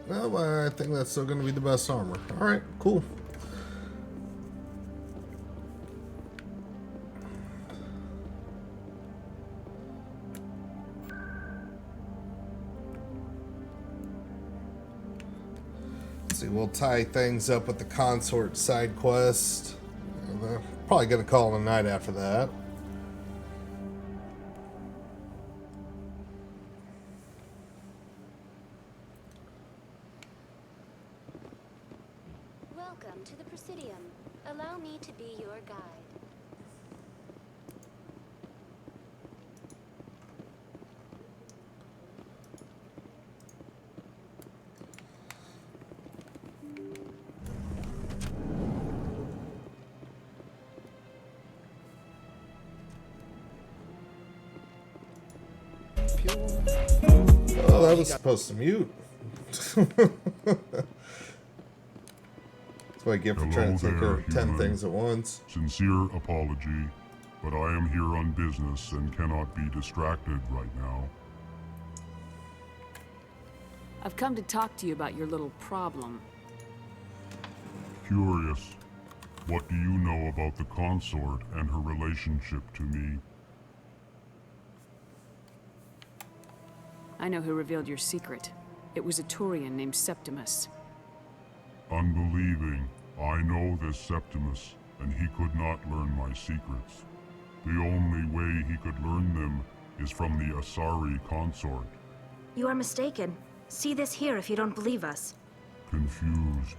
Well, I think that's still going to be the best armor. Alright, cool. Let's see, we'll tie things up with the consort side quest. Probably going to call it a night after that. Welcome to the Presidium. Allow me to be your guide. Oh, that was supposed to mute. That's what I get for trying to take care of 10 things at once. Sincere apology, but I am here on business and cannot be distracted right now. I've come to talk to you about your little problem. Curious. What do you know about the consort and her relationship to me? I know who revealed your secret. It was a Turian named Septimus. Unbelieving. I know this Septimus, and he could not learn my secrets. The only way he could learn them is from the Asari consort. You are mistaken. See this here if you don't believe us. Confused.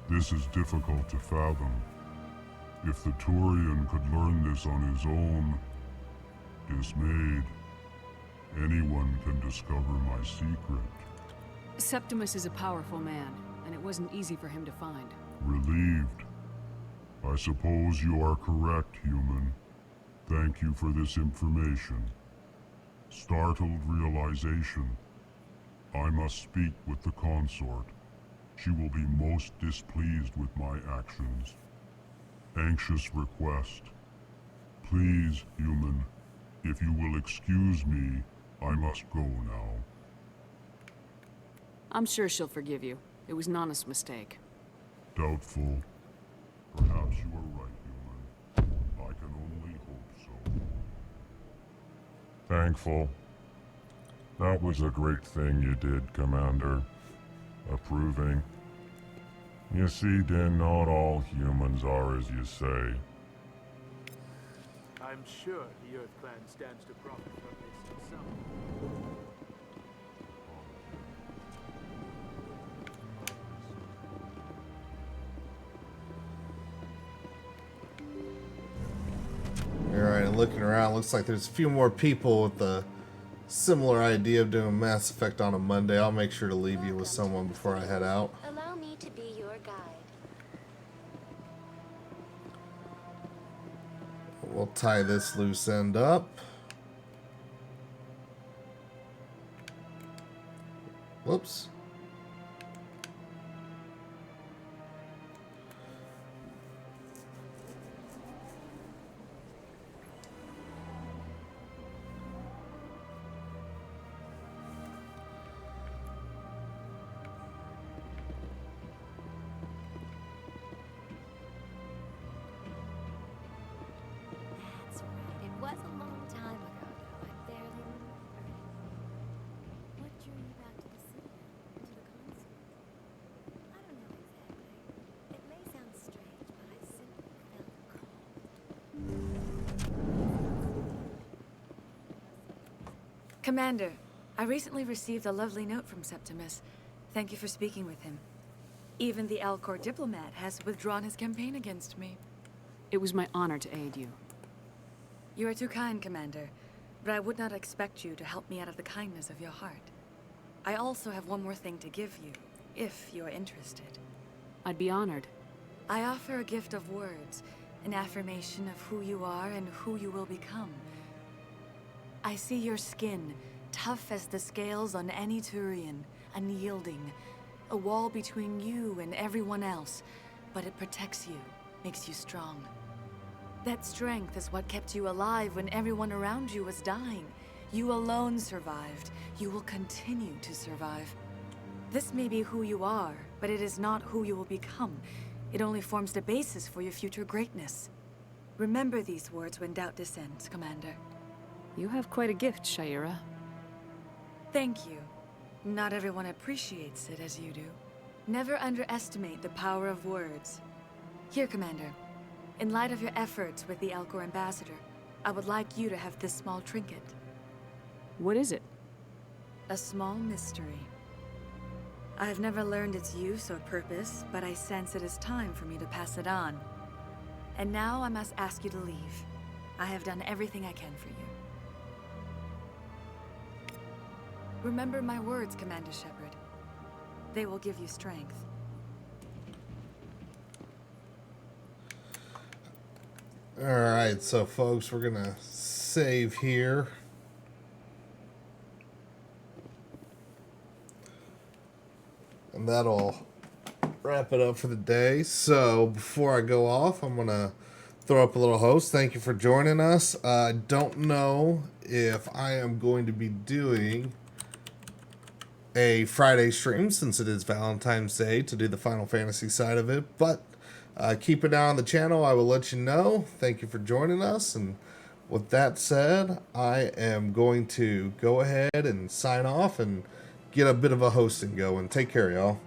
This is difficult to fathom. If the Turian could learn this on his own, dismayed, anyone can discover my secret. Septimus is a powerful man, and it wasn't easy for him to find. Relieved. I suppose you are correct, human. Thank you for this information. Startled realization. I must speak with the consort. She will be most displeased with my actions. Anxious request. Please, human, if you will excuse me, I must go now. I'm sure she'll forgive you. It was an honest mistake. Doubtful. Perhaps you are right, human. I can only hope so. Thankful. That was a great thing you did, Commander. Approving. You see, Din, not all humans are as you say. I'm sure the Earth Clan stands to profit from this itself. Alright, and looking around, looks like there's a few more people with the similar idea of doing Mass Effect on a Monday. I'll make sure to leave you with someone before I head out. Allow me to be your guide. We'll tie this loose end up. Whoops. It was a long time ago, though. I barely remember. What drew you back to the Citadel? To the console? I don't know exactly. It may sound strange, but I simply felt called. Commander, I recently received a lovely note from Septimus. Thank you for speaking with him. Even the Alcor diplomat has withdrawn his campaign against me. It was my honor to aid you. You are too kind, Commander, but I would not expect you to help me out of the kindness of your heart. I also have one more thing to give you, if you are interested. I'd be honored. I offer a gift of words, an affirmation of who you are and who you will become. I see your skin, tough as the scales on any Turian, unyielding, a wall between you and everyone else, but it protects you, makes you strong. That strength is what kept you alive when everyone around you was dying. You alone survived. You will continue to survive. This may be who you are, but it is not who you will become. It only forms the basis for your future greatness. Remember these words when doubt descends, Commander. You have quite a gift, Sha'ira. Thank you. Not everyone appreciates it as you do. Never underestimate the power of words. Here, Commander. In light of your efforts with the Alcor ambassador, I would like you to have this small trinket. What is it? A small mystery. I have never learned its use or purpose, but I sense it is time for me to pass it on. And now I must ask you to leave. I have done everything I can for you. Remember my words, Commander Shepard. They will give you strength. Alright, so folks, we're gonna save here. And that'll wrap it up for the day. So before I go off, I'm gonna throw up a little host. Thank you for joining us. I don't know if I am going to be doing a Friday stream since it is Valentine's Day to do the Final Fantasy side of it, but keep an eye on the channel. I will let you know. Thank you for joining us. And with that said, I am going to go ahead and sign off and get a bit of a hosting going. Take care, y'all.